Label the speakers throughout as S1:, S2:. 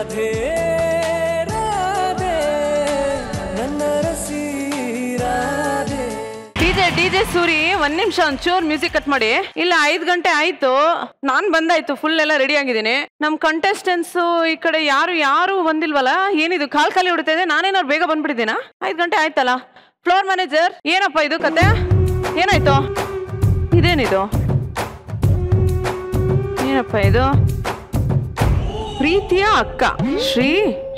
S1: ರಾಧೆ ರಾಧೆ ನನ್ನ ರಸಿ ರಾಧೆ.
S2: ಡಿಜೆ ಸೂರಿ ಒಂದ್ ನಿಮಿಷ ಒಂಚೂರ್ ಮ್ಯೂಸಿಕ್ ಕಟ್ ಮಾಡಿ. ಇಲ್ಲ 5 ಗಂಟೆ ಆಯ್ತು, ನಾನ್ ಬಂದಾಯ್ತು, ಫುಲ್ ಎಲ್ಲ ರೆಡಿ ಆಗಿದ್ದೀನಿ. ನಮ್ ಕಂಟೆಸ್ಟೆಂಟ್ಸ್ ಈ ಕಡೆ ಯಾರು ಬಂದಿಲ್ವಲ್ಲ, ಏನಿದು ಖಾಲಿ ಹೊಡಿತಾ ಇದೆ? ನಾನೇನಾದ್ರು ಬೇಗ ಬಂದ್ಬಿಟ್ಟಿದ್ದೀನಾ? 5 ಗಂಟೆ ಆಯ್ತಲ್ಲ. ಫ್ಲೋರ್ ಮ್ಯಾನೇಜರ್, ಏನಪ್ಪ ಇದು ಕತೆ? ಏನಾಯ್ತು? ಇದೇನಿದು? ಏನಪ್ಪ ಇದು? ಪ್ರೀತಿಯ ಅಕ್ಕ ಶ್ರೀ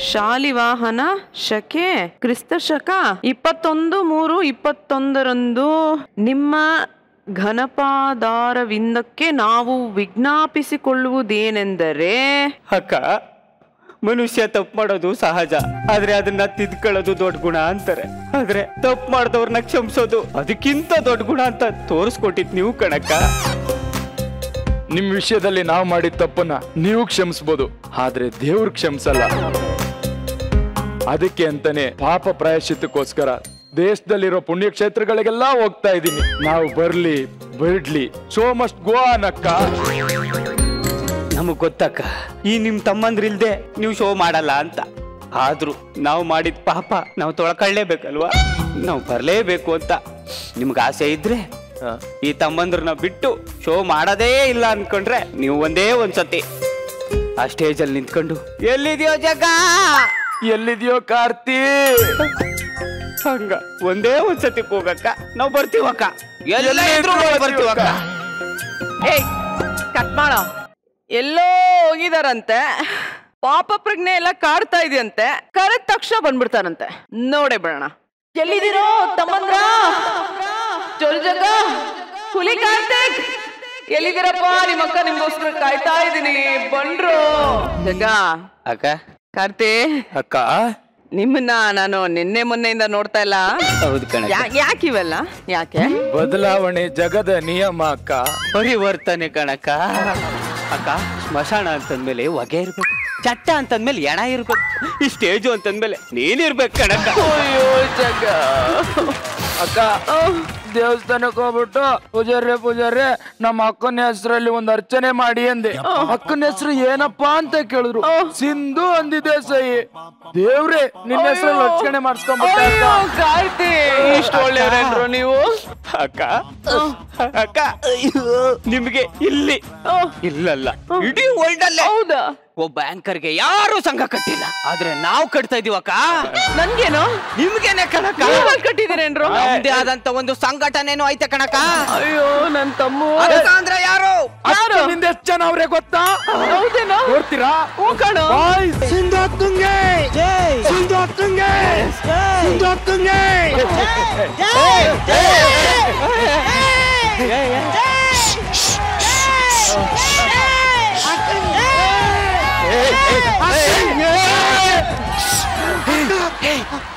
S2: ಶಾಲಿವಾಹನ ಶಕೆ ಕ್ರಿಸ್ತ ಶಕ 21/3/21 ನಿಮ್ಮ ಘನಪಾದಾರವಿಂದಕ್ಕೆ ನಾವು ವಿಜ್ಞಾಪಿಸಿಕೊಳ್ಳುವುದೇನೆಂದರೆ,
S3: ಅಕ್ಕ, ಮನುಷ್ಯ ತಪ್ಪು ಮಾಡೋದು ಸಹಜ, ಆದ್ರೆ ಅದನ್ನ ತಿದ್ಕೊಳ್ಳೋದು ದೊಡ್ಡ ಗುಣ ಅಂತಾರೆ. ಆದ್ರೆ ತಪ್ಪು ಮಾಡಿದವ್ರನ್ನ ಕ್ಷಮಿಸೋದು ಅದಕ್ಕಿಂತ ದೊಡ್ಡ ಗುಣ ಅಂತ ತೋರಿಸ್ಕೊಟ್ಟಿದ್ ನೀವು ಕಣಕ್ಕ.
S4: ನಿಮ್ ವಿಷಯದಲ್ಲಿ ನಾವು ಮಾಡಿದ ತಪ್ಪನ್ನ ನೀವು ಕ್ಷಮಿಸಬಹುದು, ಆದ್ರೆ ದೇವ್ರು ಕ್ಷಮಿಸಲ್ಲ. ಅದಕ್ಕೆ ಅಂತಾನೆ ಪಾಪ ಪ್ರಾಯಶ್ಚಿತ್ತಕ್ಕೋಸ್ಕರ ದೇಶದಲ್ಲಿರೋ ಪುಣ್ಯಕ್ಷೇತ್ರಗಳಿಗೆಲ್ಲ ಹೋಗ್ತಾ ಇದ್ದೀನಿ. ನಾವು ಬರ್ಲಿ ಬಿಡ್ಲಿ, ಶೋ ಮಸ್ಟ್ ಗೋ ಅಕ್ಕ.
S3: ನಮಗ್ ಗೊತ್ತಕ್ಕ, ಈ ನಿಮ್ ತಮ್ಮಂದ್ರಿಲ್ದೆ ನೀವು ಶೋ ಮಾಡಲ್ಲ ಅಂತ. ಆದ್ರೂ ನಾವು ಮಾಡಿದ ಪಾಪ ನಾವು ತೊಳ್ಕೊಳ್ಳೇಬೇಕಲ್ವಾ? ನಾವು ಬರ್ಲೇಬೇಕು ಅಂತ ನಿಮ್ಗೆ ಆಸೆ ಇದ್ರೆ ಈ ತಮ್ಮಂದ್ರನ್ನ ಬಿಟ್ಟು ಶೋ ಮಾಡೋದೇ ಇಲ್ಲ ಅನ್ಕೊಂಡ್ರೆ ನೀವು ಒಂದೇ ಒಂದ್ಸತಿ ಆ ಸ್ಟೇಜಲ್ಲಿ ನಿಂತ್ಕೊಂಡು ಎಲ್ಲಿದ್ಯೋ ಜಗ,
S4: ಎಲ್ಲಿದ್ಯೋ ಕಾರ್ತಿ
S3: ಹಂಗ ಒಂದೇ ಒಂದ್ಸತಿ ಹೋಗಕ್ಕ, ನಾವು ಬರ್ತೀವಕ್ಕ. ಎಲ್ಲ ಇದ್ರು ಬರ್ತೀವಕ್ಕ.
S2: ಏಯ್ ಕಟ್ ಮಾಡ. ಎಲ್ಲೋ ಹೋಗಿದಾರಂತೆ, ಪಾಪ ಪ್ರಜ್ಞೆ ಎಲ್ಲ ಕಾಡ್ತಾ ಇದೆಯಂತೆ, ಕರೆದ ತಕ್ಷಣ ಬಂದ್ಬಿಡ್ತಾರಂತೆ. ನೋಡೇ ಬಿಡೋಣ. ಎಲ್ಲಿದ್ದೀರೋ ತಮ್ಮಂದ್ರ? ಚೊಲ್ ಜಗ, ಹುಲಿ ಕಾರ್ತಿಕ್, ಎಲ್ಲಿದ್ದೀರಪ್ಪ? ನಿಮ್ಮಕ್ಕ ನಿಮ್ಗೋಸ್ಕರ ಕಾಯ್ತಾ ಇದ್ದೀನಿ, ಬಂದ್ರು. ಜಗ
S3: ಅಕ್ಕ,
S2: ಕಾರ್ತಿ
S4: ಅಕ್ಕ,
S2: ನಿಮ್ಮನ್ನ ನಾನು ನಿನ್ನೆ ಮೊನ್ನೆಯಿಂದ ನೋಡ್ತಾ ಇಲ್ಲ.
S3: ಹೌದು ಕಣ.
S2: ಯಾಕಿವೆಲ್ಲ? ಯಾಕೆ?
S4: ಬದಲಾವಣೆ ಜಗದ ನಿಯಮ ಅಕ್ಕ.
S3: ಪರಿವರ್ತನೆ ಕಣಕ್ಕ. ಅಕ್ಕ, ಸ್ಮಶಾನ ಅಂತಂದ್ಮೇಲೆ ಹೊಗೆ ಇರ್ಬೇಕು, ಚಟ್ಟ ಅಂತಂದ್ಮೇಲೆ ಎಣ ಇರ್ಬೇಕು, ಈ ಸ್ಟೇಜು ಅಂತಂದ್ಮೇಲೆ ನೀನಿರ್ಬೇಕು ಕಣಕ್ಕ.
S2: ಅಯ್ಯೋ ಜಗ.
S4: ಅಕ್ಕ, ದೇವಸ್ಥಾನಕ್ಕೆ ಹೋಗ್ಬಿಟ್ಟು ಪೂಜಾರ್ರೆ ನಮ್ಮ ಅಕ್ಕನ ಹೆಸರಲ್ಲಿ ಒಂದು ಅರ್ಚನೆ ಮಾಡಿ ಅಂದೆ. ಅಕ್ಕನ ಹೆಸರು ಏನಪ್ಪಾ ಅಂತ ಕೇಳಿದ್ರು. ಸಿಂಧು ಅಂದಿದೆ ಸೈ. ದೇವ್ರೆ ನಿನ್ನ ಹೆಸರಲ್ಲಿ ಅರ್ಚನೆ ಮಾಡಿಸ್ಕೊಂಡ್ಬಿಟ್ಟೆ.
S2: ಕಾರ್ತಿ, ಇಷ್ಟು ಒಳ್ಳೆಯವ್ರೇನ್ರು ನೀವು?
S3: ಅಕ್ಕ ಅಕ್ಕ, ನಿಮ್ಗೆ ಇಲ್ಲಿ ಇಲ್ಲಲ್ಲ ಇಡೀ ವರ್ಲ್ಡ್ ಅಲ್ಲೇ
S2: ಹೌದಾ?
S3: ಒಬ್ಬ ಆಂಕರ್ಗೆ ಯಾರು ಸಂಘ ಕಟ್ಟಿಲ್ಲ, ಆದ್ರೆ ನಾವು ಕಟ್ತಾ ಇದೀವ ಅಕ್ಕ.
S2: ನನ್ಗೇನು?
S3: ನಿಮ್ಗೇನೆ ಕಣಕ್ಕ.
S2: ಕಟ್ಟಿದಿರೇನ್ರು?
S3: ನಮ್ದೇ ಆದಂತ ಒಂದು ಸಂಘಟನೆನೂ ಐತೆ ಕಣಕ್ಕ.
S2: ಅಯ್ಯೋ ನನ್ ತಮ್ಮ
S3: ಅಂದ್ರೆ ಯಾರು
S4: ನಿಂದ ಎಷ್ಟು ಜನ ಅವ್ರೆ ಗೊತ್ತಾ?
S2: ಹೌದೇನೋ?
S4: ನೋಡ್ತೀರಾ?
S2: ಹೂ ಕಣೋ.
S4: ಸಿಂಧು ಅಕ್ಕಂಗೆ, ಸಿಂಧು ಅಕ್ಕಂಗೆ, ಸಿಂಧು ಅಕ್ಕಂಗೆ.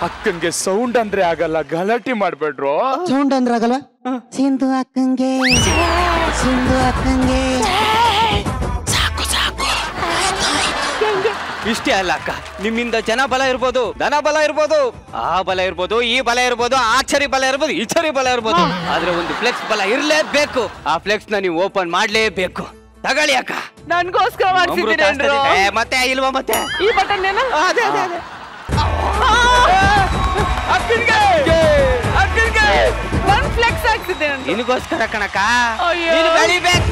S4: ಅಕ್ಕಂಗೆ ಸೌಂಡ್ ಅಂದ್ರೆ ಆಗಲ್ಲ, ಗಲಾಟೆ ಮಾಡ್ಬೇಡ್ರು.
S5: ಸೌಂಡ್ ಅಂದ್ರೆ ಆಗಲ್ಲ. ಸಿಂಧು ಅಕ್ಕಂಗೆ, ಸಿಂಧು ಅಕ್ಕಂಗೆ.
S3: ಇಷ್ಟೇ ಅಲ್ಲ ಅಕ್ಕ, ನಿಮ್ಮಿಂದ ಜನ ಬಲ ಇರ್ಬೋದು, ಧನ ಬಲ ಇರ್ಬೋದು, ಆ ಬಲ ಇರ್ಬೋದು, ಈ ಬಲ ಇರ್ಬೋದು, ಆಚರಿ ಬಲ ಇರ್ಬೋದು, ಈಚರಿ ಬಲ ಇರ್ಬೋದು, ಆದ್ರೆ ಒಂದು ಫ್ಲೆಕ್ಸ್ ಬಲ ಇರ್ಲೇಬೇಕು. ಆ ಫ್ಲೆಕ್ಸ್ ನ ನೀವು ಓಪನ್ ಮಾಡ್ಲೇಬೇಕು. ತಗೊಳ್ಳಿ ಅಕ್ಕ.
S2: ನನ್ಗೋಸ್ಕರ ಮಾಡ್ಸಿದ್ದೀರೇನ್ರು?
S3: ಮತ್ತೆ ಇಲ್ವಾ? ಮತ್ತೆ
S2: ಈ ಬಟನ್ ಏನ?
S3: ಅದೇ ಅದೇ ಅದೇ.
S2: ಅಕ್ಕನ್ಗೆ ಅಕ್ಕನ್ಗೆ ಒಂದ್ ಫ್ಲೆಕ್ಸ್ ಹಾಕ್ಸಿದ್ದೆ ನಾನು.
S3: ನಿನಗೋಸ್ಕರ ಕಣಕ್ಕ.
S2: ಅಯ್ಯೋ.
S3: ನೀನು ಬೆಳಿಬೇಕು.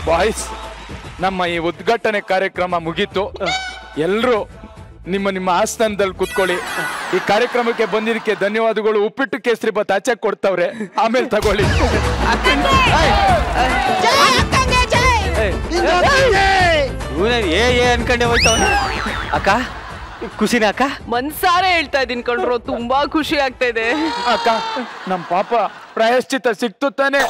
S4: ಬಾಯ್ಸ್, ನಮ್ಮ ಈ ಉದ್ಘಾಟನೆ ಕಾರ್ಯಕ್ರಮ ಮುಗೀತು. ಎಲ್ರು ನಿಮ್ಮ ಆಸ್ಥಾನದಲ್ಲಿ ಕುತ್ಕೊಳ್ಳಿ. ಈ ಕಾರ್ಯಕ್ರಮಕ್ಕೆ ಬಂದಿದ್ದಕ್ಕೆ ಧನ್ಯವಾದಗಳು. ಉಪ್ಪಿಟ್ಟು ಕೇಸರಿ ಬಾತ್ ಆಚೆ ಕೊಡ್ತಾವ್ರೆ, ಆಮೇಲೆ ತಗೊಳ್ಳಿ.
S3: ಏ ಅನ್ಕೊಂಡೆ ಹೋಯ್ತವನ. ಅಕ್ಕ ಖುಷಿನ ಅಕ್ಕ?
S2: ಮನ್ಸಾರೆ ಹೇಳ್ತಾ ಇದೀನಿ ಕಣ್ರು, ತುಂಬಾ ಖುಷಿ ಆಗ್ತಾ ಇದೆ.
S4: ಅಕ್ಕ, ನಮ್ ಪಾಪ ಪ್ರಾಯಶ್ಚಿತ್ತ ಸಿಕ್ತು ತಾನೆ?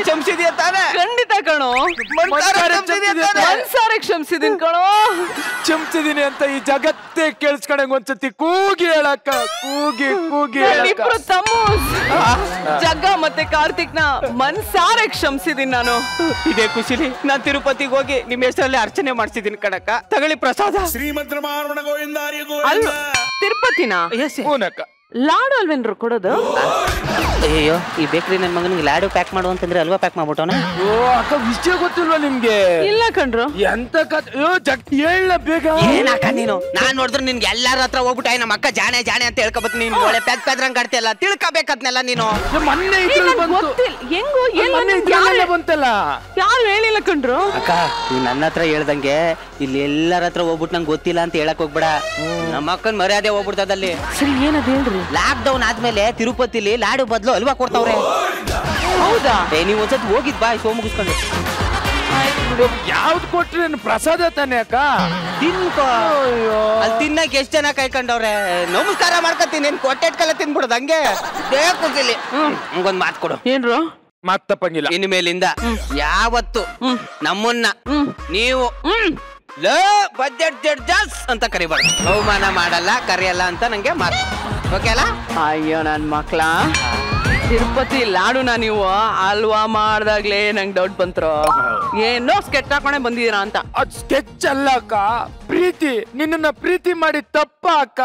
S3: ಕ್ಷಮಿಸಿದ್ಯಾ ತಾನೆ?
S2: ಖಂಡಿತ ಕಣೋ, ಮನ್ಸಾರೆ ಕ್ಷಮಿಸಿದೀನಿ ಕಣೋ.
S4: ಕ್ಷಮಿಸಿದೀನಿ ಅಂತ ಈ ಜಗತ್ತೇ ಕೇಳಿಸ್ಕೊಂಡಂಗ ಒಂದ್ಸತಿ ಕೂಗಿ ಹೇಳಕ್ಕ, ಕೂಗಿ ಕೂಗಿ
S2: ಇಬ್ರು ತಮ್ಮ ಜಗ್ಗ ಮತ್ತೆ ಕಾರ್ತಿಕ್ ನ ಮನ್ಸಾರೆ ಕ್ಷಮಿಸಿದೀನಿ ನಾನು.
S3: ಇದೇ ಖುಷಿಲಿ ನಾನ್ ತಿರುಪತಿಗೆ ಹೋಗಿ ನಿಮ್ಮ ಹೆಸರಲ್ಲಿ ಅರ್ಚನೆ ಮಾಡ್ಸಿದೀನಿ ಕಣಕ್ಕ. ತಗೊಳ್ಳಿ ಪ್ರಸಾದ.
S6: ಶ್ರೀಮಂತ ರಮಣ ಗೋವಿಂದ
S2: ಅಲ್ಲ ತಿರುಪತಿನ
S4: ಹೂನಕ್ಕ.
S2: ಲಾಡು ಅಲ್ವೇನ್ರು ಕೊಡೋದು?
S3: ಅಯ್ಯೋ ಈ ಬೇಕ್ರಿ ನನ್ನ ಮಗನಿಗೆ ಲಾಡು ಪ್ಯಾಕ್ ಮಾಡು ಅಂತಂದ್ರೆ ಅಲ್ವಾ ಪ್ಯಾಕ್ ಮಾಡ್ಬಿಟ್ಟವನ.
S4: ಓ ಅಕ್ಕ ವಿಷಯ ಗೊತ್ತಿಲ್ವಾ ನಿಮ್ಗೆ?
S2: ಇಲ್ಲ ಕಣ್ರು.
S4: ಎಂತ ಕತೆ ಹೇಳ ಬೇಗ.
S3: ಏನಕ್ಕ ನೀನು ನಾನ್ ನೋಡಿದ್ರೆ ನಿನ್ಗೆ ಎಲ್ಲಾರ ಹತ್ರ ಹೋಗ್ಬಿಟ್ಟ ನಮ್ಮ ಅಕ್ಕ ಜಾಣೆ ಜಾಣೆ ಅಂತ ಹೇಳ್ಕೊಬತ್ ನೀನ್ ಒಳ್ಳೆ ಪೆದ್ ಪೆದ್ರಂಗ್ ಕಾಡ್ತಿಯಲ್ಲ, ತಿಳ್ಕೊಬೇಕದ್ನೆಲ್ಲ ನೀನು.
S4: ಮೊನ್ನೆ
S2: ಹೆಂಗು
S4: ಬಂತಲ್ಲ,
S2: ಯಾರು ಹೇಳಿಲ್ಲ ಕಣ್ರು.
S3: ಅಕ್ಕ ನೀವ್ ನನ್ನ ಹತ್ರ ಹೇಳ್ದಂಗೆ ಇಲ್ಲಿ ಎಲ್ಲಾರ ಹತ್ರ ಹೋಗ್ಬಿಟ್ಟು ನಂಗೆ ಗೊತ್ತಿಲ್ಲ ಅಂತ ಹೇಳಕ್ ಹೋಗ್ಬೇಡ. ನಮ್ಮ ಅಕ್ಕನ್ ಮರ್ಯಾದೆ ಹೋಗ್ಬಿಡ್ತದಲ್ಲಿ.
S2: ಸರಿ ಏನದ ಹೇಳ್ರಿ.
S3: ಲಾಕ್ ಡೌನ್ ಆದ್ಮೇಲೆ ತಿರುಪತಿಲಿ ಲಾಡು ಬದ್ಲು ಅಲ್ವಾ ಕೊಡ್ತಾವ್ರೆ.
S2: ಹೌದಾ?
S3: ನೀವ್ ಒಂದ್ಸತಿ ಹೋಗಿದ್ ಬಾ ಸೋ ಮುಗಿಸ್ಕೊಂಡು.
S4: ಯಾವ್ದು ಕೊಟ್ರಿ ಪ್ರಸಾದ ತಾನೆ ಅಕ್ಕ?
S3: ತಿನ್ಕೋ. ಅಲ್ಲಿ ತಿನ್ನಕ್ ಎಷ್ಟ್ ಜನ ಕಾಯ್ಕೊಂಡವ್ರೆ. ನಮಸ್ಕಾರ ಮಾಡ್ಕೊತೀನಿ, ನೀನ್ ಕೊಟ್ಟೆಟ್ಕಲ್ಲ ತಿನ್ಬಿಡೋದು ಹಂಗೆ ಖುಷಿಲಿ. ಹಂಗೊಂದ್ ಮಾತು ಕೊಡು.
S2: ಏನ್ರು?
S4: ಮಾತಪ್ಪಂಗಿಲ್ಲ.
S3: ಇನ್ ಮೇಲಿಂದ ಯಾವತ್ತು ನಮ್ಮನ್ನ ನೀವು ಬಜೆಟ್ ಜಡ್ಜಸ್ ಅಂತ ಕರಿಬಾರ್ದು. ಅವಮಾನ ಮಾಡಲ್ಲ ಕರೆಯಲ್ಲ ಅಂತ ನಂಗೆ ಮಾತು. ಓಕೆ ಅಲ್ಲ?
S2: ಅಯ್ಯೋ ನನ್ ಮಕ್ಳ, ತಿರುಪತಿ ಲಾಡುನ ನೀವು ಅಲ್ವಾ ಮಾಡ್ದಾಗ್ಲೇ ನಂಗೆ ಡೌಟ್ ಬಂತ್ರು. ಏನೋ ಸ್ಕೆಚ್ ಹಾಕೊಂಡೆ ಬಂದಿದ್ದೀರಾ ಅಂತ.
S4: ಅದ್ ಸ್ಕೆಚ್ ಅಲ್ಲ ಅಕ್ಕ, ಪ್ರೀತಿ. ನಿನ್ನ ಪ್ರೀತಿ ಮಾಡಿ ತಪ್ಪ ಅಕ್ಕ.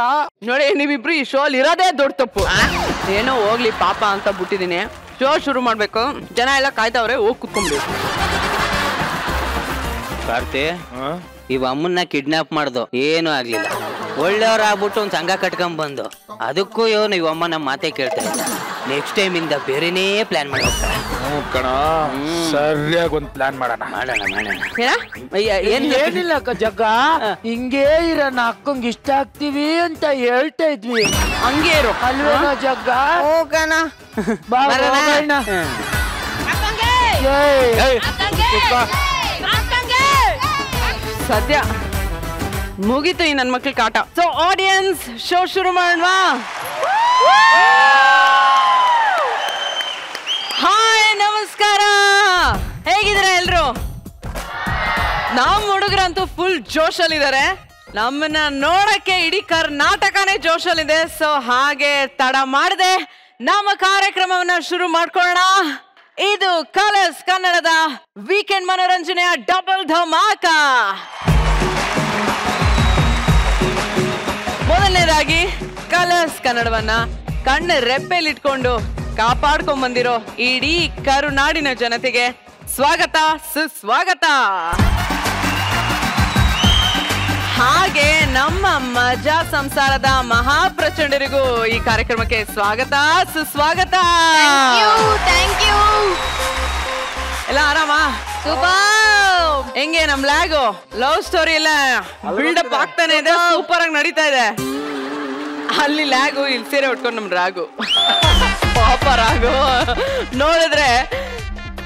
S2: ನೋಡಿ ನೀವಿಬ್ರು ಈ ಶೋ ಅಲ್ಲಿ ಇರೋದೇ ದೊಡ್ಡ ತಪ್ಪು. ಏನೋ ಹೋಗ್ಲಿ ಪಾಪ ಅಂತ ಬಿಟ್ಟಿದೀನಿ. ಶೋ ಶುರು ಮಾಡ್ಬೇಕು, ಜನ ಎಲ್ಲ ಕಾಯ್ತಾವ್ರೆ, ಹೋಗಿ ಕುತ್ಕೊಂಡ್ಬಿಡಿ.
S3: ಕಾರ್ತಿ ಇವ ಅಮ್ಮನ್ನ ಕಿಡ್ನಾಪ್ ಮಾಡ್ದು ಏನು ಆಗ್ಲಿಲ್ಲ. ಒಳ್ಳೆಯವ್ರಾಗ್ಬಿಟ್ಟು ಒಂದ್ ಸಂಘ ಕಟ್ಕೊಂಡ್ ಬಂದು ಅದಕ್ಕೂ ಇವ ಅಮ್ಮ ನಮ್ಮ ಮಾತೆ ಕೇಳ್ತಾರೆ. ನೆಕ್ಸ್ಟ್ ಟೈಮ್ ಇಂದ ಬೇರೆನೇ ಪ್ಲಾನ್ ಮಾಡಿ ಹೋಗ್ತಾರೆ.
S4: ಸರಿಯಾಗಿ ಒಂದ್ ಪ್ಲಾನ್ ಮಾಡೋಣ. ಏನಿಲ್ಲ ಅಕ್ಕ, ಜಗ್ಗ ಹಿಂಗೇ ಇರೋಣ, ಅಕ್ಕಂಗ್ ಇಷ್ಟ ಆಗ್ತೀವಿ ಅಂತ ಹೇಳ್ತಾ ಇದ್ವಿ.
S2: ಹಂಗೆ ಇರು
S4: ಅಲ್ವೇನೋ ಜಗ್ಗ?
S3: ಹೋಗೋಣ
S4: ಬಾ
S2: ಸದ್ಯ ಮುಗೀತು ಈ ನನ್ ಮಕ್ಳ ಕಾಟ. ಸೊ ಆಡಿಯನ್ಸ್, ಶೋ ಶುರು ಮಾಡೋಣವಾ? ಹಾಯ್ ನಮಸ್ಕಾರ, ಹೇಗಿದ್ದೀರಾ ಎಲ್ರು? ನಮ್ ಹುಡುಗರಂತೂ ಫುಲ್ ಜೋಶಲ್ಲಿದ್ದಾರೆ. ನಮ್ಮನ್ನ ನೋಡಕ್ಕೆ ಇಡೀ ಕರ್ನಾಟಕನೇ ಜೋಶಲ್ಲಿದೆ. ಸೊ ಹಾಗೆ ತಡ ಮಾಡದೆ ನಮ್ಮ ಕಾರ್ಯಕ್ರಮವನ್ನ ಶುರು ಮಾಡ್ಕೊಳ್ಳೋಣ. ಇದು ಕಲರ್ಸ್ ಕನ್ನಡದ ವೀಕೆಂಡ್ ಮನೋರಂಜನೆಯ ಡಬಲ್ ಧಮಾಕ. ಮೊದಲನೇದಾಗಿ ಕಲರ್ಸ್ ಕನ್ನಡವನ್ನ ಕಣ್ಣ ರೆಪ್ಪೆಲಿಟ್ಕೊಂಡು ಕಾಪಾಡ್ಕೊಂಡ್ ಬಂದಿರೋ ಇಡೀ ಕರುನಾಡಿನ ಜನತೆಗೆ ಸ್ವಾಗತ, ಸುಸ್ವಾಗತ. ಹಾಗೆ ನಮ್ಮ ಮಜಾ ಸಂಸಾರದ ಮಹಾಪ್ರಚಂಡರಿಗೂ ಈ ಕಾರ್ಯಕ್ರಮಕ್ಕೆ ಸ್ವಾಗತ, ಸುಸ್ವಾಗತ. ಎಲ್ಲ ಆರಾಮ? ಹೆಂಗೆ ನಮ್ ಲ್ಯಾಗು ಲವ್ ಸ್ಟೋರಿ ಎಲ್ಲ ಬಿಲ್ಡಪ್ ಆಗ್ತಾನೆ ಇದೆ, ಸೂಪರ್ ಆಗಿ ನಡೀತಾ ಇದೆ. ಅಲ್ಲಿ ಲ್ಯಾಗು, ಇಲ್ಲಿ ಸೀರೆ ಉಟ್ಕೊಂಡು ನಮ್ ರಾಗು. ಪಾಪ ರಾಗು ನೋಡಿದ್ರೆ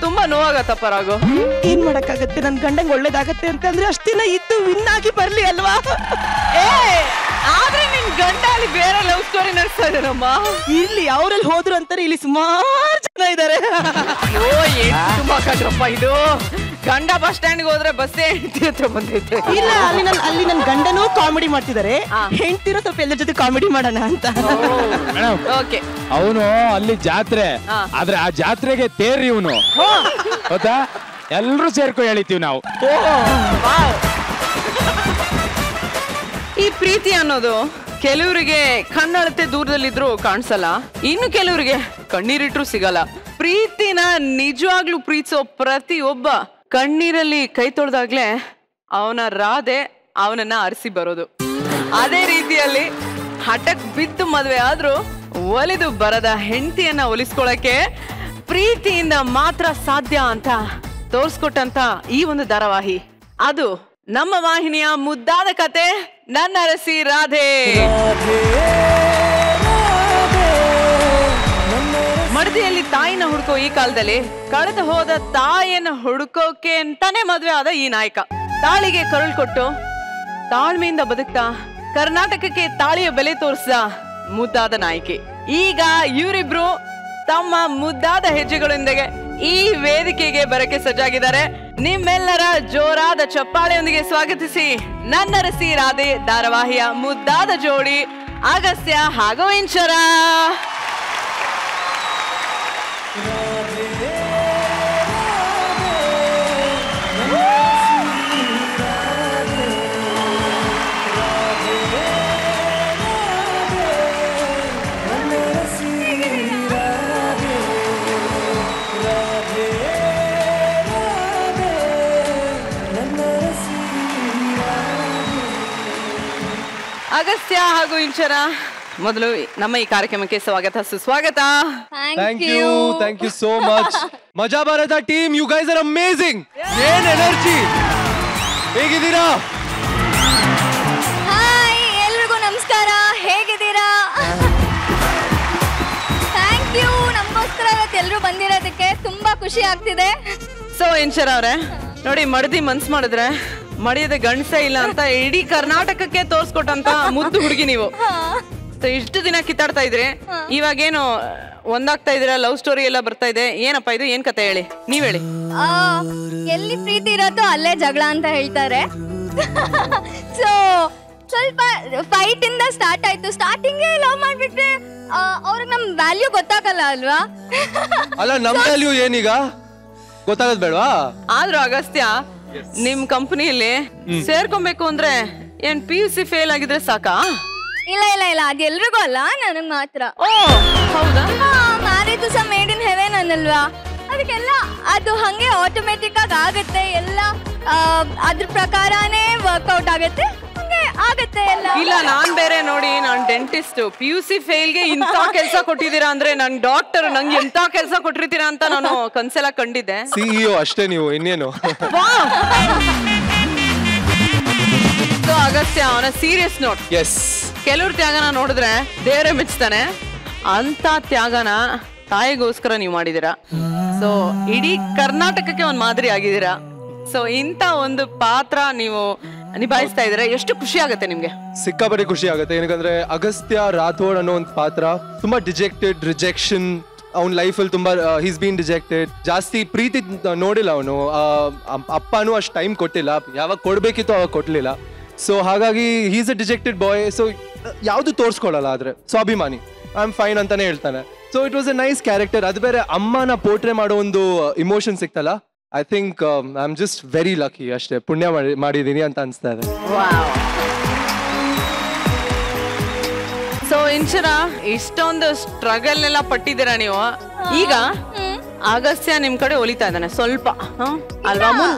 S2: ತುಂಬಾ ನೋವಾಗತ್ತಪ್ಪ ರಾಗು.
S1: ಏನ್ ಮಾಡಕ್ಕಾಗತ್ತೆ, ನನ್ ಗಂಡಂಗ್ ಒಳ್ಳೇದಾಗತ್ತೆ ಅಂತಂದ್ರೆ ಅಷ್ಟ್ ದಿನ ಇದ್ದು ವಿನ್ ಆಗಿ ಬರ್ಲಿ ಅಲ್ವಾ?
S2: ಆದ್ರೆ ನಿನ್ ಗಂಡ ಅಲ್ಲಿ ಬೇರೆ ಲವ್ ಸ್ಟೋರಿ ನಡೆಸ್ತಾ ಇದ್ದಾರಮ್ಮ.
S1: ಇರ್ಲಿ, ಅವ್ರಲ್ಲಿ ಹೋದ್ರು ಅಂತಾರೆ, ಇಲ್ಲಿ ಸುಮಾರು ಜನ ಇದಾರೆ.
S2: ಓ ಏನ್ ತುಂಬಾ ಕಡ್ರಪ್ಪ ಇದು. ಗಂಡ ಬಸ್ ಸ್ಟ್ಯಾಂಡ್ ಹೋದ್ರೆ ಬಸ್ಸೇ ಹೆಂಡತಿ ಹತ್ರ ಬಂದೈತೆ.
S1: ಇಲ್ಲ, ಅಲ್ಲಿ ನನ್ ಗಂಡನೂ ಕಾಮಿಡಿ ಮಾಡ್ತಿದ್ದಾರೆ, ಹೆಂಡ್ತಿರೋ ಸ್ವಲ್ಪ ಎಲ್ಲರ ಜೊತೆ ಕಾಮಿಡಿ ಮಾಡೋಣ ಅಂತ.
S2: ಓಕೆ,
S4: ಅವನು ಅಲ್ಲಿ ಜಾತ್ರೆ, ಆದ್ರೆ ಆ ಜಾತ್ರೆಗೆ ತೇರಿ ಇವನು, ಹೌದಾ? ಎಲ್ರು ಸೇರ್ಕೊ ಹೇಳಿತೀವಿ ನಾವು.
S2: ಈ ಪ್ರೀತಿ ಅನ್ನೋದು ಕೆಲವರಿಗೆ ಕಣ್ಣಳತೆ ದೂರದಲ್ಲಿದ್ರು ಕಾಣಿಸಲ್ಲ, ಇನ್ನು ಕೆಲವರಿಗೆ ಕಣ್ಣೀರಿಟ್ರು ಸಿಗಲ್ಲ. ಪ್ರೀತಿನ ನಿಜವಾಗ್ಲೂ ಪ್ರೀತಿಸೋ ಪ್ರತಿಯೊಬ್ಬ ಕಣ್ಣೀರಲ್ಲಿ ಕೈ ತೊಳೆದಾಗ್ಲೇ ಅವನ ರಾಧೆ ಅವನನ್ನ ಅರಸಿ ಬರೋದು. ಅದೇ ರೀತಿಯಲ್ಲಿ ಹಠಕ್ ಬಿದ್ದು ಮದ್ವೆ ಆದ್ರೂ ಒಲಿದು ಬರದ ಹೆಂಡತಿಯನ್ನ ಒಲಿಸ್ಕೊಳಕ್ಕೆ ಪ್ರೀತಿಯಿಂದ ಮಾತ್ರ ಸಾಧ್ಯ ಅಂತ ತೋರ್ಸ್ಕೊಟ್ಟಂತ ಈ ಒಂದು ಧಾರಾವಾಹಿ, ಅದು ನಮ್ಮ ವಾಹಿನಿಯ ಮುದ್ದಾದ ಕತೆ ನನ್ನ ಅರಸಿ ರಾಧೆ. ಮಡದಿಯಲ್ಲಿ ತಾಯಿನ ಹುಡುಕೋ ಈ ಕಾಲದಲ್ಲಿ ಕಳೆದು ಹೋದ ತಾಯಿಯನ್ನ ಹುಡುಕೋಕೆ ಅಂತಾನೆ ಮದ್ವೆ ಆದ ಈ ನಾಯಕ. ತಾಳಿಗೆ ಕರುಳು ಕೊಟ್ಟು ತಾಳ್ಮೆಯಿಂದ ಬದುಕ್ತಾ ಕರ್ನಾಟಕಕ್ಕೆ ತಾಳಿಯ ಬೆಲೆ ತೋರಿಸಿದ ಮುದ್ದಾದ ನಾಯಕಿ. ಈಗ ಇವರಿಬ್ರು ತಮ್ಮ ಮುದ್ದಾದ ಹೆಜ್ಜೆಗಳೊಂದಿಗೆ ಈ ವೇದಿಕೆಗೆ ಬರಕ್ಕೆ ಸಜ್ಜಾಗಿದ್ದಾರೆ. ನಿಮ್ಮೆಲ್ಲರ ಜೋರಾದ ಚಪ್ಪಾಳೆಯೊಂದಿಗೆ ಸ್ವಾಗತಿಸಿ ನನ್ನರಸಿ ರಾಧೆ ಧಾರಾವಾಹಿಯ ಮುದ್ದಾದ ಜೋಡಿ ಅಗಸ್ತ್ಯ ಹಾಗೂ ಇಂಚರ. ಅಗಸ್ತ್ಯ ಹಾಗೂ ಇಂಚರ ಮೊದಲು ನಮ್ಮ ಈ ಕಾರ್ಯಕ್ರಮಕ್ಕೆ ಸ್ವಾಗತ ಸುಸ್ವಾಗತ.
S6: Thank you so much. Maja Bharata team, you guys are amazing. ಏನ್ ಎನರ್ಜಿ, ಹೇಗಿದ್ದೀರಾ?
S7: ಹಾಯ್, ಎಲ್ರಿಗೂ ನಮಸ್ಕಾರ, ಹೇಗಿದ್ದೀರಾ? ಥ್ಯಾಂಕ್ ಯು, ನಮಗೋಸ್ಕರ ಇವತ್ತು ಎಲ್ಲರೂ ಬಂದಿರೋದಕ್ಕೆ ತುಂಬಾ ಖುಷಿ ಆಗ್ತಿದೆ.
S2: ಸೊ ಇಂಚರ ಅವ್ರೆ ನೋಡಿ, ಮಡದಿ ಮನ್ಸ್ ಮಾಡಿದ್ರೆ ಮಡಿಯದ ಗಂಡಸೇ ಇಲ್ಲ ಅಂತ ಇಡೀ ಕರ್ನಾಟಕಕ್ಕೆ ತೋರ್ಸ್ಕೊಟ್ಟಂತ ಮುದ್ದು ಹುಡುಗಿ ನೀವು. ಇಷ್ಟು ದಿನ ಕಿತ್ತಾಡ್ತಾ ಇದ್ರಿ, ಇವಾಗೇನು ಒಂದಾಗ್ತಾ ಇದ್ದೀರಾ, ಲವ್ ಸ್ಟೋರಿ ಎಲ್ಲ ಬರ್ತಾ ಇದೆ, ಏನಪ್ಪ ಇದು, ಏನ್ ಕತೆ ಹೇಳಿ, ನೀವ್ ಹೇಳಿ.
S7: ಎಲ್ಲಿ ಪ್ರೀತಿ ಇರತ್ತೋ ಅಲ್ಲೇ ಜಗಳ ಅಂತ ಹೇಳ್ತಾರೆ. ಸೊ ಸ್ವಲ್ಪ ಫೈಟ್ ಇಂದ ಸ್ಟಾರ್ಟ್ ಆಯ್ತು. ಸ್ಟಾರ್ಟಿಂಗ್ ಲವ್ ಮಾಡ್ಬಿಟ್ರೆ ಅವ್ರಿಗೆ ನಮ್ ವ್ಯಾಲ್ಯೂ ಗೊತ್ತಾಗಲ್ಲ ಅಲ್ವಾ?
S6: ಅಲ್ಲ, ನಮ್ ವ್ಯಾಲ್ಯೂ ಏನೀಗ ಗೊತ್ತಾಗದ್ ಬೇಡವಾ?
S2: ಆದ್ರೂ ಅಗಸ್ತ್ಯ, ನಿಮ್ ಕಂಪನಿಯಲ್ಲಿ ಸೇರ್ಕೊಬೇಕು ಅಂದ್ರೆ ಏನ್ PUC ಫೇಲ್ ಆಗಿದ್ರೆ ಸಾಕಾ?
S7: ಇಲ್ಲ ಇಲ್ಲ ಇಲ್ಲ, ಅದು ಎಲ್ರಿಗೂ ಅಲ್ಲ, ನನಗ್ ಮಾತ್ರ.
S2: ಓ ಹೌದಾ?
S7: ಮ್ಯಾರೇಜ್ ಸಹ ಮೇಡ್ ಇನ್ ಹೆವೆನ್ ಅನ್ನಲ್ವಾ, ಅದಕ್ಕೆಲ್ಲ ಅದು ಹಂಗೆ ಆಟೋಮೆಟಿಕ್ ಆಗಿ ಆಗುತ್ತೆ, ಎಲ್ಲ ಅದ್ರ ಪ್ರಕಾರನೇ ವರ್ಕೌಟ್ ಆಗುತ್ತೆ, ಹಂಗೆ ಆಗುತ್ತೆ ಎಲ್ಲ.
S2: ಇಲ್ಲ, ನಾನ್ ಬೇರೆ ನೋಡಿ, ನಾನ್ ಡೆಂಟಿಸ್ಟ್, PUC ಫೇಲ್ಗೆ ಇಂಥ ಕೆಲಸ ಕೊಟ್ಟಿದ್ದೀರಾ ಅಂದ್ರೆ, ನನ್ ಡಾಕ್ಟರ್ ನಂಗೆ ಎಂತ ಕೆಲಸ ಕೊಟ್ಟಿರ್ತೀರಾ ಅಂತ ನಾನು ಕನ್ಸೆಲ್ಲ ಕಂಡಿದ್ದೆ.
S6: CEO ಅಷ್ಟೇ ನೀವು, ಇನ್ನೇನು?
S2: ಸೊ ಅಗಸ್ತ್ಯ, ಅವನ ಸೀರಿಯಸ್ ನೋಟ್,
S6: ಎಸ್,
S2: ಕೆಲವ್ರ ತ್ಯಾಗನ ನೋಡಿದ್ರೆ ದೇವರೇ ಮೆಚ್ತಾನೆ, ಅಂತ ತ್ಯಾಗನ ತಾಯಿಗೋಸ್ಕರ ನೀವು ಮಾಡಿದೀರಾ. ಸೊ ಇಡೀ ಕರ್ನಾಟಕಕ್ಕೆ ಒಂದ್ ಮಾದರಿ ಆಗಿದ್ದೀರಾ. ಸೊ ಇಂತ ಒಂದು ಪಾತ್ರ ನೀವು ನಿಭಾಯಿಸ್ತಾ ಇದ್ರೆ ಎಷ್ಟು ಖುಷಿ ಆಗುತ್ತೆ ನಿಮ್ಗೆ?
S6: ಸಿಕ್ಕಾಪಟ್ಟೆ ಖುಷಿ ಆಗುತ್ತೆ. ಏನಕ್ಕಂದ್ರೆ ಅಗಸ್ತ್ಯ ರಾಥೋಡ್ ಅನ್ನೋ ಒಂದು ಪಾತ್ರ ತುಂಬಾ ಡಿಜೆಕ್ಟೆಡ್, ರಿಜೆಕ್ಷನ್, ಅವ್ನ ಲೈಫಲ್ಲಿ ತುಂಬಾ ಹೀಸ್ ಬೀನ್ ಡಿಜೆಕ್ಟೆಡ್. ಜಾಸ್ತಿ ಪ್ರೀತಿ ನೋಡಿಲ್ಲ ಅವನು, ಅಪ್ಪನೂ ಅಷ್ಟು ಟೈಮ್ ಕೊಟ್ಟಿಲ್ಲ, ಯಾವಾಗ ಕೊಡ್ಬೇಕಿತ್ತು ಅವಾಗ ಕೊಡ್ಲಿಲ್ಲ. ಸೊ ಹಾಗಾಗಿ he's a dejected boy. So ಯಾವುದು ತೋರಿಸ್ಕೊಳ್ಳಲ್ಲ, ಆದ್ರೆ ಸ್ವಾಭಿಮಾನಿ, ಐ ಆಮ್ ಫೈನ್ ಅಂತಾನೆ ಹೇಳ್ತಾನೆ. So it was a nice character. ಅದು ಬೇರೆ ಅಮ್ಮನ ಪೋರ್ಟ್ರೇ ಮಾಡೋ ಒಂದು ಇಮೋಷನ್ ಸಿಕ್ತಲ್ಲ, I think I am just very lucky, ಅಷ್ಟೇ ಪುಣ್ಯ ಮಾಡಿದೀನಿ ಅಂತ ಅನ್ಸ್ತಾ ಇದೆ.
S2: ಸೊ ಇಂಚರ, ಇಷ್ಟೊಂದು ಸ್ಟ್ರಗಲ್ ಎಲ್ಲ ಪಟ್ಟಿದ್ದೀರಾ ನೀವು. ಈಗ ಅಗಸ್ತ್ಯ ನಿಮ್ ಕಡೆ ಒಲಿತಾ ಇದ್ದಾನೆ ಸ್ವಲ್ಪ, ಅಲ್ವಾ?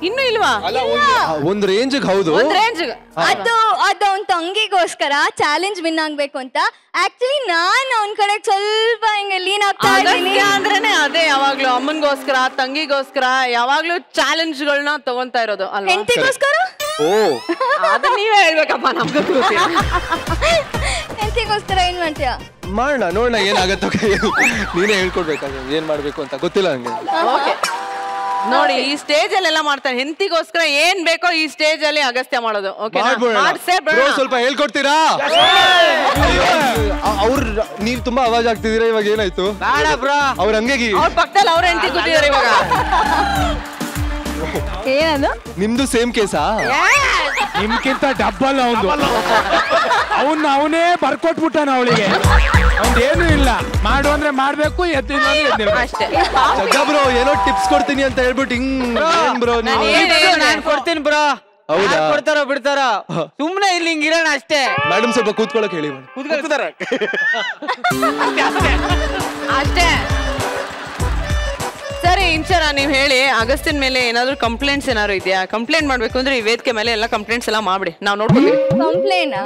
S2: ಇನ್ನು ಇಲ್ವಾ?
S6: ಒಂದ್ ರೇಂಜ್, ಹೌದು,
S2: ಒಂದ್ ರೇಂಜ್.
S7: ಅದು ಅವ್ನ ತಂಗಿಗೋಸ್ಕರ ಚಾಲೆಂಜ್ ವಿನ್ ಆಗ್ಬೇಕು ಅಂತ ಆಕ್ಚುಲಿ ನಾನು ಅವ್ನ ಕಡೆ ಸ್ವಲ್ಪ ಹಿಂಗೆ ಲೀನ್ ಆಗ್ತಾ ಇದ್ದೀನಿ.
S2: ಅಂದ್ರೇನೆ ಅದೇ, ಯಾವಾಗ್ಲೂ ಅಮ್ಮನ್ಗೋಸ್ಕರ, ತಂಗಿಗೋಸ್ಕರ ಯಾವಾಗ್ಲೂ ಚಾಲೆಂಜ್ ಗಳನ್ನ ತಗೊಂತಾ ಇರೋದು ಅಲ್ವಾ?
S7: ಹೆಂಡತಿಗೋಸ್ಕರ?
S6: ಓ,
S2: ಅದು ನೀವೇ ಹೇಳ್ಬೇಕಪ್ಪ, ನಮ್ಗೆ
S7: ಹೆಂಡತಿಗೋಸ್ಕರ ಏನ್ ಮಾಡ್ತೀಯ?
S6: ಮಾಡೋಣ, ನೋಡೋಣ ಏನಾಗತ್ತೋ. ನೀನೇ ಹೇಳ್ಕೊಡ್ಬೇಕಾಗ ಏನ್ ಮಾಡ್ಬೇಕು ಅಂತ ಗೊತ್ತಿಲ್ಲ ನಂಗೆ.
S2: ಓಕೆ ನೋಡಿ, ಈ ಸ್ಟೇಜ್ ಅಲ್ಲೆಲ್ಲ ಮಾಡ್ತಾನೆ, ಹೆಂಡತಿಗೋಸ್ಕರ ಏನ್ ಬೇಕೋ ಈ ಸ್ಟೇಜ್ ಅಲ್ಲಿ ಅಗಸ್ತ್ಯ ಮಾಡೋದು. ಓಕೆ,
S6: ಸ್ವಲ್ಪ ಹೇಳ್ಕೊಡ್ತೀರಾ? ಅವ್ರ ನೀವ್ ತುಂಬಾ ಅವಾಜ್ ಆಗ್ತಿದೀರಾ, ಇವಾಗ ಏನಾಯ್ತು? ಅವ್ರ ಹಂಗಾಗಿ
S2: ಅವ್ರ ಪಕ್ಕದಲ್ಲಿ ಅವ್ರ ಹೆಂಡತಿ ಕೂತಿದಾರೆ ಇವಾಗ.
S7: ಏನದು?
S6: ನಿಮ್ದು ಸೇಮ್ ಕೇಸಾ?
S4: ನಿಮ್ಗಿಂತ ಡಬ್ಬಲ್ ಅವನೇ ಬರ್ಕೊಟ್ಬಿಟ್ಟಾನ ಅವಳಿಗೆ. ಅವ್ದೇನು ಇಲ್ಲ, ಮಾಡು ಅಂದ್ರೆ ಮಾಡ್ಬೇಕು, ಎದ್ದಿಲ್ಲ
S2: ಅಷ್ಟೇ.
S6: ಬ್ರೋ ಏನೋ ಟಿಪ್ಸ್ ಕೊಡ್ತೀನಿ ಅಂತ ಹೇಳ್ಬಿಟ್ಟು ಹಿಂಗ್ ಬ್ರೋ ನೀವು?
S3: ನಾನು ಕೊಡ್ತೀನಿ ಬ್ರೋ.
S6: ಹೌದಾ?
S3: ಕೊಡ್ತಾರೋ ಬಿಡ್ತಾರೋ, ಸುಮ್ನೆ ಇಲ್ಲಿ ಹಿಂಗಿರೋಣ ಅಷ್ಟೇ.
S6: ಮೇಡಮ್ ಸ್ವಲ್ಪ ಕೂತ್ಕೊಳಕ್ ಹೇಳಿ.
S2: ಅಷ್ಟೇ. ಸರಿ ಇಂಚರ, ನೀವ್ ಹೇಳಿ, ಅಗಸ್ತಿನ್ ಮೇಲೆ ಏನಾದ್ರು ಕಂಪ್ಲೇಂಟ್ಸ್ ಏನಾದ್ರು ಇದೆಯಾ? ಕಂಪ್ಲೇಂಟ್ ಮಾಡ್ಬೇಕು ಅಂದ್ರೆ ಈ ವೇದಿಕೆ ಮೇಲೆ ಎಲ್ಲ ಕಂಪ್ಲೇಂಟ್ಸ್ ಎಲ್ಲ ಮಾಡ್ಬಿಡಿ, ನಾವ್ ನೋಡ್ಕೊತೀವಿ.
S7: ಕಂಪ್ಲೇನಾ?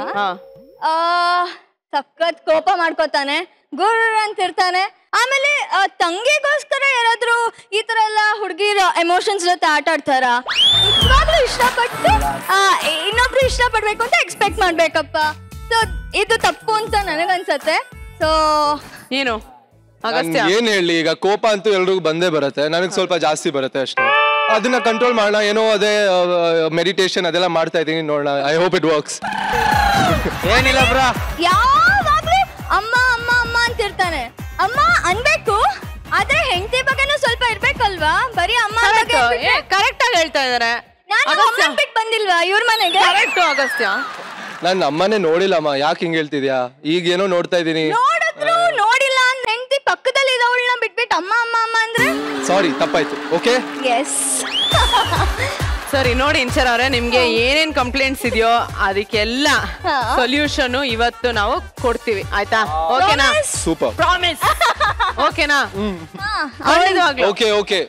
S7: ಸಖತ್ ಕೋಪ ಮಾಡ್ಕೋತಾನೆ, ಗುರ್ರ ಅಂತ ಇರ್ತಾನೆ. ಆಮೇಲೆ ತಂಗಿಗೋಸ್ಕರ ಯಾರಾದ್ರೂ ಈ ತರ ಎಲ್ಲ ಹುಡುಗಿರ ಎಮೋಷನ್ಸ್ ಜೊತೆ ಆಟ ಆಡ್ತಾರ? ನಿಜವಾಗ್ಲೂ ಇಷ್ಟಪಟ್ಟು ಇನ್ನೊಬ್ರು ಇಷ್ಟಪಡ್ಬೇಕು ಅಂತ ಎಕ್ಸ್ಪೆಕ್ಟ್ ಮಾಡ್ಬೇಕಪ್ಪ. ಸೊ ಇದು ತಪ್ಪು ಅಂತ ನನಗನ್ಸತ್ತೆ. ಸೊ
S2: ಏನು ಅಗಸ್ತ್ಯ,
S6: ಏನ್ ಹೇಳಿ, ಈಗ ಕೋಪ ಅಂತೂ ಎಲ್ರಿಗೂ ಬಂದೇ ಬರುತ್ತೆ, ನನಗ್ ಸ್ವಲ್ಪ ಜಾಸ್ತಿ ಬರುತ್ತೆ ಅಷ್ಟೇ. ಅದನ್ನ ಕಂಟ್ರೋಲ್ ಮಾಡೋಣ, ಏನೋ ಅದೇ ಮೆಡಿಟೇಷನ್ ಅದೆಲ್ಲ ಮಾಡ್ತಾ ಇದೀನಿ, ನೋಡೋಣ. I hope it works.
S3: ಏನಿಲ್ಲ ಬ್ರಾ,
S7: ಯಾವಾಗ್ಲೂ ಅಮ್ಮ ಅಮ್ಮ ಅಮ್ಮ ಅಂತ ಇರ್ತಾನೆ. ಅಮ್ಮ ಅನ್ಬೇಕು, ಆದ್ರೆ ಹೆಂಡತಿ ಬಗ್ಗೆನೂ ಸ್ವಲ್ಪ ಇರ್ಬೇಕಲ್ವಾ? ಬರೀ ಅಮ್ಮ
S2: ಕರೆಕ್ಟ್ ಆಗಿ ಹೇಳ್ತಾ ಇದಾರೆ.
S7: ನಾನು ಬಿಟ್ಟು ಬಂದಿಲ್ವಾ ಇವ್ರ ಮನೆಗೆ?
S2: ಕರೆಕ್ಟ್ ಅಗಸ್ತ್ಯ.
S6: ನಾನ್ ಅಮ್ಮನೇ ನೋಡಿಲ್ಲಮ್ಮ, ಯಾಕೆ ಹಿಂಗ್ ಹೇಳ್ತಿದ್ಯಾ? ಈಗ ಏನೋ ನೋಡ್ತಾ ಇದೀನಿ.
S7: ನೋಡಿದ್ರು ನೋಡಿಲ್ಲ, ಹೆಂಡತಿ ಪಕ್ಕದಲ್ಲಿ ಇರೋಳನ್ನ ಬಿಟ್ಬಿಟ್ಟು ಅಮ್ಮ ಅಮ್ಮ ಅಮ್ಮ ಅಂದ್ರೆ
S6: ಸಾರಿ, ತಪ್ಪಾಯ್ತು. Okay,
S7: yes.
S2: ಸರಿ ನೋಡಿ ಇಂಚರ್ ಅವ್ರೆ, ನಿಮ್ಗೆ ಏನೇನ್ ಕಂಪ್ಲೇಂಟ್ಸ್ ಇದೆಯೋ ಅದಕ್ಕೆಲ್ಲ ಸೊಲ್ಯೂಷನ್ ಇವತ್ತು ನಾವು ಕೊಡ್ತೀವಿ, ಆಯ್ತಾ? ಓಕೆನಾ?
S6: Super,
S2: promise. ಓಕೆನಾ?
S6: Okay okay,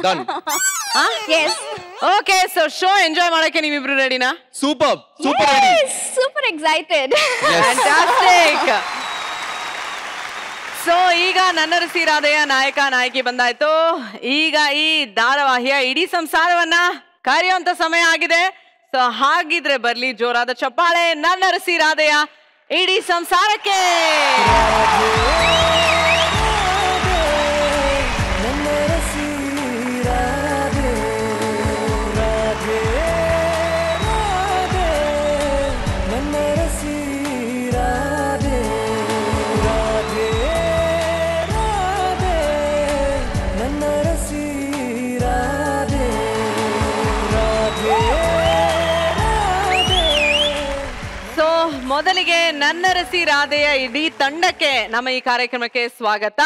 S6: done.
S7: Yes.
S2: Okay so show enjoy ಮಾಡಕ್ಕೆ ನೀವಿಬ್ರು ರೆಡಿನಾ?
S6: Super
S7: super excited.
S2: Fantastic. So ಈಗ ನನ್ನರಸಿ ರಾಧೆಯ ನಾಯಕ ನಾಯಕಿ ಬಂದಾಯ್ತು. ಈಗ ಈ ಧಾರಾವಾಹಿಯ ಇಡೀ ಸಂಸಾರವನ್ನ ಕರೆಯುವಂತ ಸಮಯ ಆಗಿದೆ. ಸೊ ಹಾಗಿದ್ರೆ ಬರ್ಲಿ ಜೋರಾದ ಚಪ್ಪಾಳೆ ನನ್ನರಸಿ ರಾಧೆಯ ಇಡೀ ಸಂಸಾರಕ್ಕೆ. ಮೊದಲಿಗೆ ನನ್ನರಸಿ ರಾಧೆಯ ಇಡೀ ತಂಡಕ್ಕೆ ನಮ್ಮ ಈ ಕಾರ್ಯಕ್ರಮಕ್ಕೆ ಸ್ವಾಗತ.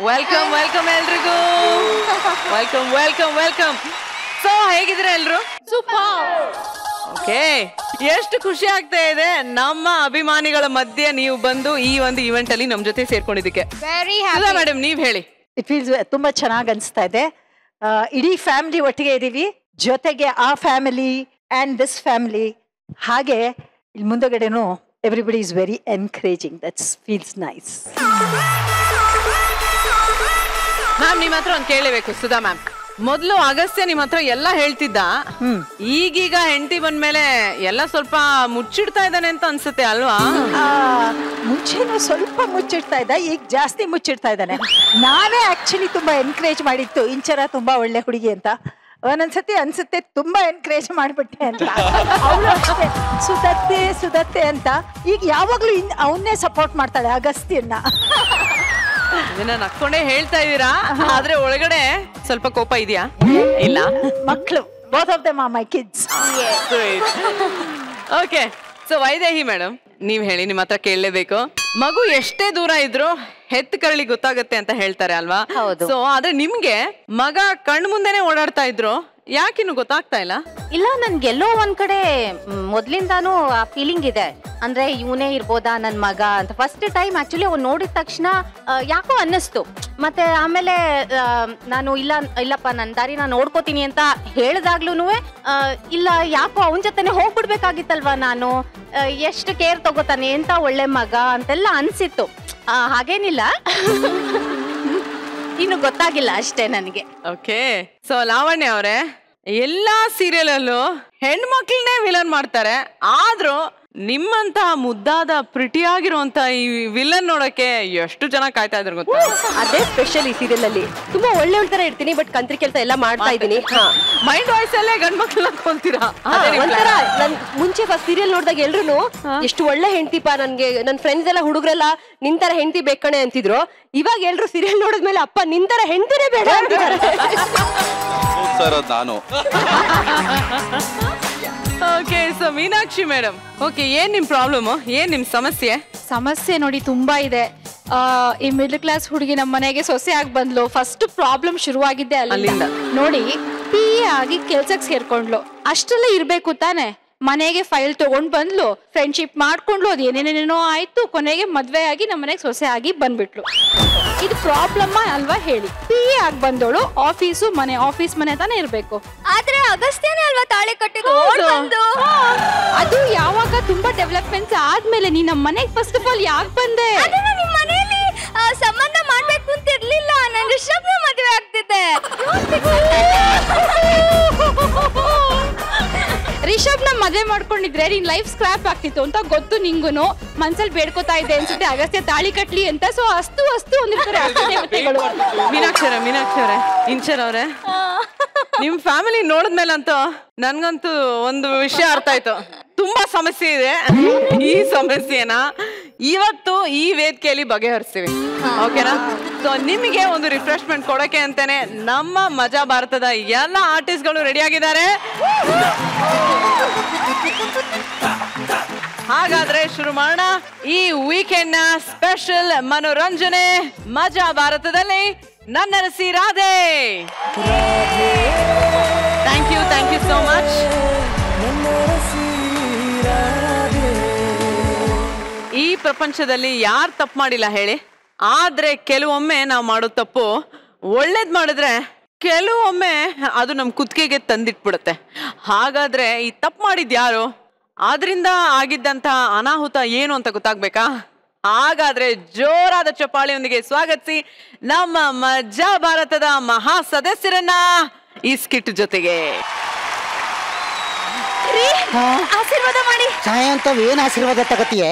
S2: ವೆಲ್ಕಮ್ ವೆಲ್ಕಮ್ ಎಲ್ರಿಗೂ. Welcome welcome welcome. ಸೊ ಹೇಗಿದ್ರೆ ಎಲ್ರು? ಓಕೆ, ಎಷ್ಟು ಖುಷಿ ಆಗ್ತಾ ಇದೆ ನಮ್ಮ ಅಭಿಮಾನಿಗಳ ಮಧ್ಯೆ ನೀವು ಬಂದು ಈ ಒಂದು ಇವೆಂಟ್ ಅಲ್ಲಿ ನಮ್ ಜೊತೆ ಸೇರ್ಕೊಂಡಿದ್ದಕ್ಕೆ. ಮೇಡಮ್ ನೀವ್ ಹೇಳಿ.
S8: ಇಟ್ ಫೀಲ್ಸ್ ತುಂಬಾ ಚೆನ್ನಾಗಿ ಅನಿಸ್ತಾ ಇದೆ. ಇಡೀ ಫ್ಯಾಮಿಲಿ ಒಟ್ಟಿಗೆ ಇದೀವಿ, ಜೊತೆಗೆ ಆ ಫ್ಯಾಮಿಲಿ ಅಂಡ್ ದಿಸ್ ಫ್ಯಾಮಿಲಿ. ಹಾಗೆ ಇಲ್ಲಿ ಮುಂದಗಡೆನು everybody is very encouraging. That's feels nice.
S2: Ma'am ನಿಮ್ಮ ಹತ್ರ ಒಂದು ಕೇಳಬೇಕು ಸುಧಾ ಮ್ಯಾಮ್. ಮೊದಲು ಅಗಸ್ತ್ಯ ನಿಮ್ಮ ಹತ್ರ ಎಲ್ಲ ಹೇಳ್ತಿದ್ದ, ಈಗೀಗ ಹೆಂಡತಿ ಬಂದ್ಮೇಲೆ ಎಲ್ಲ ಸ್ವಲ್ಪ ಮುಚ್ಚಿಡ್ತಾ ಇದ್ದಾನೆ ಅಂತ ಅನ್ಸುತ್ತೆ ಅಲ್ವಾ?
S8: ಮುಂಚೆನೂ ಸ್ವಲ್ಪ ಮುಚ್ಚಿಡ್ತಾ ಇದ್ದ, ಈಗ ಜಾಸ್ತಿ ಮುಚ್ಚಿಡ್ತಾ ಇದ್ದಾನೆ. ನಾನೇ ಆಕ್ಚುಲಿ ತುಂಬಾ ಎನ್ಕರೇಜ್ ಮಾಡಿತ್ತು, ಇಂಚರ ತುಂಬಾ ಒಳ್ಳೆ ಹುಡುಗಿ ಅಂತ. ಒಂದೊಂದ್ಸತಿ ಅನ್ಸುತ್ತೆ ತುಂಬಾ ಎನ್ಕರೇಜ್ ಮಾಡ್ಬಿಟ್ಟೆ ಅಂತ. ಅವಳು ಅಷ್ಟೇ ಸುಧತ್ತೆ ಸುಧತ್ತೆ ಅಂತ. ಈಗ ಯಾವಾಗ್ಲೂ ಅವನ್ನೇ ಸಪೋರ್ಟ್ ಮಾಡ್ತಾಳೆ ಅಗಸ್ತ್ಯನ್ನ.
S2: ಇದನ್ನ ನಕ್ಕೊಂಡೇ ಹೇಳ್ತಾ ಇದೀರಾ, ಆದ್ರೆ ಒಳಗಡೆ ಸ್ವಲ್ಪ ಕೋಪ ಇದೆಯಾ? ಇಲ್ಲ,
S8: ಮಕ್ಕಳು both of them are my kids.
S2: Okay, so Vaidehi madam ನೀವ್ ಹೇಳಿ, ನಿಮ್ಮ ಹತ್ರ ಕೇಳಲೇಬೇಕು. ಮಗು ಎಷ್ಟೇ ದೂರ ಇದ್ರು ಹೆತ್ತ ಕರಳಿ ಗೊತ್ತಾಗತ್ತೆ ಅಂತ ಹೇಳ್ತಾರೆ ಅಲ್ವಾ? ಸೊ ಆದ್ರೆ ನಿಮ್ಗೆ ಮಗ ಕಣ್ ಮುಂದೆನೆ ಓಡಾಡ್ತಾ ಇದ್ರು, ಯಾಕಿನ್ನು ಗೊತ್ತಾಗ್ತಾ ಇಲ್ಲ?
S9: ಇಲ್ಲ, ನನ್ಗೆಲ್ಲೋ ಒಂದ್ ಕಡೆ ಮೊದ್ಲಿಂದಾನು ಆ ಫೀಲಿಂಗ್ ಇದೆ. ಅಂದ್ರೆ ಇವನೇ ಇರ್ಬೋದಾ ನನ್ ಮಗ ಅಂತ. ಫಸ್ಟ್ ಟೈಮ್ ಆಕ್ಚುಲಿ ಅವ್ನು ನೋಡಿದ ತಕ್ಷಣ ಯಾಕೋ ಅನ್ನಿಸ್ತು. ಮತ್ತೆ ಆಮೇಲೆ ನಾನು ಇಲ್ಲಪ್ಪ ನನ್ ದಾರಿ ನಾನು ನೋಡ್ಕೋತೀನಿ ಅಂತ ಹೇಳ್ದಾಗ್ಲೂ ಇಲ್ಲ ಯಾಕೋ ಅವನ ಜೊತೆನೆ ಹೋಗ್ಬಿಡ್ಬೇಕಾಗಿತ್ತಲ್ವಾ ನಾನು, ಎಷ್ಟು ಕೇರ್ ತಗೋತಾನೆ ಎಂತ ಒಳ್ಳೆ ಮಗ ಅಂತೆಲ್ಲ ಅನ್ಸಿತ್ತು. ಹಾಗೇನಿಲ್ಲ, ಇನ್ನು ಗೊತ್ತಾಗಿಲ್ಲ ಅಷ್ಟೇ ನನಗೆ.
S2: ಓಕೆ, ಸೊ ಲಾವಣ್ಯ ಅವರೇ, ಎಲ್ಲಾ ಸೀರಿಯಲ್ ಅಲ್ಲೂ ಹೆಣ್ಮಕ್ಳನ್ನೇ ವಿಲನ್ ಮಾಡ್ತಾರೆ, ಆದ್ರೂ ನಿಮ್ಮಂತಹ ಮುದ್ದಾದ ಪ್ರಿಟಿಯಾಗಿರುವಂತ ಈ ವಿಲನ್ ನೋಡಕ್ಕೆ ಎಷ್ಟು ಜನ ಕಾಯ್ತಾ ಇದ್ರು ಗೊತ್ತಾ?
S10: ಅದೇ ಸ್ಪೆಷಲ್ ಈ ಸೀರಿಯಲ್ ಅಲ್ಲಿ. ತುಂಬಾ ಒಳ್ಳೆ ತರ ಇರ್ತೀನಿ, ಬಟ್ ಕಂತ್ರಿ ಕೆಲಸ ಎಲ್ಲ ಮಾಡ್ತಾ ಇದ್ದೀನಿ.
S2: ಮೈಂಡ್ ವಾಯ್ಸ್ ಅಲ್ಲೇ ಗಂಡ್ಮಕ್ಳನ್ನ ಕೊಂತೀರಾ?
S10: ಒಂಥರ ನನ್ ಮುಂಚೆ ಫಸ್ಟ್ ಸೀರಿಯಲ್ ನೋಡಿದಾಗ ಎಲ್ರು ಎಷ್ಟು ಒಳ್ಳೆ ಹೆಂಡತಿಪ, ನನ್ಗೆ ನನ್ ಫ್ರೆಂಡ್ಸ್ ಎಲ್ಲ ಹುಡುಗರೆಲ್ಲ ನಿಂತರ ಹೆಂಡತಿ ಬೇಕಣೆ ಅಂತಿದ್ರು. ಇವಾಗ ಎಲ್ರು ಸೀರಿಯಲ್ ನೋಡಿದ್ಮೇಲೆ ಅಪ್ಪ ನಿಂತರ ಹೆಂಡತಿನೇ ಬೇಡ ಅಂತಿದ್ದಾರೆ.
S11: ನಾನು
S2: okay, so Meenakshi madam, okay ಏನ್ ನಿಮ್ ಪ್ರಾಬ್ಲಮ್, ಏನ್ ನಿಮ್ ಸಮಸ್ಯೆ?
S12: ಸಮಸ್ಯೆ ನೋಡಿ ತುಂಬಾ ಇದೆ. ಈ ಮಿಡಲ್ ಕ್ಲಾಸ್ ಹುಡುಗಿ ನಮ್ಮ ಮನೆಗೆ ಸೊಸೆ ಆಗಿ ಬಂದ್ಲು. ಫಸ್ಟ್ ಪ್ರಾಬ್ಲಮ್ ಶುರುವಾಗಿದ್ದೆ ಅಲ್ಲಿಂದ. ನೋಡಿ, PA ಆಗಿ ಕೆಲ್ಸಕ್ಕೆ ಸೇರ್ಕೊಂಡ್ಲು, ಅಷ್ಟೆಲ್ಲ ಇರ್ಬೇಕು ತಾನೆ. ಮನೆಗೆ ಫೈಲ್ ತಗೊಂಡ್ ಬಂದ್ಲು, ಫ್ರೆಂಡ್ಶಿಪ್ ಮಾಡ್ಕೊಂಡ್ಲು, ಅದು ಏನೇನೇನೇನೋ ಆಯ್ತು, ಕೊನೆಗೆ ಮದ್ವೆ ಆಗಿ ನಮ್ಮ ಮನೆಗೆ ಸೊಸೆ ಆಗಿ ಬಂದ್ಬಿಟ್ಲು. ಇದು ಪ್ರಾಬ್ಲಮ್ ಅಲ್ವಾ ಹೇಳಿ? PA ಆಗಿ ಬಂದೋಳು ಆಫೀಸ್ ಮನೆ ತಾನೇ ಇರ್ಬೇಕು.
S7: ಆದ್ರೆ ಅಗಸ್ತ್ಯನೇ ಅಲ್ವಾ ತಾಳಿ ಕಟ್ಟಿದ್ದು?
S12: ಅದು ಯಾವಾಗ ತುಂಬಾ ಡೆವಲಪ್ಮೆಂಟ್ಸ್ ಆದ್ಮೇಲೆ ನೀ ನಮ್ಮ ಮನೆಗೆ ಫಸ್ಟ್ ಆಫ್ ಆಲ್ ಯಾಕೆ ಬಂದೆ?
S7: ನಿಮ್ ಮನೆಯಲ್ಲಿ ಸಂಬಂಧ ಮಾಡ್ಬೇಕು ಅಂತ ಇರ್ಲಿಲ್ಲ, ನಾನು ರಿಷಬ್ನ ಮದುವೆ ಆಗ್ತಿದ್ದೆ.
S12: ರಿಷಬ್ನ ಮದುವೆ ಮಾಡ್ಕೊಂಡಿದ್ರೆ ನಿನ್ ಲೈಫ್ ಸ್ಕ್ರಾಪ್ ಆಗ್ತಿತ್ತು ಅಂತ ಗೊತ್ತು ನಿಂಗುನು. ಮನ್ಸಲ್ಲಿ ಬೇಡ್ಕೋತಾ ಇದೆ ಅನ್ಸುತ್ತೆ ಅಗಸ್ತ್ಯ ತಾಳಿ ಕಟ್ಲಿ ಅಂತ. ಸೊ ಅಸ್ತು ಒಂದಿರ್ತಾರೆ ದೇವತೆಗಳು.
S2: ಮೀನಾಕ್ಷಿ ಅವರೇ, ಇಂಚರ್ ಅವರೇ, ನಿಮ್ ಫ್ಯಾಮಿಲಿ ನೋಡಿದ್ಮೇಲಂತೂ ನನ್ಗಂತೂ ಒಂದು ವಿಷಯ ಅರ್ಥ ಆಯ್ತು. ತುಂಬಾ ಸಮಸ್ಯೆ ಇದೆ. ಈ ಸಮಸ್ಯೆನ ಇವತ್ತು ಈ ವೇದಿಕೆಯಲ್ಲಿ ಬಗೆಹರಿಸ್ತೀವಿ, ಓಕೆನಾ? ಸೊ ನಿಮಗೆ ಒಂದು ರಿಫ್ರೆಶ್ಮೆಂಟ್ ಕೊಡಕ್ಕೆ ಅಂತಾನೆ ನಮ್ಮ ಮಜಾ ಭಾರತದ ಎಲ್ಲ ಆರ್ಟಿಸ್ಟ್ಗಳು ರೆಡಿ ಆಗಿದ್ದಾರೆ. ಹಾಗಾದ್ರೆ ಶುರು ಮಾಡೋಣ ಈ ವೀಕೆಂಡ್ ನ ಸ್ಪೆಷಲ್ ಮನೋರಂಜನೆ ಮಜಾ ಭಾರತದಲ್ಲಿ Nannarasi Radhe. Thank you so much. ಈ ಪ್ರಪಂಚದಲ್ಲಿ ಯಾರು ತಪ್ಪು ಮಾಡಿಲ್ಲ ಹೇಳಿ, ಆದ್ರೆ ಕೆಲವೊಮ್ಮೆ ನಾವು ಮಾಡೋ ತಪ್ಪು ಒಳ್ಳೇದ್ ಮಾಡಿದ್ರೆ ಕೆಲವೊಮ್ಮೆ ಅದು ನಮ್ಮ ಕುತ್ತಿಗೆಗೆ ತಂದಿಟ್ಬಿಡುತ್ತೆ. ಹಾಗಾದ್ರೆ ಈ ತಪ್ಪು ಮಾಡಿದ್ ಯಾರು, ಆದ್ರಿಂದ ಆಗಿದ್ದಂತ ಅನಾಹುತ ಏನು ಅಂತ ಗೊತ್ತಾಗ್ಬೇಕಾ? ಹಾಗಾದ್ರೆ ಜೋರಾದ ಚಪ್ಪಾಳೆಯೊಂದಿಗೆ ಸ್ವಾಗತಿಸಿ ನಮ್ಮ ಮಜಾ ಭಾರತದ ಮಹಾ ಸದಸ್ಯರನ್ನ ಈ ಸ್ಕಿಟ್ ಜೊತೆಗೆ.
S5: ಆಶೀರ್ವಾದ ಮಾಡಿ. ಸಾಯಂತ ಏನ್ ಆಶೀರ್ವಾದ ತಗತಿಯೇ?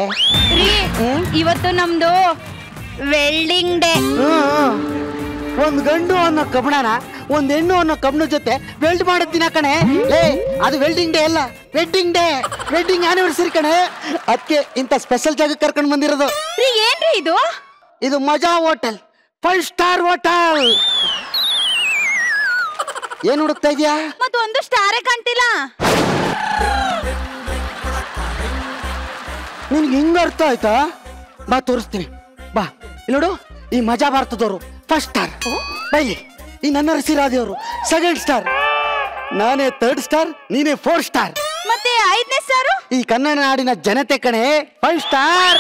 S7: ಇವತ್ತು ನಮ್ದು ವೆಲ್ಡಿಂಗ್ ಡೇ.
S5: ಒಂದ್ ಗಂಡು ಅನ್ನೋ ಕಬ್ಬಣನ ಒಂದ್ ಹೆಣ್ಣು ಅನ್ನೋ ಕಬ್ಬಣ ಜೊತೆ ವೆಲ್ಡ್ ಮಾಡೋದ್ ದಿನ ಕಣೆ. ಅದು ವೆಲ್ಡಿಂಗ್ ಡೇ ಅಲ್ಲ, ವೆಡ್ಡಿಂಗ್ ಡೇ, ವೆಡ್ಡಿಂಗ್ ಆನಿವರ್ಸರಿ ಕಣೆ. ಅದಕ್ಕೆ ಇಂತ ಸ್ಪೆಷಲ್ ಜಾಗ ಕರ್ಕೊಂಡ್ ಬಂದಿರೋದು.
S7: ಏನ್ರಿ ಇದು?
S5: ಇದು ಮಜಾ ಹೋಟೆಲ್, 5 ಸ್ಟಾರ್ ಹೋಟೆಲ್. ಏನ್ ಹುಡುಕ್ತಾ ಇದೀಯಾ?
S7: ಮತ್ತೊಂದು ಸ್ಟಾರೇ ಕಾಣ್ತಿಲ್ಲ.
S5: ನಿನ್ಗೆ ಹಿಂಗ ಅರ್ಥ ಆಯ್ತಾ? ಬಾ ತೋರಿಸ್ತೀನಿ, ಬಾ. ನೋಡು, ಈ ಮಜಾ ಭಾರತದವರು 1 ಸ್ಟಾರ್, ಬೈಲಿ. ಈ ನನ್ನ ರಸಿರಾದೇವರು 2 ಸ್ಟಾರ್, ನಾನೇ 3 ಸ್ಟಾರ್, ನೀನೇ 4 ಸ್ಟಾರ್.
S7: ಮತ್ತೆ 5ನೇ ಸ್ಟಾರು
S5: ಈ ಕನ್ನಡ ನಾಡಿನ ಜನತೆ ಕಣೆ, 5 ಸ್ಟಾರ್.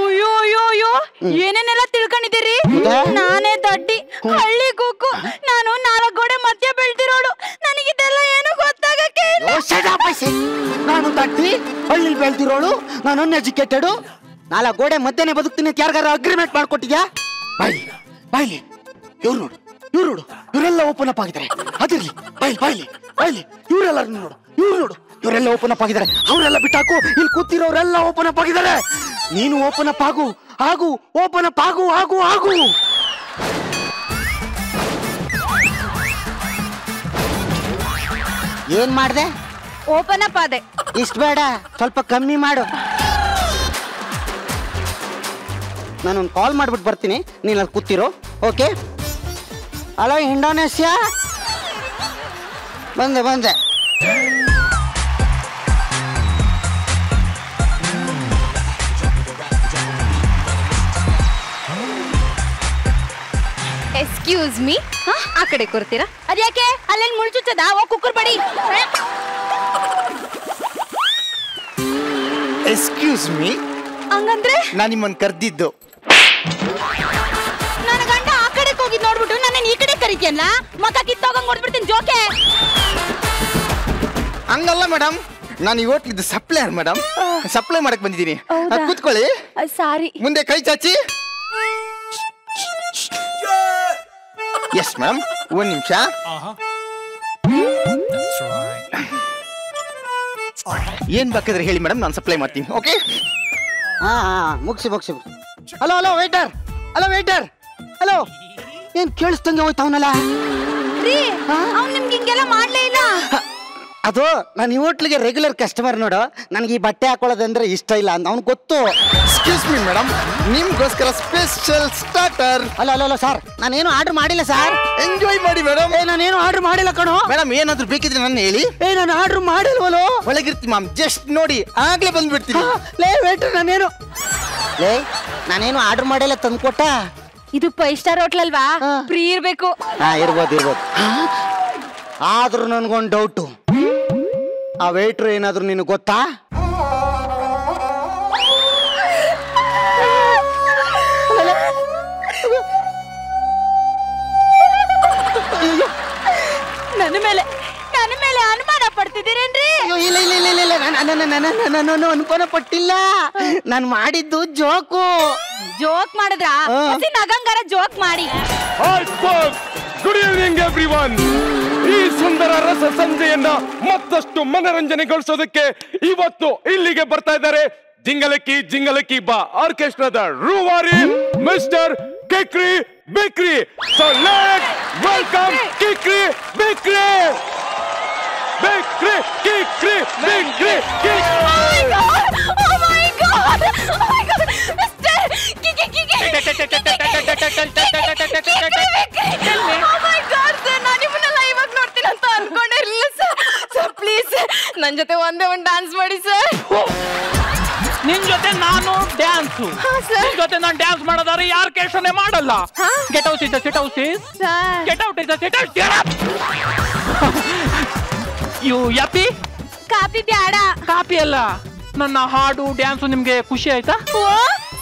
S7: ಅಯ್ಯೋ ಅಯ್ಯೋ ಅಯ್ಯೋ, ಏನೇನೆಲ್ಲ ತಿಳ್ಕೊಂಡಿದ್ದೀರಿ? ನಾನೇ ದಡ್ಡಿ, ಹಳ್ಳಿ ಕೂಕು, ನಾನು 4 ಗೋಡೆ ಮಧ್ಯ ಬೆಳ್ದಿರೋಳು. ನನಗಿದೆಲ್ಲ ಏನು ಗೊತ್ತಾಗಕ್ಕೆ ಇಲ್ಲ.
S5: ನಾನು ದಡ್ಡಿ, ಹಳ್ಳಿ ಬೆಳ್ದಿರೋಳು, ನಾನು ಅನ್ಎಜುಕೇಟೆಡ್, 4 ಗೋಡೆ ಮಧ್ಯೆ ಬದುಕ್ತೀನಿ ಅಂತ ಯಾರಿಗಾರ ಅಗ್ರಿಮೆಂಟ್ ಮಾಡ್ಕೊಟ್ಟಿದ್ಯಾ? ಬಾಯ್ಲಿ ಬಾಯ್ಲಿ. ಇವ್ರು ನೋಡು, ಇವ್ರು ನೋಡು, ಇವರೆಲ್ಲ ಓಪನ್ ಅಪ್ ಆಗಿದ್ದಾರೆ. ಅದಿರ್ಲಿ, ಬಾಯ್ಲಿ ಬಾಯ್ಲಿ ಬಾಯ್ಲಿ. ಇವರೆಲ್ಲ ನೋಡು, ಇವ್ರು ನೋಡು, ಇವರೆಲ್ಲ ಓಪನ್ ಅಪ್ ಆಗಿದ್ದಾರೆ. ಅವರೆಲ್ಲ ಬಿಟ್ಟಾಕು, ಇಲ್ಲಿ ಕೂತಿರೋರೆಲ್ಲ ಓಪನ್ ಅಪ್ ಆಗಿದ್ದಾರೆ. ನೀನು ಓಪನ್ ಅಪ್ ಆಗು, ಆಗು, ಓಪನ್ ಅಪ್ ಆಗು, ಆಗು, ಆಗು. ಏನ್ ಮಾಡ್ದೆ?
S7: ಓಪನ್ ಅಪ್ ಆದೆ.
S5: ಇಷ್ಟ ಬೇಡ, ಸ್ವಲ್ಪ ಕಮ್ಮಿ ಮಾಡು. ನಾನೊಂದು ಕಾಲ್ ಮಾಡ್ಬಿಟ್ಟು ಬರ್ತೀನಿ, ನೀನು ಅಲ್ಲಿ ಕೂತಿರೋ. ಓಕೆ? ಹಲೋ ಇಂಡೋನೇಷ್ಯಾ, ಬಂದೆ ಬಂದೆ.
S7: ಎಕ್ಸ್ಕ್ಯೂಸ್ ಮೀ, ಆ ಕಡೆ ಕೂರ್ತೀರಾ? ಅದ್ಯಾಕೆ ಅಲ್ಲೇನ್ ಮುಳ್ಚುಚ್ಚದ? ಓ ಕುಕ್ಕರ್ ಬಡಿ.
S11: ಎಕ್ಸ್ಕ್ಯೂಸ್ ಮೀ,
S7: ಹಂಗಂದ್ರೆ
S11: ನಾನು ನಿಮ್ಮನ್ನು ಕರ್ದಿದ್ದು.
S7: ನನ್ನ ಗಂಡ ಆ ಕಡೆ ಹೋಗಿದ್ ನೋಡ್ಬಿಟ್ಟು ನನ್ನ ಈ ಕಡೆ ಕರಿತೀಯಲ್ಲ, ಮಕ್ಕ ಕಿತ್ತೋಗಂಗ್ ಹೊಡ್ಬಿಡ್ತೀನಿ ಜೋಕೆ.
S11: ಹಂಗಲ್ಲ ಮೇಡಮ್, ನಾನು ಈ ಹೋಟ್ಲಿದ್ದು ಸಪ್ಲೈಯರ್ ಮೇಡಮ್, ಸಪ್ಲೈ ಮಾಡಕ್ ಬಂದಿದ್ದೀನಿ. ಕೂತ್ಕೊಳ್ಳಿ.
S7: ಸಾರಿ.
S11: ಮುಂದೆ ಕೈ ಚಾಚಿ. ಎಸ್ ಮೇಡಮ್, 1 ನಿಮಿಷ. ಏನ್ ಬೇಕಾದ್ರೆ ಹೇಳಿ ಮೇಡಮ್, ನಾನು ಸಪ್ಲೈ ಮಾಡ್ತೀನಿ. ಓಕೆ?
S5: ಹಾ ಮುಗಿಸಿ ಮುಗಿಸಿ. Hello hello waiter, hello waiter, hello. ಏನ್ ಕೇಳಿಸ್ತಂಗೆ ಹೋಯ್ತವನಲ್ಲ?
S7: ಅವ್ನು ನಿಮ್ಗೆ ಹಿಂಗೆಲ್ಲ ಮಾಡ್ಲೇ ಇಲ್ಲ.
S5: ಅದು ನಾನು ಈ ಹೋಟ್ಲಿಗೆ ರೆಗ್ಯುಲರ್ ಕಸ್ಟಮರ್ ನೋಡು, ನನಗೆ ಈ ಬಟ್ಟೆ ಹಾಕೊಳ್ಳೋದಂದ್ರೆ ಇಷ್ಟ ಇಲ್ಲ ಅಂತ ಅವ್ನು ಗೊತ್ತು.
S11: ಎಕ್ಸ್ಕ್ಯೂಸ್ ಮೀ ಮೇಡಮ್, ನಿಮ್ಗೋಸ್ಕರ ಸ್ಪೆಷಲ್ ಸ್ಟಾರ್ಟರ್.
S5: ಅಲ್ಲ ಅಲ್ಲ ಅಲ್ಲ ಸರ್, ನಾನೇನು ಆರ್ಡರ್ ಮಾಡಿಲ್ಲ ಸರ್.
S11: ಎಂಜಾಯ್ ಮಾಡಿ ಮೇಡಮ್.
S5: ನಾನೇನು ಆರ್ಡರ್ ಮಾಡಿಲ್ಲ ಕಣೋ.
S11: ಮೇಡಮ್ ಏನಾದ್ರು ಬೇಕಿದ್ರೆ ನನ್ನ ಹೇಳಿ.
S5: ನಾನು ಆರ್ಡರ್ ಮಾಡಿಲ್ವಲ್ಲೋ.
S11: ಒಳಗಿರ್ತೀನಿ ಮ್ಯಾಮ್, ಜಸ್ಟ್ ನೋಡಿ ಆಗ್ಲೇ ಬಂದ್ಬಿಡ್ತೀನಿ.
S5: ಲೇ ವೇಟರ್, ನಾನೇನು ಆರ್ಡರ್ ಮಾಡಿಲ್ಲ, ತಂದ್ಕೊಟ್ಟ.
S7: ಇದು 5 ಸ್ಟಾರ್ ಹೋಟ್ಲ್ ಅಲ್ವಾ, ಫ್ರೀ ಇರ್ಬೇಕು.
S5: ಇರ್ಬೋದು ಇರ್ಬೋದು. ಆದ್ರೂ ನನ್ಗೊಂದು ಡೌಟು, ಆ ವೇಟ್ರ್ ಏನಾದ್ರು ನಿನಗೆ ಗೊತ್ತಾ?
S7: ನನ್ನ ಮೇಲೆ ಅನುಮಾನ ಪಡ್ತಿದ್ದೀರೇನ್ರಿ?
S5: ಇಲ್ಲ ಇಲ್ಲ ಇಲ್ಲ ಇಲ್ಲ, ನಾನು ಅನುಮಾನ ಪಟ್ಟಿಲ್ಲ. ನಾನು ಮಾಡಿದ್ದು ಜೋಕು.
S7: ಜೋಕ್ ಮಾಡಿದ್ರ? ನಗಂಗಾರ ಜೋಕ್ ಮಾಡಿ.
S13: Good evening everyone. ಈ ಸುಂದರ ರಸ ಸಂಜೆಯನ್ನ ಮತ್ತಷ್ಟು ಮನರಂಜನೆಗೊಳಿಸೋದಕ್ಕೆ ಇವತ್ತು ಇಲ್ಲಿಗೆ ಬರ್ತಾ ಇದ್ದಾರೆ ಜಿಂಗಲಕ್ಕಿ ಜಿಂಗಲಕ್ಕಿ ಬಾ ಆರ್ಕೆಸ್ಟ್ರಾದ ರೂವಾರಿ mister Kikri Bikri. So let's welcome Kikri Bikri. Bikri Kikri Bikri.
S7: Oh my god! Oh my god! Mister Kiki. Oh my god sir, ನಾನು ನಿಮ್ಮನ್ನೆಲ್ಲ ಇವಾಗ ನೋಡ್ತೀನಿ ಅಂತ ಅನ್ಕೊಂಡಿರ್ಲಿಲ್ಲ ಸರ್. ಪ್ಲೀಸ್ ನನ್ನ ಜೊತೆ ಒಂದೇ ಒಂದು ಡ್ಯಾನ್ಸ್ ಮಾಡಿ ಸರ್.
S14: ನಿನ್ ಜೊತೆ ನಾನು ಡ್ಯಾನ್ಸ್, ನಿನ್ ಜೊತೆ ನಾನು ಡ್ಯಾನ್ಸ್ ಮಾಡೋದಾದ್ರೆ ಯಾರು ಕೇಶನೆ ಮಾಡಲ್ಲ. Get out is sit out is get out is sit out. You ಯಾಪಿ
S7: ಕಾಪಿ ಬ್ಯಾಡ.
S14: ಕಾಪಿ ಅಲ್ಲ, ನನ್ನ ಹಾಡು ಡ್ಯಾನ್ಸು ನಿಮ್ಗೆ ಖುಷಿ ಆಯ್ತಾ?
S7: ಓ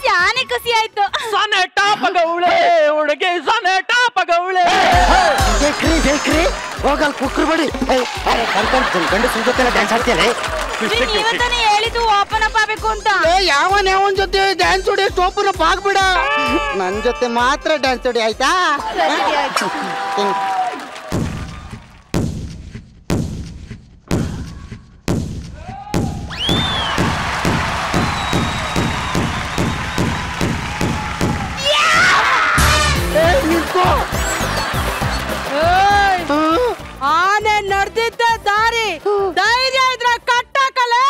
S7: ಶಾನೆ ಖುಷಿ ಆಯ್ತು.
S14: ಸನೆ ಟಾಪಗೌಳೆ ಹುಡುಗಿ ಸನೆ ಟಾಪಗೌಳೆ.
S5: ಬೇಕ್ರಿ ಹೋಗಲ್ ಕುಕ್ರು ಬಡಿ. ಗಂಡು ಸುಂದರ ಡ್ಯಾನ್ಸ್ ಆಡ್ತೀಯಲ್ಲ.
S7: ನೀವಂತಾನೆ ಹೇಳಿದ್ದು ಓಪನ್ ಅಪ್ ಆಗ್ಬೇಕು ಅಂತ.
S5: ಯಾವನ್ ಜೊತೆ ಡ್ಯಾನ್ಸ್ ಹೊಡಿ ಓಪನ್ ಅಪ್ ಆಗ್ಬಿಡ. ನನ್ ಜೊತೆ ಮಾತ್ರ ಡ್ಯಾನ್ಸ್ ಹೊಡಿ ಆಯ್ತಾ?
S2: ಆನೆ ನಡೆದಿದ್ದ ದಾರಿ ಧೈರ್ಯ ಇದ್ರೆ ಕಟ್ಟಾಕಲೇ.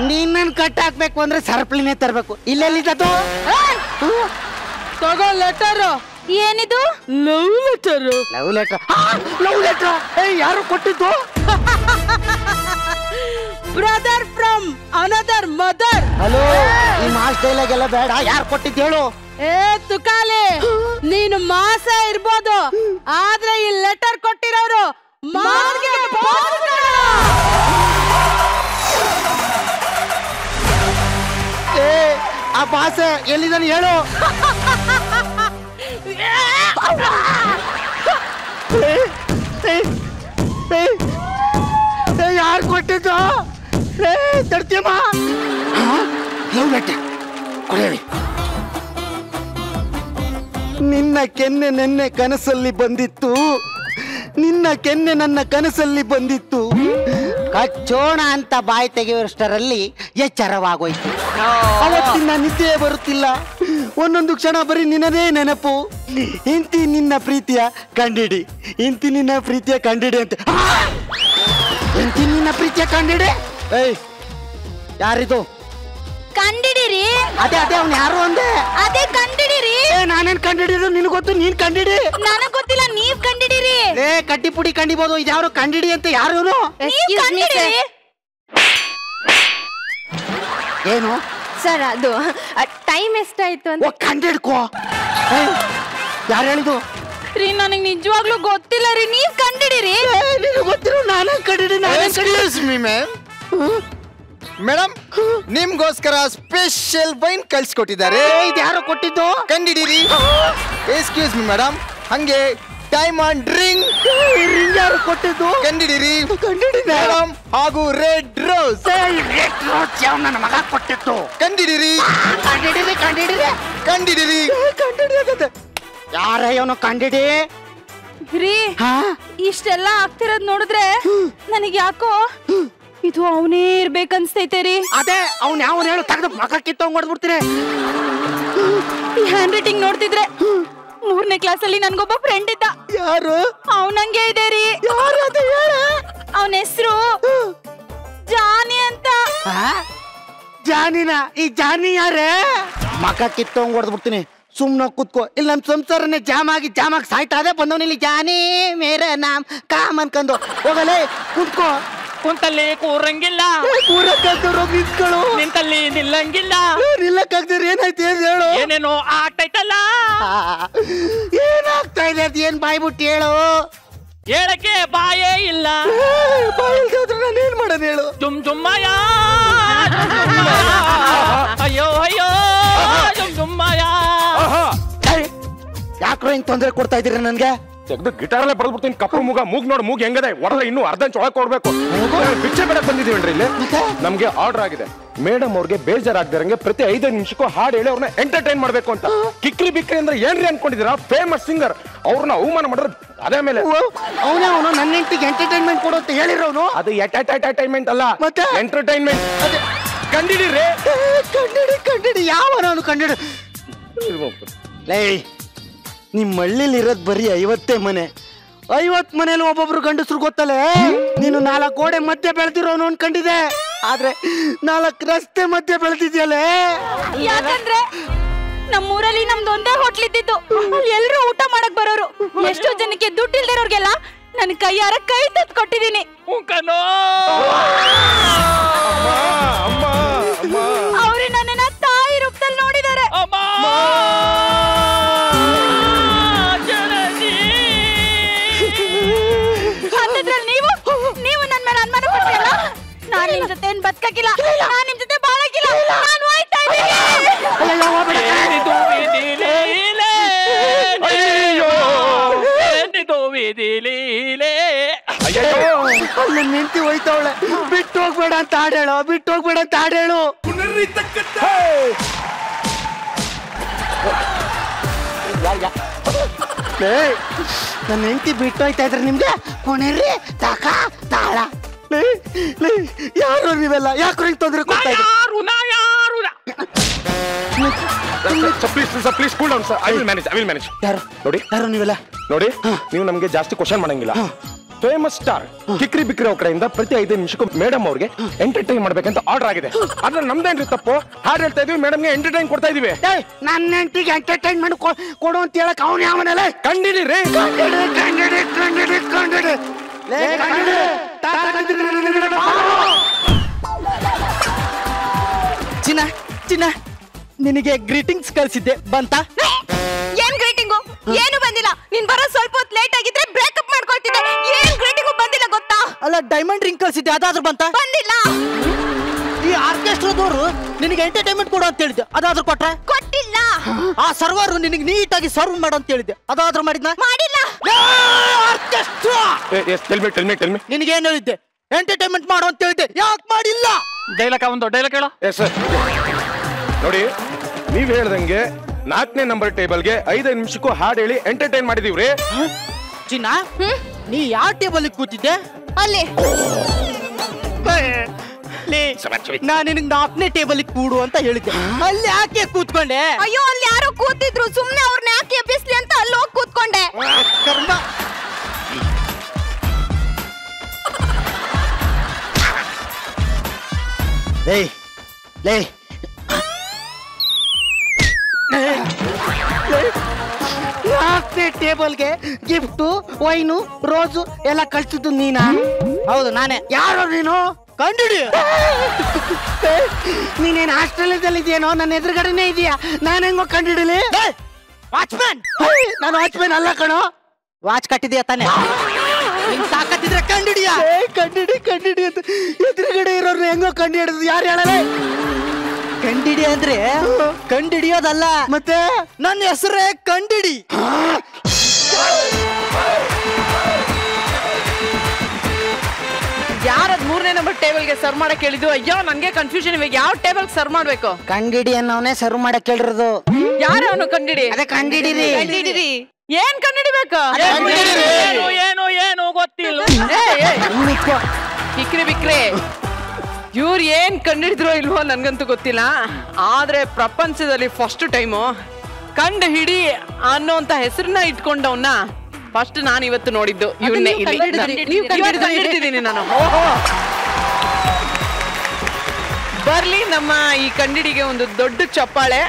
S5: ನೀನ್ ಕಟ್ ಹಾಕ್ಬೇಕು ಅಂದ್ರೆ ಸರಪಳಿನೇ ತರ್ಬೇಕು. ಇಲ್ಲೆಲ್ಲಿದ್ದು
S2: ತಗೋ ಲೆಟರ್.
S7: ಏನಿದು?
S2: Love letter.
S5: ಲವ್ ಲೆಟರ್ ಯಾರು ಕೊಟ್ಟಿದ್ದು?
S2: Brother from another mother.
S5: Hello, ಈ ಮಾಸ್ ಡೈಲಾಗ್ ಎಲ್ಲ ಬೇಡ. ಯಾರು ಕೊಟ್ಟಿದ್ದು ಹೇಳು?
S2: ಏ ತುಕಾಲಿ, ನೀನು ಮಾಸ ಇರ್ಬೋದು, ಆದ್ರೆ ಈ ಲೆಟರ್ ಕೊಟ್ಟಿರೋರು ಮಾರ್ಗೆ
S5: ಆ ಬಾಸ ಎಲ್ಲಿದ್ದಾನೆ ಹೇಳು? ಯಾರು ಕೊಟ್ಟಿದ್ದು? ತಡ್ತೀಯಮ್ಮ. ಲವ್ ಲೆಟರ್ ಕೊಡಿ. ನಿನ್ನ ಕೆನ್ನೆ ನೆನ್ನೆ ಕನಸಲ್ಲಿ ಬಂದಿತ್ತು, ನಿನ್ನ ಕೆನ್ನೆ ನನ್ನ ಕನಸಲ್ಲಿ ಬಂದಿತ್ತು. ಕಚ್ಚೋಣ ಅಂತ ಬಾಯಿ ತೆಗೆಯುವಷ್ಟರಲ್ಲಿ ಎಚ್ಚರವಾಗೋಯ್ತು. ಅವತ್ತಿನ ನಿದ್ದೆ ಬರುತ್ತಿಲ್ಲ. ಒಂದೊಂದು ಕ್ಷಣ ಬರೀ ನಿನ್ನದೇ ನೆನಪು. ಇಂತಿ ನಿನ್ನ ಪ್ರೀತಿಯ ಕಂಡಿಡಿ, ಇಂತಿ ನಿನ್ನ ಪ್ರೀತಿಯ ಕಂಡಿಡಿ ಅಂತ. ಇಂತಿ ನಿನ್ನ ಪ್ರೀತಿಯ ಕಂಡಿಡಿ. ಏಯ್, ಯಾರಿದು?
S7: ಕಂಡಿಡಿರಿ.
S5: ಅದೇ ಅವ್ನು ಯಾರು ಅಂದೆ?
S7: ಅದೇ ಕಂಡಿಡಿರಿ.
S5: ನಾನೇನ್ ಕಂಡಿಡಿದ್ರು ನಿನಗೆ ಗೊತ್ತು, ನೀನ್ ಕಂಡಿಡಿ.
S7: ನನಗ್ ಗೊತ್ತಿಲ್ಲ, ನೀವ್ ಕಂಡಿಡಿರಿ.
S5: ಕಡ್ಡಿ ಪುಡಿ ಕಂಡಿಬೋದು. ಇದ್ಯಾರು ಕಂಡಿಡಿ ಅಂತ ಯಾರು? ಏನು
S10: ಸರ್, ಅದು ಟೈಮ್ ಎಷ್ಟಾಯ್ತು ಅಂತ
S5: ಕಂಡಿಡ್ಕೋ. ಯಾರು ಹೇಳಿದ್ದು?
S7: ರೀ, ನನಗ್ ನಿಜವಾಗ್ಲೂ ಗೊತ್ತಿಲ್ಲ ರೀ, ನೀವ್ ಕಂಡಿಡಿರಿ.
S5: ಗೊತ್ತಿರೋ ನಾನೇ ಕಂಡಿಡಿ.
S11: ಮೇಡಮ್, ನಿಮ್ಗೋಸ್ಕರ ಸ್ಪೆಷಲ್ ವೈನ್ ಕಳ್ಸಿಕೊಟ್ಟಿದ್ದಾರೆ.
S5: ಇದ್ಯಾರು ಕೊಟ್ಟಿದ್ದು?
S11: ಕಂಡಿಡಿರಿ. ಎಕ್ಸ್ಕ್ಯೂಸ್ ಮಿ ಮೇಡಮ್, ಹಂಗೆ ಡೈಮಂಡ್ ರಿಂಗ್.
S5: ರಿಂಗ್ ಯಾರು ಕೊಟ್ಟಿದ್ದು?
S11: ಕಂಡಿಡಿರಿ.
S5: ಕಂಡಿಡಿ
S11: ಮೇಡಮ್. ಹಾಗೂ ರೆಡ್ ರೋಸ್.
S5: ರೆಡ್ ರೋಸ್ ನನ್ನ ಮಗ ಕೊಟ್ಟಿತ್ತು.
S11: ಕಂಡಿಡಿರಿ.
S5: ಕಂಡಿಡಿರಿ ಕಂಡಿಡಿರಿ
S11: ಕಂಡಿಡಿರಿ.
S5: ಕಂಡಿಡಿ. ಯಾರಯ್ಯವನು ಕಂಡಿಡಿ?
S7: ರೀ, ಇಷ್ಟೆಲ್ಲ ಆಗ್ತಿರೋದ್ ನೋಡಿದ್ರೆ ನನಗ್ ಯಾಕೋ ಇದು ಅವನೇ ಇರ್ಬೇಕನ್ಸ್ತೈತೆ ರೀ.
S5: ಅದೇ ಅವ್ನು ಯಾವನ್ ಹೇಳು? ತೆಗೆದು ಮಗ ಕಿತ್ತೋಗ್ ಹೊಡ್ಬಿಡ್ತೀನಿ.
S7: ಈ ಹ್ಯಾಂಡ್ ರೈಟಿಂಗ್ ನೋಡ್ತಿದ್ರೆ 3ನೇ ಕ್ಲಾಸಲ್ಲಿ ನನ್ಗೊಬ್ಬ ಫ್ರೆಂಡ್ ಇದ್ದ.
S5: ಯಾರು?
S7: ಅವನಂಗೆ ಇದೆ ರೀ.
S5: ಯಾರು ಅದು ಹೇಳ?
S7: ಅವನ ಹೆಸರು ಜಾನಿ ಅಂತ.
S5: ಜಾನಿನ? ಈ ಜಾನಿ ಯಾರೇ? ಮಗ ಕಿತ್ತೋಂಗ್ ಹೊಡ್ದ್ಬಿಡ್ತೀನಿ. ಸುಮ್ನ ಕೂತ್ಕೋ, ಇಲ್ಲ ನಮ್ ಸಂಸಾರನೇ ಜಾಮ್ ಆಗಿ ಸಾಯ್ತಾ ಇದೆ. ಬಂದವನಿಲ್ಲಿ ಜಾನಿ ಮೇರ ನಾಮ್ ಕಾಮ್ ಅನ್ಕೊಂಡು ಹೋಗಲೇ. ಕೂತ್ಕೋ.
S14: ಕುಂತಲ್ಲಿ ಕೂರಂಗಿಲ್ಲ,
S5: ಕೂರಕ್ಕಾಗ್ದವ್ರು ನಿಂತ್ಗಳು.
S14: ನಿಂತಲ್ಲಿ ನಿಲ್ಲಂಗಿಲ್ಲ.
S5: ನಿಲ್ಲಕ್ಕಾಗ್ದಿರ ಏನಾಯ್ತು ಹೇಳು?
S14: ಏನೇನೋ ಆಗ್ತೈತಲ್ಲ.
S5: ಏನಾಗ್ತಾ ಇದೆ? ಅದ್ ಏನ್ ಬಾಯ್ಬಿಟ್ಟು ಹೇಳು.
S14: ಹೇಳಕ್ಕೆ ಬಾಯೇ ಇಲ್ಲ.
S5: ಬಾಯಿಲ್ದಾದ್ರೆ ನಾನು ಏನ್ ಮಾಡೋದು ಹೇಳು?
S14: ಜುಮ್ ಜುಮ್ಮಯ, ಅಯ್ಯೋ ಅಯ್ಯೋ ಜುಮ್ ಜುಮ್ಮಯ.
S5: ಯಾಕ್ರೋ ಹಿಂಗ್ ತೊಂದರೆ ಕೊಡ್ತಾ ಇದೀರ ನನ್ಗೆ?
S13: ತೆಗ್ದು ಗಿಟಾರಲ್ಲೇ ಬಡ್ದ್ಬಿಡ್ತೀನಿ. ಕಪ್ಪು ಮೂಗ್ ನೋಡು, ಮೂಗ್ ಹೆಂಗದೆ ಒಡಲ ಇನ್ನೂ ಅರ್ಧ ಒಳಗೆ ಕೊಡ್ಬೇಕು. ಭಿಕ್ಷೆ ಬೇಡಕ್ ಬಂದಿದೀವನ್ರಿ ಇಲ್ಲಿ. ನಮ್ಗೆ ಆರ್ಡರ್ ಆಗಿದೆ. ಮೇಡಮ್ ಅವ್ರಿಗೆ ಬೇಜಾರಾಗ್ದಿರಂಗೆ ಪ್ರತಿ 5 ನಿಮಿಷಕ್ಕೂ ಹಾಡು ಹೇಳಿ ಅವ್ರನ್ನ ಎಂಟರ್ಟೈನ್ ಮಾಡ್ಬೇಕು ಅಂತ. ಕಿಕ್ರಿ ಬಿಕ್ರಿ ಅಂದ್ರೆ ಏನ್ರಿ ಅನ್ಕೊಂಡಿದೀರಾ? ಫೇಮಸ್ ಸಿಂಗರ್, ಅವ್ರನ್ನ ಅವಮಾನ ಮಾಡಿದ್ರೆ ಅದೇ ಮೇಲೆ
S5: ಅವನೇ ಅವನು ನನ್ನ ಹೆಂಡತಿಗೆ ಎಂಟರ್ಟೈನ್ಮೆಂಟ್ ಕೊಡು ಅಂತ ಹೇಳಿರೋನು.
S13: ಅದು ಎಂಟರ್ಟೈನ್ಮೆಂಟ್ ಅಲ್ಲ, ಮತ್ತೆ ಎಂಟರ್ಟೈನ್ಮೆಂಟ್. ಕಂಡಿಡಿರಿ.
S5: ಕಂಡಿಡಿ ಯಾವ ನಾನು ಕಂಡಿಡಿ. ಲೇ, ನಿಮ್ ಹಳ್ಳಿಲಿ ಇರೋದ್ ಬರೀ 50 ಮನೆ. 50 ಮನೇಲಿ ಒಬ್ಬೊಬ್ರು ಗಂಡಸ್ರು ಗೊತ್ತಲ್ಲೇ. ನೀನು 4 ಗೋಡೆ ಮಧ್ಯೆ ಬೆಳೆದಿರೋನು ಅನ್ಕೊಂಡಿದೆ, ಆದ್ರೆ 4 ರಸ್ತೆ ಮಧ್ಯೆ ಬೆಳೆದಿದ್ಯಲ್ಲೇ.
S7: ಯಾಕಂದ್ರೆ ನಮ್ಮೂರಲ್ಲಿ ನಮ್ದೊಂದೇ ಹೋಟ್ಲ್ ಇದ್ದಿದ್ದು. ಎಲ್ರು ಊಟ ಮಾಡಕ್ ಬರೋರು. ಎಷ್ಟೋ ಜನಕ್ಕೆ ದುಡ್ಡು ಇಲ್ದಿರೋರ್ಗೆಲ್ಲ ನನ್ ಕೈಯಾರ ಕೈ ತತ್ ಕೊಟ್ಟಿದೀನಿ. ಅವ್ರು ನನ್ನನ್ನ ತಾಯಿ ರೂಪದಲ್ಲಿ ನೋಡಿದ್ದಾರೆ. ನೀವು ನನ್ ಮೇಲೆ ಅನುಮಾನ ಪಡ್ತೀರಲ್ಲ? ನಾನ್ ನಿಮ್ ಜೊತೆ ಏನ್ ಬದುಕಕ್ಕಿಲ್ಲ. ನಾನ್ ನಿಮ್ ಜೊತೆ
S14: ವಿಧಿ ಲೀಲೆ.
S5: ಅಲ್ಲಿ ನಿಂತಿ ಹೋಯ್ತವಳೆ. ಬಿಟ್ಟು ಹೋಗ್ಬೇಡ ಅಂತ ಹಾಡೇಳು, ಬಿಟ್ಟು ಹೋಗ್ಬೇಡ ಅಂತ ಹಾಡೇಳು. ನನ್ನ ಹೆಂಡತಿ ಬಿಟ್ಟು ಹೋಯ್ತಾ ಇದ್ರೆ ನಿಮ್ಗೆ ಕೊನೆರ್ರಿ ತಾಕ ತಾಳ. ಯಾರು ನೀವೆಲ್ಲ ಯಾಕ್ರು ಹಿಂಗ್ ತೊಂದ್ರೆ ಕೊಡ್ತಾ ಇದ್ದೀರಿ?
S13: Please cool down sir. I will manage. ನೋಡಿ
S5: ಯಾರು ನೀವೆಲ್ಲ?
S13: ನೋಡಿ, ನೀವು ನಮ್ಗೆ ಜಾಸ್ತಿ ಕ್ವಶನ್ ಮಾಡಂಗಿಲ್ಲ. ಫೇಮಸ್ ಸ್ಟಾರ್ ಕಿಕ್ರಿ ಬಿಕ್ರಿ ಅವ್ರ ಕಡೆಯಿಂದ ಪ್ರತಿ 5 ನಿಮಿಷಕ್ಕೂ ಮೇಡಮ್ ಅವ್ರಿಗೆ ಎಂಟರ್ಟೈನ್ ಮಾಡ್ಬೇಕಂತ ಆರ್ಡರ್ ಆಗಿದೆ. ಅದ್ರಲ್ಲಿ ನಮ್ದೇನ್ರಿ ತಪ್ಪು? ಹಾಡು ಹೇಳ್ತಾ ಇದೀವಿ, ಮೇಡಮ್ಗೆ ಎಂಟರ್ಟೈನ್ ಕೊಡ್ತಾ ಇದೀವಿ.
S5: ನನ್ನ ಹೆಂಡತಿಗೆ ಎಂಟರ್ಟೈನ್ಮೆಂಟ್ ಕೊಡು ಅಂತ ಹೇಳಕ್ ಅವನು ಯಾವನಲ್ಲ?
S13: ಕಂಡಿಡಿರಿ.
S5: ಚಿನ್ನ ನಿನಗೆ ಗ್ರೀಟಿಂಗ್ಸ್ ಕಳ್ಸಿದ್ದೆ, ಬಂತ?
S7: ಏನ್ ಗ್ರೀಟಿಂಗು? ಏನು ಬಂದಿಲ್ಲ. ನೀನ್ ಬರೋ ಸ್ವಲ್ಪ ಹೊತ್ತು ಲೇಟ್ ಆಗಿದ್ರೆ ಬ್ರೇಕಪ್ ಮಾಡ್ಕೊಳ್ತಿದ್ದೆ. ಏನ್ ಗ್ರೀಟಿಂಗು ಬಂದಿಲ್ಲ ಗೊತ್ತಾ?
S5: ಅಲ್ಲ, ಡೈಮಂಡ್ ರಿಂಗ್ ಕಳ್ಸಿದ್ದೆ, ಅದಾದ್ರೂ ಬಂತ?
S7: ಬಂದಿಲ್ಲ.
S5: ಈ ಆರ್ಕೆಸ್ಟ್ರಾದವರು ನಿನಗೆ ಎಂಟರ್ಟೈನ್ಮೆಂಟ್ ಕೊಡು ಅಂತ ಹೇಳಿದ್ದೆ, ಅದಾದ್ರೂ ಕೊಟ್ರೆ?
S7: ಕೊಟ್ಟಿಲ್ಲ.
S5: ಆ ಸರ್ವರ್ ನಿನಗೆ ನೀಟಾಗಿ ಸರ್ವ್ ಮಾಡು ಅಂತ ಹೇಳಿದ್ದೆ, ಅದಾದ್ರೂ ಮಾಡಿದ್ನ?
S7: ಮಾಡಿಲ್ಲ.
S5: ಆರ್ಕೆಸ್ಟ್ರಾ
S13: ಟೆಲ್ ಮಿ
S5: ನಿನಗೇನು ಹೇಳಿದ್ದೆ? ಎಂಟರ್ಟೈನ್ಮೆಂಟ್ ಮಾಡು ಅಂತ ಹೇಳಿದ್ದೆ, ಯಾಕೆ ಮಾಡಿಲ್ಲ?
S14: ಡೈಲಾಗ್ ಹೇಳೋ.
S13: ನೋಡಿ, ನೀವ್ ಹೇಳ್ದಂಗೆ 4ನೇ ನಂಬರ್ ಟೇಬಲ್ಗೆ 5 ನಿಮಿಷಕ್ಕೂ ಹಾಡು ಹೇಳಿ ಎಂಟರ್ಟೈನ್ ಮಾಡಿದೀವ್ರಿ.
S5: ಚಿನ್ನ, ನೀ ಯಾವ ಟೇಬಲ್ ಕೂತಿದ್ದೆ?
S7: ಅಲ್ಲಿ.
S5: ನಾ ನಿನಗೆ 4ನೇ ಟೇಬಲ್ ಕೂಡು ಅಂತ ಹೇಳಿದ್ದೆ, ಅಲ್ಲಿ ಯಾಕೆ ಕೂತ್ಕೊಂಡೆ?
S7: ಅಯ್ಯೋ, ಅಲ್ಲಿ ಯಾರೋ ಕೂತಿದ್ರು, ಸುಮ್ನೆ ಅವ್ರನ್ನ ಯಾಕೆ ಎಬ್ಬಿಸ್ಲಿ ಅಂತ ಅಲ್ಲಿ ಹೋಗಿ ಕೂತ್ಕೊಂಡೆ.
S5: ಕರ್ಮ. ಲೇ 4ನೇ ಟೇಬಲ್ಗೆ ಗಿಫ್ಟು, ವೈನು, ರೋಸು ಎಲ್ಲ ಕಳ್ಸಿದ್ದು ನೀನಾ? ಹೌದು, ನಾನೇ. ಯಾರು ನೀನು? ಕಂಡಿಡಿ. ನೀನೇನು ಆಸ್ಟ್ರೇಲಿಯಾದಲ್ಲಿದೆಯೇನೋ? ನನ್ನ ಎದುರುಗಡೆನೇ ಇದೆಯಾ? ನಾನು ಹೆಂಗೋ ಕಂಡಿಡಲಿ? ವಾಚ್ಮ್ಯಾನ್. ನಾನು ವಾಚ್ಮ್ಯಾನ್ ಅಲ್ಲ ಕಣೋ. ವಾಚ್ ಕಟ್ಟಿದ್ಯಾ ತಾನೆ? ನಿನ್ ತಾಕತ್ತಿದ್ರೆ ಕಂಡಿಡಿಯಾ? ಕಂಡಿಡಿ ಅಂತ ಎದುರುಗಡೆ ಇರೋರ್ನ ಹೆಂಗೋ ಕಂಡು ಹಿಡಿದು ಯಾರು ಹೇಳಲೇ? ಕಂಡಿಡಿ ಅಂದ್ರೆ ಕಂಡಿಡಿಯೋದಲ್ಲ, ಮತ್ತೆ ನನ್ನ ಹೆಸರೇ ಕಂಡಿಡಿ.
S2: ಯಾರದ್ 3ನೇ ನಂಬರ್ ಟೇಬಲ್ಗೆ ಸರ್ವ್ ಮಾಡಕ್ ಹೇಳಿದ್ದು? ಅಯ್ಯೋ, ನನ್ಗೆ ಕನ್ಫ್ಯೂಷನ್. ಇವಾಗ ಯಾವ ಟೇಬಲ್ ಸರ್ವ್ ಮಾಡ್ಬೇಕು?
S5: ಕಂಡಿಡಿ ಅನ್ನೋನೇ ಸರ್ವ್ ಮಾಡಕ್ ಹೇಳಿರೋದು.
S2: ಯಾರು ಅವನು? ಕಂಡಿಡಿ.
S5: ಅದೇ ಕಂಡಿಡಿರಿ.
S2: ಏನ್ ಕಂಡಿಡಿಬೇಕು?
S14: ಏನು ಗೊತ್ತಿಲ್ಲ.
S2: ಬಿಕ್ರಿ ಇವ್ರು ಏನ್ ಕಂಡಿಡಿದ್ರೋ ಇಲ್ವೋ ನನ್ಗಂತೂ ಗೊತ್ತಿಲ್ಲ. ಆದ್ರೆ ಪ್ರಪಂಚದಲ್ಲಿ ಫಸ್ಟ್ ಟೈಮು ಕಂಡು ಹಿಡಿ ಅನ್ನೋಂತ ಹೆಸರನ್ನ ಇಟ್ಕೊಂಡವನ್ನ ಫಸ್ಟ್ ನಾನು ಇವತ್ತು ನೋಡಿದ್ದು. ಇವನ್ನೇ ಕಂಡಿಡ್ತಿದ್ದೀನಿ ನಾನು. ಬರ್ಲಿ ನಮ್ಮ ಈ ಕಂಡಿಡಿಗೆ ಒಂದು ದೊಡ್ಡ ಚಪ್ಪಾಳೆ.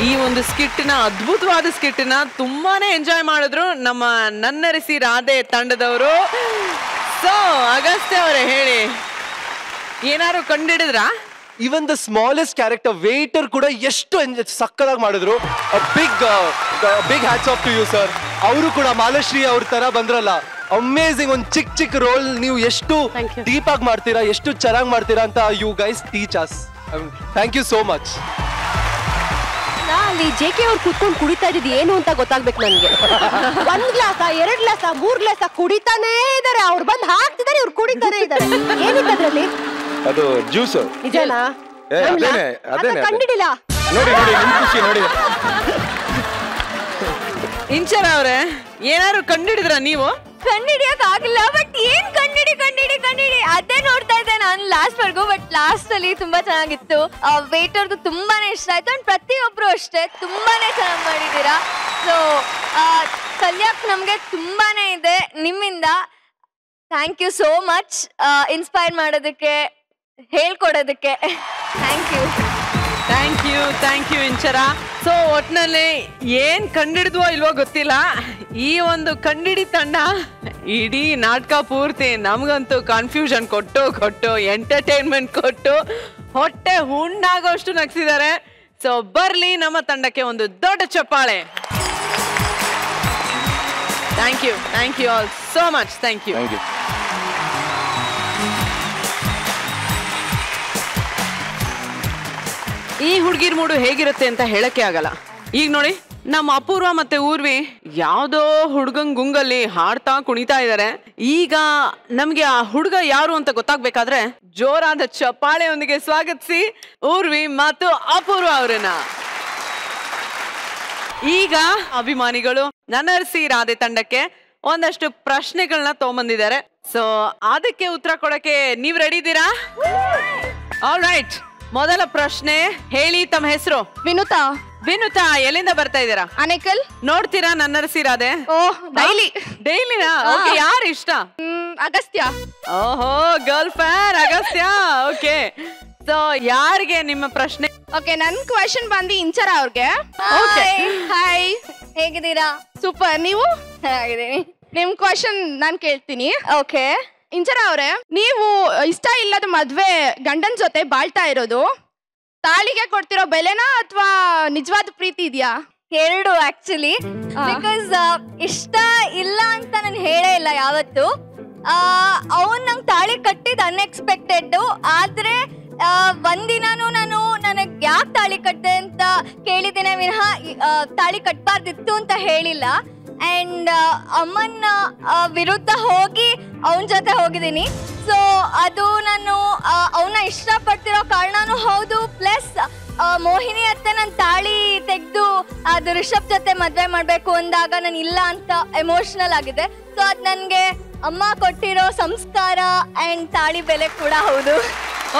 S2: ಈ ಒಂದು ಸ್ಕಿಟ್ನ, ಅದ್ಭುತವಾದ ಸ್ಕಿಟ್ನ ತುಂಬಾನೇ ಎಂಜಾಯ್ ಮಾಡಿದ್ರು ನಮ್ಮ ನನ್ನರಿಸಿ ರಾಧೆ ತಂಡದವರು. ಸೊ ಅಗಸ್ತ್ಯ ಅವರೇ, ಹೇಳಿ, ಏನಾರು ಕಂಡಿಡಿದ್ರಾ?
S6: Even the smallest character waiter ಕೂಡ ಎಷ್ಟು ಸಕ್ಕದಾಗಿ ಮಾಡಿದ್ರು. Big hats off to you sir. ಅವರು ಕೂಡ ಮಾಲಶ್ರೀ ಅವ್ರ ತರ ಬಂದ್ರಲ್ಲ, ಅಮೇಸಿಂಗ್. ಒಂದು ಚಿಕ್ಕ ರೋಲ್ ನೀವು ಎಷ್ಟು ಡೀಪ್ ಆಗಿ ಮಾಡ್ತೀರಾ, ಎಷ್ಟು ಚೆನ್ನಾಗಿ ಮಾಡ್ತೀರಾ ಅಂತ you guys teach us. Thank you so much.
S10: ಅಲ್ಲಿ ಜೆಕೆ ಅವ್ರು ಕುತ್ಕೊಂಡು ಕುಡಿತಾ ಇದ್ದು ಏನು ಅಂತ ಗೊತ್ತಾಗ್ಬೇಕು ನನ್ಗೆ. 1 ಗ್ಲಾಸ 2 ಗ್ಲಾಸ 3 ಗ್ಲಾಸ ಕುಡಿತಾನೇ ಇದಾರೆ. ಅವ್ರು ಬಂದು ಹಾಕ್ತಿದಾರೆ, ಇವ್ರು ಕುಡಿತಾನೆ ಇದಾರೆ. ಏನಿತ್ತದ್ರಲ್ಲಿ?
S13: ಅದು ಜ್ಯೂಸ್.
S10: ನಿಜನಾ?
S13: ಅದೇನೆ
S10: ಕಂಡಿಡಿಲ್ಲ.
S13: ನೋಡಿ ನಿಮ್ ಖುಷಿ ನೋಡಿ.
S2: ಇಂಚರ ಅವ್ರೆ, ಏನಾರು ಕಂಡಿಡಿದ್ರ ನೀವು?
S7: ಕಂಡಿಡಿಯಕ್ ಆಗಿಲ್ಲ, ಬಟ್ ಏನ್ ಕಂಡಿಡಿ ಅದೇ ನೋಡ್ತಾ ಇದ್ದೆ ನಾನು ಲಾಸ್ಟ್ ವರ್ಗು. ಬಟ್ ಲಾಸ್ಟ್ ಅಲ್ಲಿ ತುಂಬಾ ಚೆನ್ನಾಗಿತ್ತು. ವೇಟರ್ದು ತುಂಬಾನೇ ಇಷ್ಟ ಆಯ್ತು. ಅಂಡ್ ಪ್ರತಿಯೊಬ್ರು ಅಷ್ಟೇ ತುಂಬಾನೇ ಚೆನ್ನಾಗಿ ಮಾಡಿದೀರಾ. ಸೊ ಕಲಿಯಕ್ ನಮ್ಗೆ ತುಂಬಾನೇ ಇದೆ ನಿಮ್ಮಿಂದ. Thank you so much. Inspire ಮಾಡೋದಕ್ಕೆ, ಹೇಳ್ಕೊಡೋದಕ್ಕೆ
S2: ಥ್ಯಾಂಕ್ ಯು ಇಂಚರ. ಸೊ ಒಟ್ನಲ್ಲಿ ಏನ್ ಕಂಡಿಡಿದ್ವೋ ಇಲ್ವೋ ಗೊತ್ತಿಲ್ಲ, ಈ ಒಂದು ಕಂಡಿಡಿ ತಂಡ ಇಡೀ ನಾಟಕ ಪೂರ್ತಿ ನಮ್ಗಂತೂ ಕನ್ಫ್ಯೂಷನ್ ಕೊಟ್ಟು ಎಂಟರ್ಟೈನ್ಮೆಂಟ್ ಕೊಟ್ಟು ಹೊಟ್ಟೆ ಹುಣ್ಣಾಗೋಷ್ಟು ನಗ್ಸಿದ್ದಾರೆ. ಸೊ ಬರ್ಲಿ ನಮ್ಮ ತಂಡಕ್ಕೆ ಒಂದು ದೊಡ್ಡ ಚಪ್ಪಾಳೆ. Thank you all so much. Thank you. ಈ ಹುಡುಗಿರ್ ಮೂಡು ಹೇಗಿರುತ್ತೆ ಅಂತ ಹೇಳಕ್ಕೆ ಆಗಲ್ಲ. ಈಗ ನೋಡಿ, ನಮ್ಮ ಅಪೂರ್ವ ಮತ್ತೆ ಊರ್ವಿ ಯಾವ್ದೋ ಹುಡ್ಗಂಗ್ ಗುಂಗಲ್ಲಿ ಹಾಡ್ತಾ ಕುಣಿತಾ ಇದಾರೆ. ಈಗ ನಮ್ಗೆ ಆ ಹುಡುಗ ಯಾರು ಅಂತ ಗೊತ್ತಾಗ್ಬೇಕಾದ್ರೆ ಜೋರಾದ ಚಪ್ಪಾಳೆಯೊಂದಿಗೆ ಸ್ವಾಗತಿಸಿ ಊರ್ವಿ ಮತ್ತು ಅಪೂರ್ವ ಅವರನ್ನ. ಈಗ ಅಭಿಮಾನಿಗಳು ನನ್ನರಸಿ ರಾಧೆ ತಂಡಕ್ಕೆ ಒಂದಷ್ಟು ಪ್ರಶ್ನೆಗಳನ್ನ ತಗೊಂಬಂದಿದ್ದಾರೆ. ಸೊ ಅದಕ್ಕೆ ಉತ್ತರ ಕೊಡಕ್ಕೆ ನೀವ್ ರೆಡಿ ಇದ್ದೀರಾ? ಆಲ್ರೈಟ್, ಮೊದಲ ಪ್ರಶ್ನೆ ಹೇಳಿ, ತಮ್ಮ ಹೆಸರು?
S12: ವಿನುತಾ.
S2: ವಿನುತಾ, ಎಲ್ಲಿಂದ ಬರ್ತಾ ಇದ್ದೀರಾ?
S12: ಅನೇಕಲ್.
S2: ನೋಡ್ತೀರಾ ನನ್ನರಸಿ ರಾಧೆ?
S12: ಡೈಲಿ.
S2: ಡೈಲಿನಾ? ಓಕೆ, ಯಾರು ಇಷ್ಟ?
S12: ಅಗಸ್ತ್ಯ.
S2: ಓಹೋ, girl fan Agastya. Okay, so ಯಾರಿಗೆ ನಿಮ್ಮ ಪ್ರಶ್ನೆ?
S12: ಓಕೆ, ನನ್ ಕ್ವೆಶ್ಚನ್ ಬಂದು ಇಂಚರ ಅವ್ರಿಗೆ. ಹಾಯ್,
S7: ಹೇಗಿದ್ದೀರಾ?
S12: ಸೂಪರ್. ನೀವು?
S7: ಹೇಗಿದ್ದೀನಿ.
S12: ನಿಮ್ ಕ್ವೆಶ್ಚನ್ ನಾನ್ ಕೇಳ್ತೀನಿ.
S7: ಓಕೆ.
S12: ಇಂಚರ ಅವ್ರೆ, ನೀವು ಇಷ್ಟ ಇಲ್ಲದ ಮದ್ವೆ ಗಂಡನ್ ಜೊತೆ ಬಾಳ್ತಾ ಇರೋದು ತಾಳಿಗೆ ಕೊಡ್ತಿರೋ ಬೆಲೆನಾ ಅಥವಾ ನಿಜವಾದ ಪ್ರೀತಿ ಇದೆಯಾ?
S7: ಎರಡು ಆಕ್ಚುಲಿ. ಬಿಕಾಸ್ ಇಷ್ಟ ಇಲ್ಲ ಅಂತ ನಾನು ಹೇಳೇ ಇಲ್ಲ ಯಾವತ್ತು. ಅವನ್ ನಂಗೆ ತಾಳಿ ಕಟ್ಟಿದ್ ಅನ್ಎಕ್ಸ್ಪೆಕ್ಟೆಡ್. ಆದ್ರೆ ಒಂದಿನಾನು ನಾನು ನನಗ್ ಯಾಕೆ ತಾಳಿ ಕಟ್ಟಿದೆ ಅಂತ ಕೇಳಿದ್ದೇನೆ ವಿನಃ ತಾಳಿ ಕಟ್ಬಾರ್ದಿತ್ತು ಅಂತ ಹೇಳಿಲ್ಲ. ಅಂಡ್ ಅಮ್ಮನ ವಿರುದ್ಧ ಹೋಗಿ ಅವನ ಜೊತೆ ಹೋಗಿದ್ದೀನಿ. ಸೊ ಅದು ನಾನು ಅವನ್ನ ಇಷ್ಟಪಡ್ತಿರೋ ಕಾರಣನೂ ಹೌದು. ಪ್ಲಸ್ ಮೋಹಿನಿ ಅತ್ತೆ ನನ್ನ ತಾಳಿ ತೆಗೆದು ಅದು ರಿಷಬ್ ಜೊತೆ ಮದ್ವೆ ಮಾಡ್ಬೇಕು ಅಂದಾಗ ನಾನು ಇಲ್ಲ ಅಂತ ಎಮೋಷನಲ್ ಆಗಿದೆ. ಸೊ ಅದು ನನಗೆ ಅಮ್ಮ ಕೊಟ್ಟಿರೋ ಸಂಸ್ಕಾರ ಅಂಡ್ ತಾಳಿ ಬೆಲೆ ಕೂಡ ಹೌದು.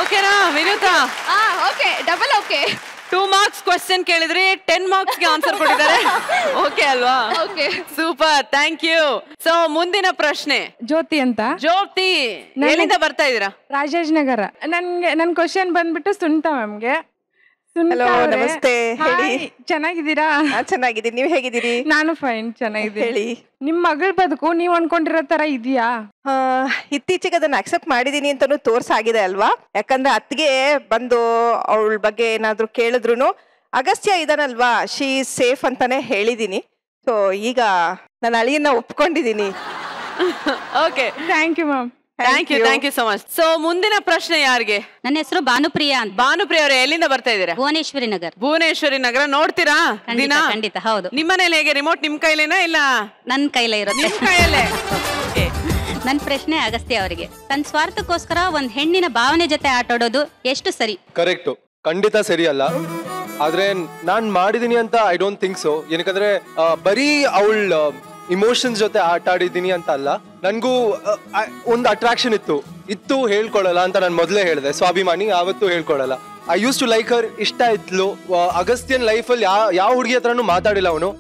S2: ಓಕೆನಾ Vinutha?
S12: Okay, double okay.
S2: 2 marks question ಕೇಳಿದ್ರಿ, 10 marks ಗೆ ಆನ್ಸರ್ ಕೊಟ್ಟಿದ್ದಾರೆ. ಓಕೆ ಅಲ್ವಾ?
S12: Okay,
S2: super, thank you. So ಮುಂದಿನ ಪ್ರಶ್ನೆ.
S15: ಜ್ಯೋತಿ ಅಂತ.
S2: ಜ್ಯೋತಿ, ಎಲ್ಲಿಂದ ಬರ್ತಾ ಇದೀರಾ?
S15: ರಾಜೇಶ್ ನಗರ. ನನ್ ಕ್ವಶನ್ ಬಂದ್ಬಿಟ್ಟು ಸುನಿತಾ ಮ್ಯಾಮ್ಗೆ.
S16: ಹಲೋ, ನಮಸ್ತೆ. ಹೇಳಿ,
S15: ಚೆನ್ನಾಗಿದ್ದೀರಾ?
S16: ಚೆನ್ನಾಗಿದ್ದೀನಿ, ನೀವು ಹೇಗಿದ್ದೀರಿ?
S15: ನಾನು ಫೈನ್, ಚೆನ್ನಾಗಿದ್ದೀನಿ.
S16: ಹೇಳಿ,
S15: ನಿಮ್ ಮಗಳ ಬದುಕು ನೀವ್ ಅನ್ಕೊಂಡಿರೋ ತರ ಇದೆಯಾ?
S16: ಇತ್ತೀಚೆಗೆ ಅದನ್ನ ಅಕ್ಸೆಪ್ಟ್ ಮಾಡಿದೀನಿ ಅಂತಾನು ತೋರ್ಸಾಗಿದೆ ಅಲ್ವಾ? ಯಾಕಂದ್ರೆ ಅತ್ತಿಗೆ ಬಂದು ಅವಳ ಬಗ್ಗೆ ಏನಾದ್ರು ಕೇಳಿದ್ರು ಅಗಸ್ತ್ಯ ಇದಾನಲ್ವಾ, ಶಿ ಸೇಫ್ ಅಂತಾನೆ ಹೇಳಿದೀನಿ. ಸೊ ಈಗ ನಾನು ಅಳಿಯನ್ನ ಒಪ್ಕೊಂಡಿದೀನಿ.
S2: Okay,
S15: thank you ma'am.
S2: Thank you so much. So ಮುಂದಿನ ಪ್ರಶ್ನೆ ಯಾರಿಗೆ?
S17: ನನ್ನ ಹೆಸರು ಭಾನುಪ್ರಿಯಾ ಅಂತ.
S2: ಭಾನುಪ್ರಿಯ ಅವರೇ, ಎಲ್ಲಿಂದ ಬರ್ತಾ ಇದ್ದೀರಾ?
S17: ಭುವನೇಶ್ವರಿ ನಗರ್.
S2: ಭುವನೇಶ್ವರಿ ನಗರ. ನೋಡ್ತೀರಾ ದಿನ?
S17: ಖಂಡಿತ, ಹೌದು.
S2: ನಿಮ್ಮನೇಲಿ ಹೇಗೆ, ರಿಮೋಟ್ ನಿಮ್ ಕೈಲೇನಾ ಇಲ್ಲ?
S17: ನನ್ನ ಕೈಲೇ ಇರುತ್ತೆ.
S2: ನಿಮ್ ಕೈಯಲ್ಲೇ.
S17: ನನ್ನ ಪ್ರಶ್ನೆ ಅಗಸ್ತ್ಯ ಅವರಿಗೆ. ತನ್ನ ಸ್ವಾರ್ಥಕ್ಕೋಸ್ಕರ ಒಂದ್ ಹೆಣ್ಣಿನ ಭಾವನೆ ಜೊತೆ ಆಟಾಡೋದು ಎಷ್ಟು ಸರಿ?
S6: ಕರೆಕ್ಟು, ಖಂಡಿತ ಸರಿ ಅಲ್ಲ. ಆದ್ರೆ ನಾನ್ ಮಾಡಿದೀನಿ ಅಂತ ಐ ಡೋಂಟ್ ಥಿಂಕ್ ಸೊ. ಏನಕ್ಕಂದ್ರೆ ಬರೀ ಅವಳ ಇಮೋಷನ್ಸ್ ಜೊತೆ ಆಟ ಆಡಿದ್ದೀನಿ ಅಂತ ಅಲ್ಲ, ನನ್ಗೂ ಒಂದು ಅಟ್ರಾಕ್ಷನ್ ಇತ್ತು ಹೇಳ್ಕೊಳಲ್ಲ ಅಂತ ನಾನು ಮೊದಲೇ ಹೇಳಿದೆ. ಸ್ವಾಭಿಮಾನಿ, ಯಾವತ್ತೂ ಹೇಳ್ಕೊಳಲ್ಲ. I use to like her. ಇಷ್ಟ ಇದ್ಲು. ಅಗಸ್ತ್ಯನ್ ಲೈಫಲ್ಲಿ ಯಾವ ಹುಡುಗಿ ಹತ್ರನೂ ಮಾತಾಡಿಲ್ಲ ಅವನು.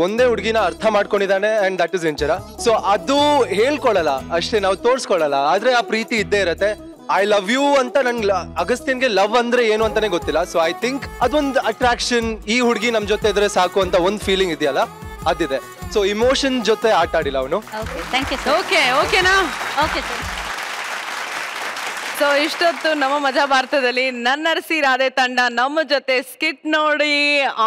S6: ಒಂದೇ ಹುಡುಗಿನ ಅರ್ಥ ಮಾಡ್ಕೊಂಡಿದ್ದಾನೆ, and that is Inchara. So ಅದು ಹೇಳ್ಕೊಳಲ್ಲ ಅಷ್ಟೇ, ನಾವು ತೋರ್ಸ್ಕೊಳಲ್ಲ. ಆದ್ರೆ ಆ ಪ್ರೀತಿ ಇದ್ದೇ ಇರತ್ತೆ. ಐ ಲವ್ ಯು ಅಂತ ನನ್ಗೆ ಅಗಸ್ತ್ಯನ್ಗೆ ಲವ್ ಅಂದ್ರೆ ಏನು ಅಂತಾನೆ ಗೊತ್ತಿಲ್ಲ. ಸೊ ಐ ಥಿಂಕ್ ಅದೊಂದು ಅಟ್ರಾಕ್ಷನ್, ಈ ಹುಡುಗಿ ನಮ್ ಜೊತೆ ಇದ್ರೆ ಸಾಕು ಅಂತ ಒಂದು ಫೀಲಿಂಗ್ ಇದೆಯಲ್ಲ, ಅದಿದೆ. ಸೊ ಇಮೋಷನ್ ಜೊತೆ ಆಟ ಆಡಿಲ್ಲ ಅವನು.
S2: ಓಕೆನಾ?
S17: Okay sir.
S2: ಸೊ ಇಷ್ಟೊತ್ತು ನಮ್ಮ ಮಜಾ ಭಾರತದಲ್ಲಿ ನನ್ನರಸಿ ರಾಧೆ ತಂಡ ನಮ್ಮ ಜೊತೆ ಸ್ಕಿಟ್ ನೋಡಿ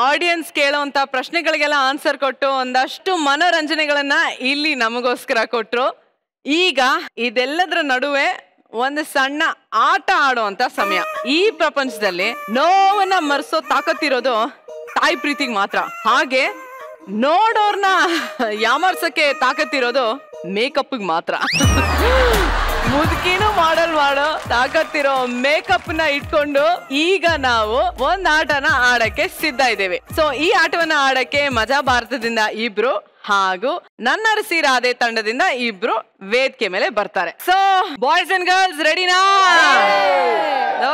S2: ಆಡಿಯನ್ಸ್ ಕೇಳೋಂತ ಪ್ರಶ್ನೆಗಳಿಗೆಲ್ಲ ಆನ್ಸರ್ ಕೊಟ್ಟು ಒಂದಷ್ಟು ಮನೋರಂಜನೆಗಳನ್ನ ಇಲ್ಲಿ ನಮಗೋಸ್ಕರ ಕೊಟ್ರು. ಈಗ ಇದೆಲ್ಲದರ ನಡುವೆ ಒಂದು ಸಣ್ಣ ಆಟ ಆಡುವಂತ ಸಮಯ. ಈ ಪ್ರಪಂಚದಲ್ಲಿ ನೋವನ್ನ ಮರೆಸೋ ತಾಕತ್ತಿರೋದು ತಾಯಿ ಪ್ರೀತಿಗೆ ಮಾತ್ರ. ಹಾಗೆ ನೋಡೋರ್ನ ಯಾಮರ್ಸಕ್ಕೆ ತಾಕತ್ತಿರೋದು ಮೇಕಪ್ ಮಾತ್ರ. ಮುದುಕಿನೂ ಮಾಡೋ ತಾಕತ್ತಿರೋ ಮೇಕಪ್ ನ ಇಟ್ಕೊಂಡು ಈಗ ನಾವು ಒಂದ್ ಆಟನ ಆಡಕ್ಕೆ ಸಿದ್ಧ ಇದ್ದೇವೆ. ಸೊ ಈ ಆಟವನ್ನ ಆಡಕ್ಕೆ ಮಜಾ ಭಾರತದಿಂದ ಇಬ್ರು ಹಾಗೂ ನನ್ನರಸಿ ರಾಧೆ ತಂಡದಿಂದ ಇಬ್ರು ವೇದಿಕೆ ಮೇಲೆ ಬರ್ತಾರೆ. ಸೊ ಬಾಯ್ಸ್ ಅಂಡ್ ಗರ್ಲ್ಸ್ ರೆಡಿನಾ?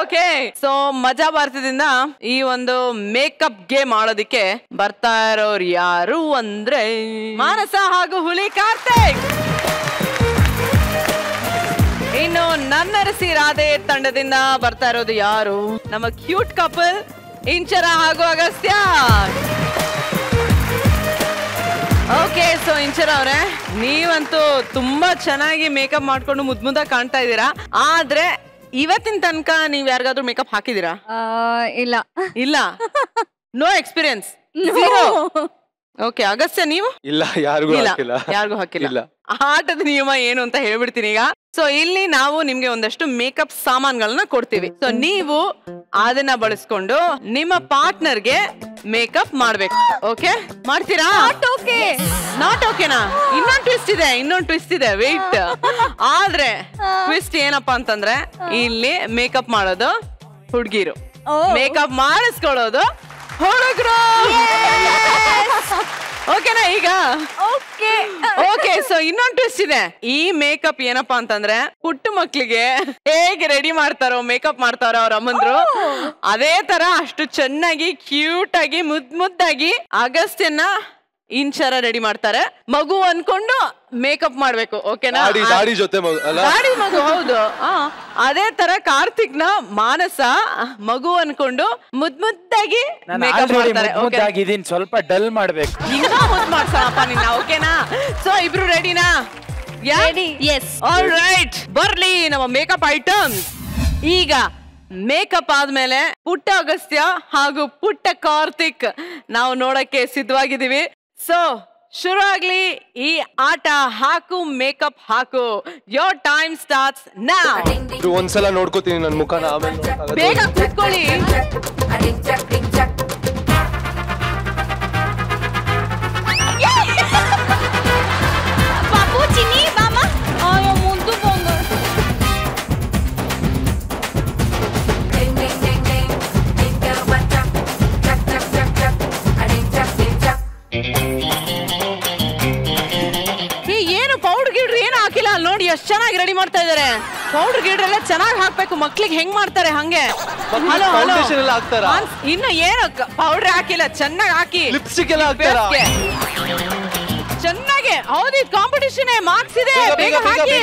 S2: ಓಕೆ. ಸೊ ಮಜಾ ಭಾರತದಿಂದ ಈ ಒಂದು ಮೇಕಪ್ ಗೇಮ್ ಆಡೋದಿಕ್ಕೆ ಬರ್ತಾ ಇರೋರು ಯಾರು ಅಂದ್ರೆ ಮಾನಸ ಹಾಗೂ ಹುಲಿ ಕಾರ್ತಿಕ್. ಇನ್ನು ನನ್ನರಸಿ ರಾಧೆ ತಂಡದಿಂದ ಬರ್ತಾ ಇರೋದು ಯಾರು? ನಮ್ಮ ಕ್ಯೂಟ್ ಕಪಲ್ ಇಂಚರ ಹಾಗೂ ಅಗಸ್ತ್ಯ. ಓಕೆ. ಸೊ ಇಂಚರ ಅವ್ರೆ, ನೀವಂತೂ ತುಂಬಾ ಚೆನ್ನಾಗಿ ಮೇಕಪ್ ಮಾಡ್ಕೊಂಡು ಮುದ್ದಾಗಿ ಕಾಣ್ತಾ ಇದ್ದೀರಾ. ಆದ್ರೆ ಇವತ್ತಿನ ತನಕ ನೀವ್ ಯಾರಿಗಾದ್ರೂ ಮೇಕಪ್ ಹಾಕಿದೀರಾ?
S7: ಇಲ್ಲ.
S2: ಇಲ್ಲ? No experience? ಓಕೆ ಅಗಸ್ತ್ಯ ನೀವು
S6: ಇಲ್ಲ ಯಾರಿಗೂ
S2: ಇಲ್ಲ
S6: ಹಾಕಿಲ್ಲ.
S2: ಯಾರಿಗೂ ಹಾಕಿಲ್ಲ
S6: ಇಲ್ಲ.
S2: ಆಟದ ನಿಯಮ ಏನು ಅಂತ ಹೇಳ್ಬಿಡ್ತೀನಿ ಈಗ. ಸೊ ಇಲ್ಲಿ ನಾವು ನಿಮ್ಗೆ ಒಂದಷ್ಟು ಮೇಕಪ್ ಸಾಮಾನ್ಗಳನ್ನ ಕೊಡ್ತೀವಿ. ಸೊ ನೀವು ಅದನ್ನ ಬಳಸ್ಕೊಂಡು ನಿಮ್ಮ ಪಾರ್ಟ್ನರ್ಗೆ ಮೇಕಪ್ ಮಾಡ್ಬೇಕು. ಓಕೆ ಮಾಡ್ತೀರಾ? ನಾಟ್ ಓಕೆನಾ? ಇನ್ನೊಂದು ಟ್ವಿಸ್ಟ್ ಇದೆ ವೆಯ್ಟ್. ಆದ್ರೆ ಟ್ವಿಸ್ಟ್ ಏನಪ್ಪಾ ಅಂತಂದ್ರೆ ಇಲ್ಲಿ ಮೇಕಪ್ ಮಾಡೋದು ಹುಡುಗಿರು, ಮೇಕಪ್ ಮಾಡಿಸ್ಕೊಳ್ಳೋದು ಹುಡುಗರು. ಓಕೆನಾ ಈಗ? ಓಕೆ. ಸೊ ಇನ್ನೊಂದು ಟ್ವಿಸ್ಟ್ ಇದೆ. ಈ ಮೇಕಪ್ ಏನಪ್ಪಾ ಅಂತಂದ್ರೆ ಪುಟ್ಟ ಮಕ್ಳಿಗೆ ಹೇಗೆ ರೆಡಿ ಮಾಡ್ತಾರೋ ಮೇಕಪ್ ಮಾಡ್ತಾರೋ ಅವ್ರ ಅಮ್ಮಂದ್ರು, ಅದೇ ತರ ಅಷ್ಟು ಚೆನ್ನಾಗಿ ಕ್ಯೂಟ್ ಆಗಿ ಮುದ್ದಾಗಿ ಅಗಸ್ತ್ಯನ್ನ ಇಂಚರ ರೆಡಿ ಮಾಡ್ತಾರೆ. ಮಗು ಅನ್ಕೊಂಡು ಮೇಕಪ್ ಮಾಡ್ಬೇಕು. ಓಕೆನಾ?
S6: ದಾಡಿ ಜೊತೆ
S2: ದಾಡಿ ಮಗು. ಹೌದು. ಅದೇ ತರ ಕಾರ್ತಿಕ್ ನ ಮಾನಸ ಮಗು ಅನ್ಕೊಂಡು ಮುದ್ದಾಗಿ ಮೇಕಪ್ ಮಾಡ್ತಾರೆ.
S4: ಮುದ್ದಾಗಿದ್ದೀನಿ, ಸ್ವಲ್ಪ ಡಲ್ ಮಾಡ್ಬೇಕು.
S2: ಇನ್ನೂ ಮುದ್ದು ಮಾಡ್ಸೋಣಪ್ಪ ನಿನ್ನ. ಓಕೆನಾ? ಸೊ ಇಬ್ರು ರೆಡಿನಾ? ಆಲ್ರೈಟ್, ಬರ್ಲಿ ನಮ್ಮ ಮೇಕಪ್ ಐಟಮ್ಸ್. ಈಗ ಮೇಕಪ್ ಆದ್ಮೇಲೆ ಪುಟ್ಟ ಅಗಸ್ತ್ಯ ಹಾಗೂ ಪುಟ್ಟ ಕಾರ್ತಿಕ್ ನಾವು ನೋಡಕ್ಕೆ ಸಿದ್ಧವಾಗಿದ್ದೀವಿ. ಸೊ ಶುರು ಆಗ್ಲಿ ಈ ಆಟ. ಹಾಕು ಮೇಕಪ್ ಹಾಕು. Your time starts now.
S6: ಒಂದ್ಸಲ ನೋಡ್ಕೋತೀನಿ ನನ್ನ ಮುಖನ, ಆಮೇಲೆ
S2: ಬೇಗ ಕೂತ್ಕೊಳ್ಳಿ.
S7: ಬಾಬು ಚಿನ್ನಿ ಬಾಮ. ಅಯ್ಯೋ ಮುಂದು ಬಂಗ.
S2: ಏನು ಪೌಡರ್ ಗಿಡ್ರಿ ಏನು ಹಾಕಿಲ್ಲ ನೋಡಿ, ಎಷ್ಟು ಚೆನ್ನಾಗಿ ರೆಡಿ ಮಾಡ್ತಾ ಇದಾರೆ. ಪೌಡರ್ ಗಿಡ್ರ್ ಎಲ್ಲ ಚೆನ್ನಾಗಿ ಹಾಕ್ಬೇಕು. ಮಕ್ಳಿಗೆ ಹೆಂಗ್ ಮಾಡ್ತಾರೆ ಹಂಗೆ. ಇನ್ನು ಏನು ಪೌಡರ್ ಹಾಕಿಲ್ಲ, ಚೆನ್ನಾಗಿ ಹಾಕಿ.
S6: ಲಿಪ್ಸ್ಟಿಕ್ ಎಲ್ಲ ಹಾಕ್ತಾರಾ?
S2: ಚೆನ್ನಾಗಿ. ಹೌದು, ಕಾಂಪಿಟೇಷನ್ ಮಾರ್ಕ್ಸ್ ಇದೆ. ಬೇಗ ಹಾಕಿ.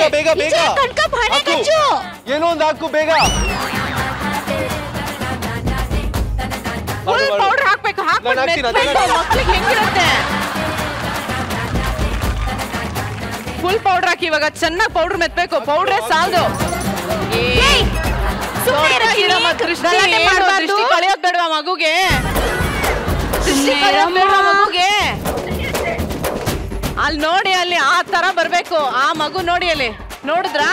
S6: ಏನೋ ಒಂದು ಹಾಕು ಬೇಗ.
S2: ಫುಲ್ ಪೌಡರ್ ಹಾಕ್ಬೇಕು. ಮಕ್ಳಿಗೆ ಹೆಂಗಿರುತ್ತೆ? ಫುಲ್ ಪೌಡರ್ ಹಾಕಿ. ಇವಾಗ ಚೆನ್ನಾಗಿ ಪೌಡರ್ ಮೆತ್ಬೇಕು. ಪೌಡ್ರೇ ಸಾಲದು. ದೃಷ್ಟಿ ಕಳೆಯೋದ್ ಬೇಡವಾ ಮಗುಗೆ? ಮಗುಗೆ ಅಲ್ಲಿ ನೋಡಿ, ಅಲ್ಲಿ ಆ ತರ ಬರ್ಬೇಕು. ಆ ಮಗು ನೋಡಿ, ಅಲ್ಲಿ ನೋಡಿದ್ರಾ?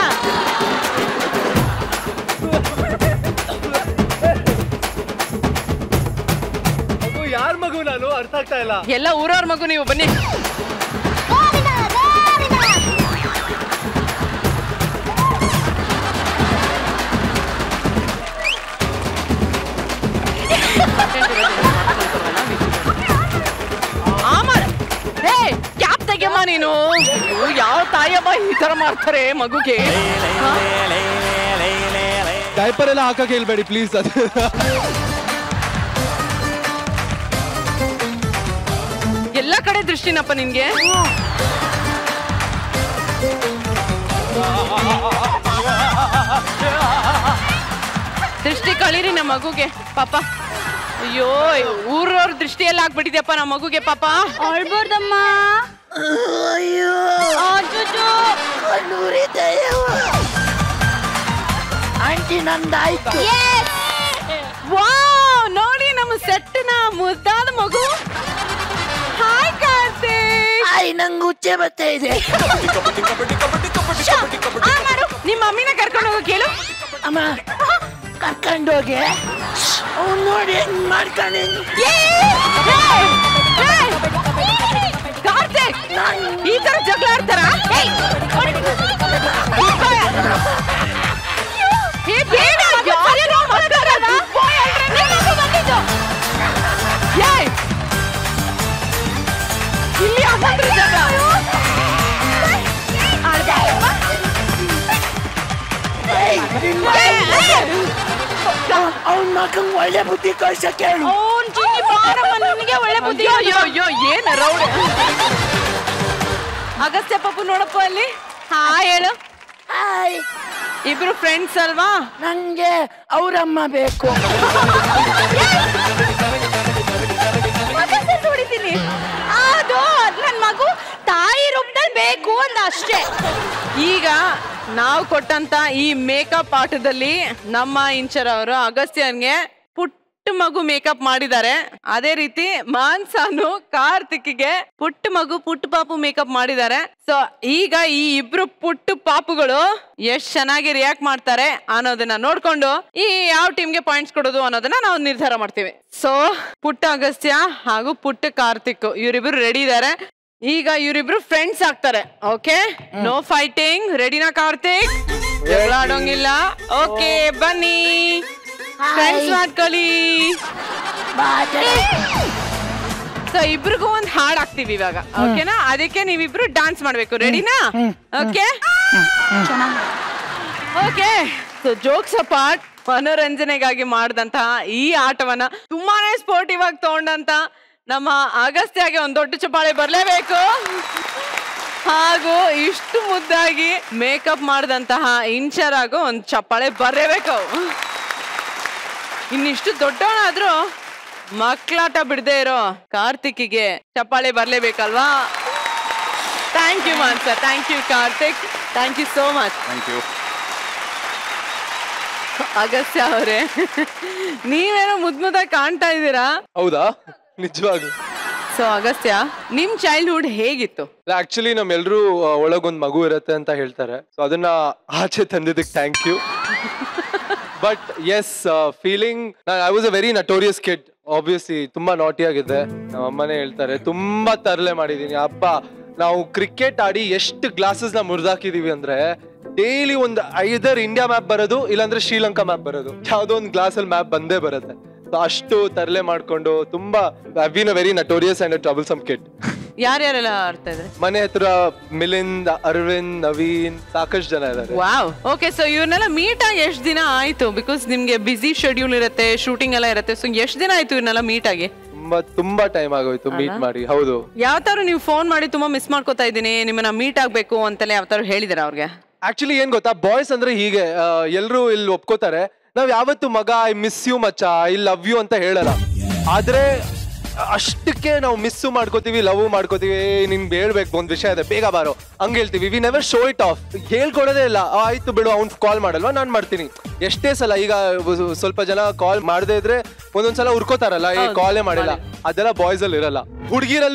S6: ಯಾರ ಮಗು? ನಾನು ಅರ್ಥ ಆಗ್ತಾ ಇಲ್ಲ.
S2: ಎಲ್ಲ ಊರವ್ರ ಮಗು. ನೀವು ಬನ್ನಿ. ಕ್ಯಾಪ್ ತೆಗೆಯಮ್ಮ ನೀನು. ಯಾವ ತಾಯಮ್ಮ ಈ ತರ ಮಾಡ್ತಾರೆ ಮಗುಗೆ?
S6: ಡೈಪರ್ ಎಲ್ಲ ಹಾಕಕ್ಕೆ ಹೇಳ್ಬೇಡಿ ಪ್ಲೀಸ್. ಅದು
S2: ಎಲ್ಲ ಕಡೆ ದೃಷ್ಟಿನಪ್ಪ ನಿನ್ಗೆ. ದೃಷ್ಟಿ ಕಳೀರಿ ನಮ್ಮ ಮಗುಗೆ ಪಾಪ. ಅಯ್ಯೋ, ಊರವ್ರ ದೃಷ್ಟಿ ಎಲ್ಲ ಆಗ್ಬಿಟ್ಟಿದ್ಯಪ್ಪ ನಮ್ಮ ಮಗುಗೆ ಪಾಪ.
S7: ಅಳ್ಬಾರ್ದಮ್ಮ.
S5: ಆಂಟಿ ನಂದಾಯ್ತು.
S2: ವಾವ್, ನೋಡಿ ನಮ್ಮ ಸೆಟ್ನ ಮುದ್ದಾದ ಮಗು. ಹಾಯ್ ಕಾರ್ತಿಕ್.
S5: ಆಯ್, ನಂಗೆ ಹುಚ್ಚೆ ಬರ್ತಾ ಇದೆ.
S2: ನಿಮ್ಮ ಮಮ್ಮಿನ ಕರ್ಕೊಂಡು ಹೋಗೋ ಕೇಳು.
S5: ಅಮ್ಮ ಕರ್ಕೊಂಡೋಗಿ ಅವ್ನು ನೋಡಿ ಹೆಂಗ್ ಮಾಡ್ತಾನೆ.
S2: ಕಾರ್ತಿಕ್, ಈ ತರ ಜಗಳ ಆಡ್ತಾರ? ಇಲ್ಲಿ
S5: ಅವ್ನ ಮಗಂಗ್ ಒಳ್ಳೆ ಬುದ್ಧಿ ಕಳ್ಸಕ್ಕೆ ಹೇಳು.
S2: ನಿನಗೆ ಒಳ್ಳೆ ಬುದ್ಧಿ. ಅಯ್ಯೋ ಏನ ರೌಡಿ. ಅಗಸ್ತ್ಯ ಪಾಪು ನೋಡಪ್ಪ ಅಲ್ಲಿ. ಹಾಯ್ ಹೇಳು.
S5: ಹಾಯ್.
S2: ಇಬ್ರು ಫ್ರೆಂಡ್ಸ್ ಅಲ್ವಾ?
S5: ನಂಗೆ ಅವ್ರಮ್ಮ ಬೇಕು.
S7: ಹೊಡಿತೀನಿ. ಅದು ನನ್ ಮಗು ತಾಯಿ ರೂಪದಲ್ಲಿ ಬೇಕು ಅಂದ ಅಷ್ಟೇ.
S2: ಈಗ ನಾವು ಕೊಟ್ಟಂತ ಈ ಮೇಕಪ್ ಆಟದಲ್ಲಿ ನಮ್ಮ ಇಂಚರ್ ಅವರು ಅಗಸ್ತ್ಯನ್ಗೆ ಪುಟ್ಟ ಪುಟ್ಟ ಮಗು ಮೇಕಪ್ ಮಾಡಿದ್ದಾರೆ. ಅದೇ ರೀತಿ ಮಾನ್ಸಾನು ಕಾರ್ತಿಕ್ಗೆ ಪುಟ್ಟ ಮಗು ಪುಟ್ಟ ಪಾಪು ಮೇಕಪ್ ಮಾಡಿದ್ದಾರೆ. ಸೊ ಈಗ ಈ ಇಬ್ರು ಪುಟ್ಟ ಪಾಪುಗಳು ಎಷ್ಟ್ ಚೆನ್ನಾಗಿ ರಿಯಾಕ್ಟ್ ಮಾಡ್ತಾರೆ ಅನ್ನೋದನ್ನ ನೋಡ್ಕೊಂಡು ಈ ಯಾವ ಟೀಮ್ಗೆ ಪಾಯಿಂಟ್ಸ್ ಕೊಡೋದು ಅನ್ನೋದನ್ನ ನಾವು ನಿರ್ಧಾರ ಮಾಡ್ತೀವಿ. ಸೊ ಪುಟ್ಟ ಅಗಸ್ತ್ಯ ಹಾಗೂ ಪುಟ್ಟ ಕಾರ್ತಿಕ್ ಇವರಿಬ್ರು ರೆಡಿ ಇದ್ದಾರೆ. ಈಗ ಇವರಿಬ್ರು ಫ್ರೆಂಡ್ಸ್ ಆಗ್ತಾರೆ. Okay, no fighting. ರೆಡಿನಾ ಕಾರ್ತಿಕ್? ಜಗಳ ಆಡೋಂಗಿಲ್ಲ. ಓಕೆ, ಬನ್ನಿ ಫ್ರೆಂಡ್ಸ್ ಮಾಡ್ಕೊಳ್ಳಿ. ಸೊ ಇಬ್ರಿಗೂ ಒಂದ್ ಹಾಡ್ ಹಾಕ್ತಿವಿ ಇವಾಗ. ಓಕೆನಾ? ಅದಕ್ಕೆ ನೀವಿಬ್ರು ಡಾನ್ಸ್ ಮಾಡ್ಬೇಕು. ರೆಡಿನಾ? Okay okay. So jokes apart, ಮನೋರಂಜನೆಗಾಗಿ ಮಾಡಿದಂತಹ ಈ ಆಟವನ್ನ ತುಂಬಾನೇ ಸ್ಪೋರ್ಟಿವ್ ಆಗಿ ತಗೊಂಡಂತ ನಮ್ಮ ಅಗಸ್ತ್ಯಗೆ ಒಂದು ದೊಡ್ಡ ಚಪ್ಪಾಳೆ ಬರ್ಲೇಬೇಕು. ಹಾಗೂ ಇಷ್ಟು ಮುದ್ದಾಗಿ ಮೇಕಪ್ ಮಾಡಿದಂತಹ ಇಂಚರಾಗೂ ಒಂದು ಚಪ್ಪಾಳೆ ಬರಲೇಬೇಕು. ಇನ್ನಿಷ್ಟು ದೊಡ್ಡವನಾದ್ರೂ ಮಕ್ಕಳಾಟ ಬಿಡದೆ ಇರೋ ಕಾರ್ತಿಕ್ಗೆ ಚಪ್ಪಾಳೆ ಬರ್ಲೇಬೇಕಲ್ವಾ? Thank you Mansa, thank you Karthik, thank you so much.
S13: Thank you.
S2: Agastya ಅವರೇ, ನೀವೇನೋ ಮುದ್ದಾಗಿ ಕಾಣ್ತಾ ಇದ್ದೀರಾ.
S6: ಹೌದಾ? ನಿಜವಾಗ್ಲು.
S2: ಸೊ ಅಗಸ್ತ್ಯ, ನಿಮ್ ಚೈಲ್ಡ್ಹುಡ್ ಹೇಗಿತ್ತು?
S6: ಆಕ್ಚುಲಿ ನಮ್ಮೆಲ್ರೂ ಒಳಗೊಂದ್ ಮಗು ಇರುತ್ತೆ ಅಂತ ಹೇಳ್ತಾರೆ. ಸೊ ಅದನ್ನ ಆಚೆ ತಂದಿದ್ದಕ್ಕೆ thank you. But yes, feeling, I was a very notorious kid. Obviously ತುಂಬಾ ನಾಟಿ ಆಗಿದ್ದೆ. ನಮ್ಮ ಅಮ್ಮನೇ ಹೇಳ್ತಾರೆ ತುಂಬಾ ತರಲೆ ಮಾಡಿದೀನಿ. ಅಪ್ಪ, ನಾವು ಕ್ರಿಕೆಟ್ ಆಡಿ ಎಷ್ಟು ಗ್ಲಾಸಸ್ ನ ಮುರಿದಾಕಿದೀವಿ ಅಂದ್ರೆ ಡೈಲಿ ಒಂದು ಐದರ್ ಇಂಡಿಯಾ ಮ್ಯಾಪ್ ಬರೋದು, ಇಲ್ಲಾಂದ್ರೆ ಶ್ರೀಲಂಕಾ ಮ್ಯಾಪ್ ಬರೋದು. ಯಾವ್ದೋ ಒಂದು ಗ್ಲಾಸ್ ಅಲ್ಲಿ ಮ್ಯಾಪ್ ಬಂದೇ ಬರುತ್ತೆ. ಅಷ್ಟು ತರಲೆ ಮಾಡ್ಕೊಂಡು ತುಂಬಾ I been a very notorious and troublesome kid.
S2: ಯಾರ್ಯಾರೆಲ್ಲ ಆಡ್ತಾ ಇದ್ರೆ?
S6: ಮನೆ ಹತ್ರ ಮಿಲಿಂದ್, ಅರವಿಂದ್, ನವೀನ್, ಸಾಕಷ್ಟು ಜನ ಇದ್ದಾರೆ.
S2: ವಾವ್. ಓಕೆ, ಸೊ ಇವ್ರನ್ನೆಲ್ಲ ಮೀಟ್ ಆಗಿ ಎಷ್ಟು ದಿನ ಆಯ್ತು? ಬಿಕಾಸ್ ನಿಮ್ಗೆ ಬಿಸಿ ಶೆಡ್ಯೂಲ್ ಇರುತ್ತೆ, ಶೂಟಿಂಗ್ ಎಲ್ಲ ಇರುತ್ತೆ. ಸೊ ಎಷ್ಟು ದಿನ ಆಯ್ತು ಇವ್ರನ್ನೆಲ್ಲ ಮೀಟ್ ಆಗಿ?
S6: ತುಂಬಾ ಟೈಮ್ ಆಗೋಯ್ತು ಮೀಟ್ ಮಾಡಿ. ಹೌದು.
S2: ಯಾವ ತರ ನೀವು ಫೋನ್ ಮಾಡಿ ತುಂಬಾ ಮಿಸ್ ಮಾಡ್ಕೋತಾ ಇದ್ದೀನಿ, ನಿಮ್ಮನ್ನ ಮೀಟ್ ಆಗ್ಬೇಕು ಅಂತೆಲ್ಲ ಯಾವ ತರ ಹೇಳಿದಾರೆ ಅವ್ರಿಗೆ?
S6: ಆಕ್ಚುಲಿ ಏನ್ ಗೊತ್ತಾ, ಬಾಯ್ಸ್ ಅಂದ್ರೆ ಹೀಗೆ, ಎಲ್ರು ಇಲ್ಲಿ ಒಪ್ಕೋತಾರೆ. ನಾವ್ ಯಾವತ್ತು ಮಗ ಐ ಮಿಸ್ ಯು ಮಚ್ಚ, ಐ ಲವ್ ಯು ಅಂತ ಹೇಳಲ್ಲ. ಆದ್ರೆ ಅಷ್ಟಕ್ಕೆ ನಾವು ಮಿಸ್ಸು ಮಾಡ್ಕೋತೀವಿ, ಲವ್ ಮಾಡ್ಕೋತೀವಿ. ನಿನ್ಗೆ ಹೇಳ್ಬೇಕು ಒಂದ್ ವಿಷಯ ಇದೆ, ಬೇಗ ಬಾರೋ ಹಂಗ ಹೇಳ್ತೀವಿ. We never show it off. ಹೇಳ್ಕೊಡೋದೇ ಇಲ್ಲ. ಆಯ್ತು ಬಿಡು, ಅವ್ನ್ ಕಾಲ್ ಮಾಡಲ್ವಾ, ನಾನ್ ಮಾಡ್ತೀನಿ. ಎಷ್ಟೇ ಸಲ, ಈಗ ಸ್ವಲ್ಪ ಜನ ಕಾಲ್ ಮಾಡದೇ ಇದ್ರೆ ಒಂದೊಂದ್ಸಲ ಉರ್ಕೋತಾರಲ್ಲ, ಈ ಕಾಲೇ ಮಾಡಿಲ್ಲ. ಅದೆಲ್ಲ ಬಾಯ್ಸ್ ಅಲ್ಲಿ ಇರಲ್ಲ.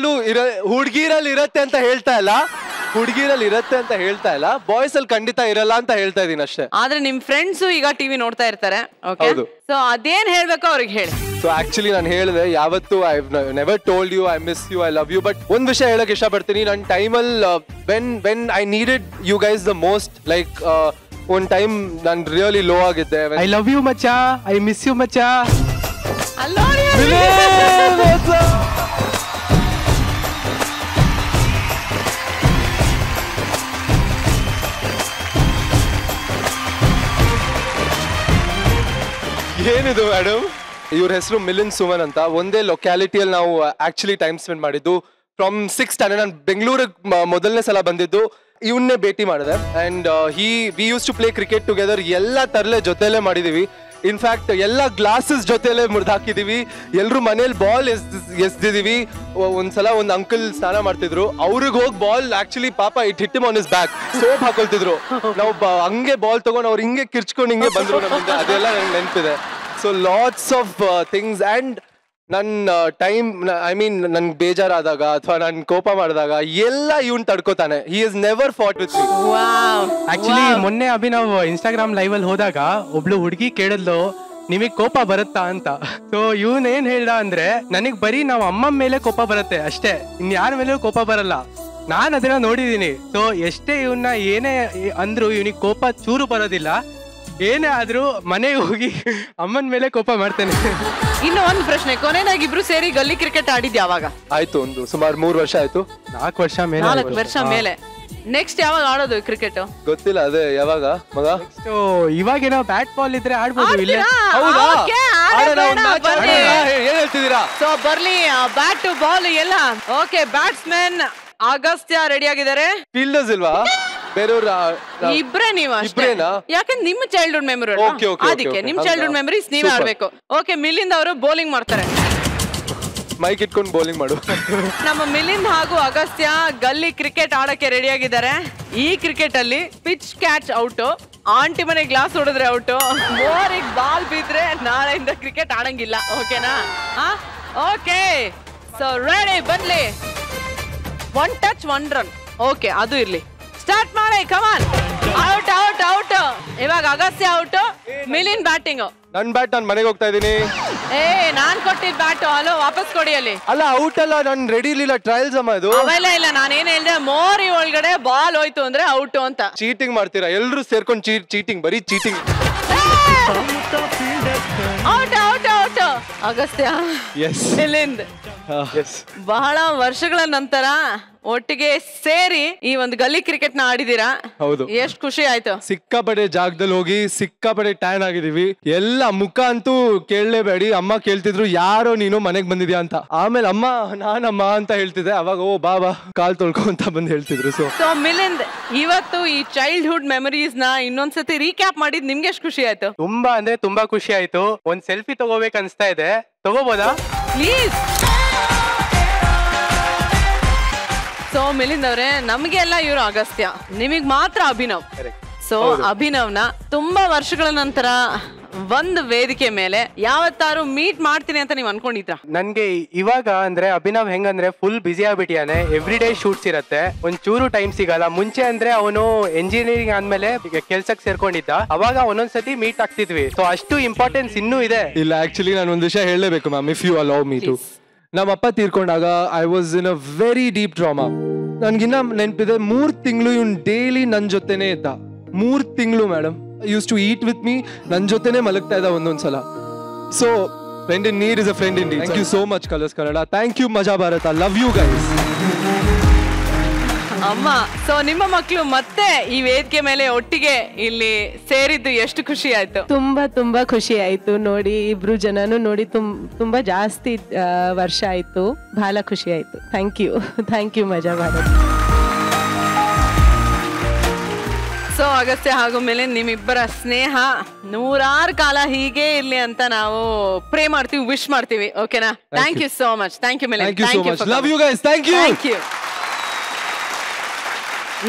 S6: ಹುಡ್ಗಿರಲ್ಲಿ ಇರತ್ತೆ ಅಂತ ಹೇಳ್ತಾ ಇಲ್ಲ, ಹುಡುಗಿರಲ್ಲಿ ಇರತ್ತೆ ಅಂತ ಹೇಳ್ತಾ ಇಲ್ಲ, ಬಾಯ್ಸ್ ಅಲ್ಲಿ ಖಂಡಿತ ಇರಲ್ಲ ಅಂತ ಹೇಳ್ತಾ ಇದೀನಿ ಅಷ್ಟೇ.
S2: ಆದ್ರೆ ನಿಮ್ ಫ್ರೆಂಡ್ಸ್ ಈಗ ಟಿವಿ ನೋಡ್ತಾ ಇರ್ತಾರೆ.
S6: ಹೌದು.
S2: ಸೊ ಅದೇನ್ ಹೇಳ್ಬೇಕು ಅವ್ರಿಗೆ ಹೇಳಿ.
S6: ಸೊ ಆಕ್ಚುಲಿ ನಾನು ಹೇಳಿದೆ, ಯಾವತ್ತು I never told you I miss you, I love you. But ಒಂದ್ ವಿಷಯ ಹೇಳಕ್ ಇಷ್ಟಪಡ್ತೀನಿ. ನನ್ನ ಟೈಮಲ್ಲಿ when I needed you guys the most, like ಒಂದ್ ಟೈಮ್ ನಾನು ರಿಯಲಿ ಲೋ ಆಗಿದ್ದೆ.
S18: ಐ ಲವ್ ಯು ಮಚ್ಚ, ಐ ಮಿಸ್ ಯು ಮಚ್ಚ.
S6: ಏನಿದು ಮೇಡಮ್? ಇವ್ರ ಹೆಸರು ಮಿಲಿಂದ್ ಸುಮನ್ ಅಂತ. ಒಂದೇ ಲೊಕ್ಯಾಲಿಟಿಯಲ್ಲಿ ನಾವು ಆಕ್ಚುಲಿ ಟೈಮ್ ಸ್ಪೆಂಡ್ ಮಾಡಿದ್ದು. ಫ್ರಮ್ 6th ಸ್ಟ್ಯಾಂಡರ್ಡ್ ನಾನು ಬೆಂಗಳೂರಿಗೆ ಮೊದಲನೇ ಸಲ ಬಂದಿದ್ದು, ಇವನ್ನೇ ಭೇಟಿ ಮಾಡಿದೆ. And we use to play cricket together. ಎಲ್ಲ ತರಲೆ ಜೊತೆಲೇ ಮಾಡಿದೀವಿ. ಇನ್ಫ್ಯಾಕ್ಟ್ ಎಲ್ಲ ಗ್ಲಾಸಸ್ ಜೊತೆಲೆ ಮುರಿದಾಕಿದೀವಿ. ಎಲ್ರು ಮನೇಲಿ ಬಾಲ್ ಎಸ್ದಿದೀವಿ. ಒಂದ್ಸಲ ಒಂದ್ ಅಂಕಲ್ ಸ್ನಾನ ಮಾಡ್ತಿದ್ರು, ಅವ್ರಿಗೆ ಹೋಗಿ ಬಾಲ್ ಆಕ್ಚುಲಿ ಪಾಪ it hit on his back, soap ಹಾಕೊಳ್ತಿದ್ರು. ನಾವು ಹಂಗೆ ಬಾಲ್ ತಗೊಂಡು ಅವ್ರು ಹಿಂಗೆ ಕಿರ್ಚ್ಕೊಂಡು ಹಿಂಗೆ ಬಂದ್ರು ನಮ್ಮಿಂದ. ಅದೆಲ್ಲ ನಂಗೆ ನೆನಪಿದೆ. So lots of things. And ನನ್ನ ಟೈಮ್, ಐ ಮೀನ್ ನನ್ಗೆ ಬೇಜಾರಾದಾಗ ಅಥವಾ ನನ್ ಕೋಪ ಮಾಡಿದಾಗ ಎಲ್ಲ ಇವನ್ ತಡ್ಕೋತಾನೆ. He is never fought with me.
S18: Actually ಮೊನ್ನೆ ಅಭಿನವ್ ಇನ್ಸ್ಟಾಗ್ರಾಮ್ ಲೈವ್ ಅಲ್ಲಿ ಹೋದಾಗ ಒಬ್ಳು ಹುಡುಗಿ ಕೇಳಿದ್ಲು, ನಿಮಗ್ ಕೋಪ ಬರುತ್ತಾ ಅಂತ. ಸೊ ಇವನ್ ಏನ್ ಹೇಳ್ದ ಅಂದ್ರೆ, ನನಗ್ ಬರೀ ನಾವ್ ಅಮ್ಮ ಮೇಲೆ ಕೋಪ ಬರುತ್ತೆ ಅಷ್ಟೇ, ಇನ್ ಯಾರ ಮೇಲೂ ಕೋಪ ಬರಲ್ಲ. ನಾನ್ ಅದನ್ನ ನೋಡಿದೀನಿ. ಸೊ ಎಷ್ಟೇ ಇವನ್ನ ಏನೇ ಅಂದ್ರು ಇವನಿಗೆ ಕೋಪ ಚೂರು ಬರೋದಿಲ್ಲ. ಏನೇ ಆದ್ರೂ ಮನೆಗೆ ಹೋಗಿ ಅಮ್ಮನ ಮೇಲೆ ಕೋಪ ಮಾಡ್ತೇನೆ.
S2: ಇನ್ನು ಒಂದು ಪ್ರಶ್ನೆ, ಕೊನೆಯದಾಗಿ ಇಬ್ರು ಸೇರಿ ಗಲ್ಲಿ ಕ್ರಿಕೆಟ್ ಆಡಿದ್ ಯಾವಾಗ?
S6: ಆಯ್ತು, ಒಂದು ಸುಮಾರು 3 ವರ್ಷ ಆಯ್ತು.
S18: 4 ವರ್ಷ ಮೇಲೆ.
S2: 4 ವರ್ಷ ಮೇಲೆ. ನೆಕ್ಸ್ಟ್ ಯಾವಾಗ ಆಡೋದು ಕ್ರಿಕೆಟ್?
S6: ಗೊತ್ತಿಲ್ಲ, ಅದೇ ಯಾವಾಗ ಮಗ.
S18: ಇವಾಗೇನೋ ಬ್ಯಾಟ್ ಬಾಲ್ ಇದ್ರೆ ಆಡ್ಬೋದು.
S6: ಏನ್ ಹೇಳ್ತಿದ್ದೀರಾ?
S2: ಸೊ ಬರ್ಲಿ ಬ್ಯಾಟ್ ಬಾಲ್ ಎಲ್ಲ. ಓಕೆ, ಬ್ಯಾಟ್ಸ್ಮನ್ ಅಗಸ್ತ್ಯ ರೆಡಿ ಆಗಿದ್ದಾರೆ.
S6: ಫೀಲ್ಡರ್ಸ್ ಇಲ್ವಾ? ಬೇರೆಯವ್ರ
S2: ಇಬ್ರೇ ನೀವು ಅಷ್ಟೇ, ಯಾಕಂದ್ರೆ ನಿಮ್ಮ ಚೈಲ್ಡ್ಹುಡ್ ಮೆಮೊರಿ ಅದಕ್ಕೆ ನಿಮ್ ಚೈಲ್ಡ್ಹುಡ್ ಮೆಮೊರೀಸ್ ನೀವೇ ಆಡ್ಬೇಕು. ಓಕೆ, ಮಿಲಿಂದ್ ಅವರು ಬೌಲಿಂಗ್ ಮಾಡ್ತಾರೆ.
S6: ಮೈಕ್ ಇಟ್ಕೊಂಡು ಬೌಲಿಂಗ್ ಮಾಡು.
S2: ನಮ್ಮ ಮಿಲಿಂದ್ ಹಾಗೂ ಅಗಸ್ತ್ಯ ಗಲ್ಲಿ ಕ್ರಿಕೆಟ್ ಆಡಕ್ಕೆ ರೆಡಿ ಆಗಿದ್ದಾರೆ. ಈ ಕ್ರಿಕೆಟ್ ಅಲ್ಲಿ ಪಿಚ್ ಕ್ಯಾಚ್ ಔಟ್. ಆಂಟಿ ಮನೆ ಗ್ಲಾಸ್ ಹೊಡೆದ್ರೆ ಔಟು, ಮೋರಿಗೆ ಬಾಲ್ ಬಿದ್ರೆ ನಾಳೆಯಿಂದ ಕ್ರಿಕೆಟ್ ಆಡಂಗಿಲ್ಲ. ಓಕೆನಾ? ಓಕೆ, ಸೊ ರೆಡಿ, ಬನ್ನಿ. 1 touch 1 run. ಓಕೆ, ಅದು ಇರ್ಲಿ. ಸ್ಟಾರ್ಟ್ ಮಾಡಿ, ಕಮಾನ್. Out out out. ಇವಾಗ ಅಗಸ್ತ್ಯ ಔಟ್, ಮಿಲಿನ್ ಬ್ಯಾಟಿಂಗ್.
S6: ನನ್ ಬ್ಯಾಟ್ ನಾನು ಮನೆಗೆ ಹೋಗ್ತಾ ಇದೀನಿ.
S2: ನಾನ್ ಕೊಟ್ಟಿದ್ ಬ್ಯಾಟ್ ಅಲ್ಲೋ, ವಾಪಸ್ ಕೊಡಿ. ಅಲ್ಲಿ
S6: ಅಲ್ಲ, ಔಟ್ ಅಲ್ಲ, ನಾನು ರೆಡಿ ಇರ್ಲಿಲ್ಲ. ಟ್ರಯಲ್ಸ್ ಅಮ್ಮ ಅದು.
S2: ಇಲ್ಲ, ನಾನೇನ್ ಹೇಳ್ದೆ, ಮೋರಿ ಒಳಗಡೆ ಬಾಲ್ ಹೋಯ್ತು ಅಂದ್ರೆ ಔಟ್ ಅಂತ.
S6: ಚೀಟಿಂಗ್ ಮಾಡ್ತೀರಾ ಎಲ್ರು ಸೇರ್ಕೊಂಡು? ಚೀಟಿಂಗ್, ಬರೀ cheating.
S2: Out out out. Agastya, Milind ಬಹಳ ವರ್ಷಗಳ ನಂತರ ಒಟ್ಟಿಗೆ ಸೇರಿ ಈ ಒಂದು ಗಲ್ಲಿ ಕ್ರಿಕೆಟ್ ನ ಆಡಿದೀರಾ.
S6: ಹೌದು,
S2: ಎಷ್ಟು ಖುಷಿ ಆಯ್ತು.
S6: ಸಿಕ್ಕಾಪಡೆ ಜಾಗದಲ್ಲಿ ಹೋಗಿ ಸಿಕ್ಕಾಪಡೆ ಟ್ಯಾನ್ ಆಗಿದೀವಿ. ಎಲ್ಲ ಮುಖ ಅಂತೂ ಕೇಳಲೇಬೇಡಿ. ಅಮ್ಮ ಕೇಳ್ತಿದ್ರು ಯಾರೋ ನೀನು ಮನೆಗ್ ಬಂದಿದ್ಯಾ ಅಂತ. ಆಮೇಲೆ ಅಮ್ಮ ನಾನಮ್ಮ ಅಂತ ಹೇಳ್ತಿದ್ದೆ. ಅವಾಗ ಓ ಬಾಬಾ ಕಾಲ್ ತೊಳ್ಕೊ ಅಂತ ಬಂದು ಹೇಳ್ತಿದ್ರು. ಸೊ
S2: ಮಿಲಿಂದ್, ಇವತ್ತು ಈ ಚೈಲ್ಡ್ಹುಡ್ ಮೆಮರೀಸ್ ನ ಇನ್ನೊಂದ್ಸತಿ ರೀಕ್ಯಾಪ್ ಮಾಡಿದ್ ನಿಮ್ಗೆ ಎಷ್ಟು ಖುಷಿ ಆಯ್ತು?
S18: ತುಂಬಾ ಅಂದ್ರೆ ತುಂಬಾ ಖುಷಿ ಆಯ್ತು. ಒಂದ್ ಸೆಲ್ಫಿ ತಗೋಬೇಕು ಅನ್ಸ್ತಾ ಇದೆ, ತಗೋಬೋದಾ
S2: ಪ್ಲೀಸ್? ಸೊ ಮಿಲಿಂದ್ ಅವ್ರೆ, ನಮ್ಗೆಲ್ಲ ಇವ್ರು ಅಗಸ್ತ್ಯ, ನಿಮಗ್ ಮಾತ್ರ ಅಭಿನವ್. ಸೊ ಅಭಿನವ್ನ ತುಂಬಾ ವರ್ಷಗಳ ನಂತರ ಒಂದು ವೇದಿಕೆ ಮೇಲೆ ಯಾವತ್ತಾರು ಮೀಟ್ ಮಾಡ್ತೀನಿ ಅಂತ ನೀವ್ ಅನ್ಕೊಂಡಿದ್ರ?
S18: ನನ್ಗೆ ಇವಾಗ ಅಂದ್ರೆ ಅಭಿನವ್ ಹೆಂಗಂದ್ರೆ ಫುಲ್ ಬಿಸಿ ಆಗ್ಬಿಟ್ಟಿಯಾನೆ. ಎವ್ರಿ ಡೇ ಶೂಟ್ಸ್ ಇರತ್ತೆ, ಒಂದ್ ಚೂರು ಟೈಮ್ ಸಿಗಲ್ಲ. ಮುಂಚೆ ಅಂದ್ರೆ ಅವನು ಎಂಜಿನಿಯರಿಂಗ್ ಆದ್ಮೇಲೆ ಕೆಲ್ಸಕ್ಕೆ ಸೇರ್ಕೊಂಡಿದ್ದ, ಅವಾಗ ಒಂದೊಂದ್ಸತಿ ಮೀಟ್ ಆಗ್ತಿದ್ವಿ. ಸೊ ಅಷ್ಟು ಇಂಪಾರ್ಟೆನ್ಸ್ ಇನ್ನೂ ಇದೆ.
S6: ಇಲ್ಲ, ಆಕ್ಚುಲಿ ನಾನು ಒಂದ್ ವಿಷಯ ಹೇಳಲೇಬೇಕು ma'am, if you allow me to. ನಮ್ಮ ಅಪ್ಪ ತೀರ್ಕೊಂಡಾಗ I was in a very deep trauma. ನನ್ಗಿನ್ನ ನೆನಪಿದೆ, 3 ತಿಂಗಳು ಇವ್ನು ಡೈಲಿ ನನ್ ಜೊತೆನೆ ಇದ್ದ. 3 ತಿಂಗಳು madam. Used to eat with me, ನನ್ ಜೊತೆನೆ ಮಲಗ್ತಾ ಇದ್ದ ಒಂದೊಂದ್ಸಲ. So friend in need is a friend in need. Thank you so much colors Kannada. Thank you Maja Bharata. Love you guys.
S2: ಅಮ್ಮ, ಸೊ ನಿಮ್ಮ ಮಕ್ಕಳು ಮತ್ತೆ ಈ ವೇದಿಕೆ ಮೇಲೆ ಒಟ್ಟಿಗೆ ಇಲ್ಲಿ ಸೇರಿದ್ದು ಎಷ್ಟು ಖುಷಿ ಆಯ್ತು?
S19: ತುಂಬಾ ಖುಷಿ ಆಯ್ತು ನೋಡಿ. ಇಬ್ರು ಜನನು ನೋಡಿ ತುಂಬಾ ಜಾಸ್ತಿ ವರ್ಷ ಆಯ್ತು. ಬಹಳ ಖುಷಿ ಆಯ್ತು. ಥ್ಯಾಂಕ್ ಯು ಮಜಾ ಭಾರತ್.
S2: ಸೊ ಅಗಸ್ತ್ಯ ಹಾಗೂ ಮಿಲಿಂದ್, ನಿಮ್ಮಿಬ್ಬರ ಸ್ನೇಹ 100 ಕಾಲ ಹೀಗೆ ಇರ್ಲಿ ಅಂತ ನಾವು ಪ್ರೇ ಮಾಡ್ತೀವಿ, ವಿಶ್ ಮಾಡ್ತೀವಿ. ಓಕೆನಾ? Thank you so much. Thank you Milind.
S6: Love you guys. Thank you.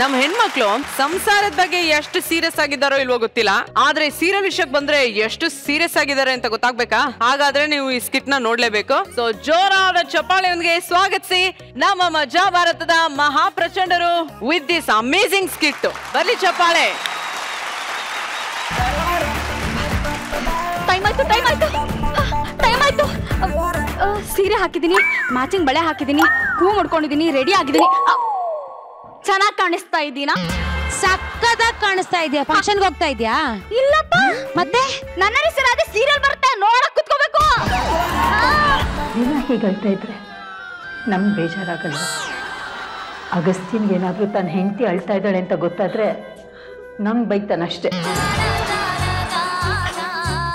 S2: ನಮ್ ಹೆಣ್ಮಕ್ಳು ಸಂಸಾರದ ಬಗ್ಗೆ ಎಷ್ಟು ಸೀರಿಯಸ್ ಆಗಿದ್ದಾರೋ ಇಲ್ವೋ ಗೊತ್ತಿಲ್ಲ, ಆದ್ರೆ ಸೀರಿಯಲ್ ವಿಷಯಕ್ಕೆ ಬಂದ್ರೆ ಎಷ್ಟು ಸೀರಿಯಸ್ ಆಗಿದ್ದಾರೆ ಅಂತ ಗೊತ್ತಾಗ್ಬೇಕಾ? ಹಾಗಾದ್ರೆ ನೀವು ಈ ಸ್ಕಿಟ್ ನ ನೋಡ್ಲೇಬೇಕು. ಸೊ ಜೋರಾದ ಚಪ್ಪಾಳೆಯೊಂದಿಗೆ ಸ್ವಾಗತಿಸಿ ನಮ್ಮ ಮಜಾ ಭಾರತದ ಮಹಾ ಪ್ರಚಂಡರು ವಿತ್ ದಿಸ್ ಅಮೇಜಿಂಗ್ ಸ್ಕಿಟ್. ಬರ್ಲಿ ಚಪ್ಪಾಳೆ.
S12: ಟೈಮ್ ಆಯ್ತು. ಸೀರೆ ಹಾಕಿದೀನಿ, ಮ್ಯಾಚಿಂಗ್ ಬಳೆ ಹಾಕಿದೀನಿ, ಹೂ ಮುಡ್ಕೊಂಡಿದೀನಿ, ರೆಡಿ ಆಗಿದೀನಿ. ಚೆನ್ನಾಗಿ ಕಾಣಿಸ್ತಾ ಇದ್ದೀನಾ?
S9: ಸಕ್ಕದಾಗಿ ಕಾಣಿಸ್ತಾ ಇದೆಯಾ? ಫಂಕ್ಷನ್ಗೆ ಹೋಗ್ತಾ ಇದೆಯಾ?
S12: ಇಲ್ಲಪ್ಪ. ಮತ್ತೆ ನನ್ನ ಹೆಸರಾದ ಸೀರಿಯಲ್ ಬರುತ್ತೆ, ನೋಡಕ್ ಕುತ್ಕೋಬೇಕು.
S8: ದಿನ ಹೀಗೆ ಹೇಳ್ತಾ ಇದ್ರೆ ನಮ್ಗೆ ಬೇಜಾರಾಗಲ್ವಾ? ಅಗಸ್ತ್ಯನ್ಗೆ ಏನಾದ್ರೂ ತನ್ನ ಹೆಂಡತಿ ಅಳ್ತಾ ಇದ್ದಾಳೆ ಅಂತ ಗೊತ್ತಾದ್ರೆ ನಮ್ಗೆ ಬೈತಾನಷ್ಟೇ.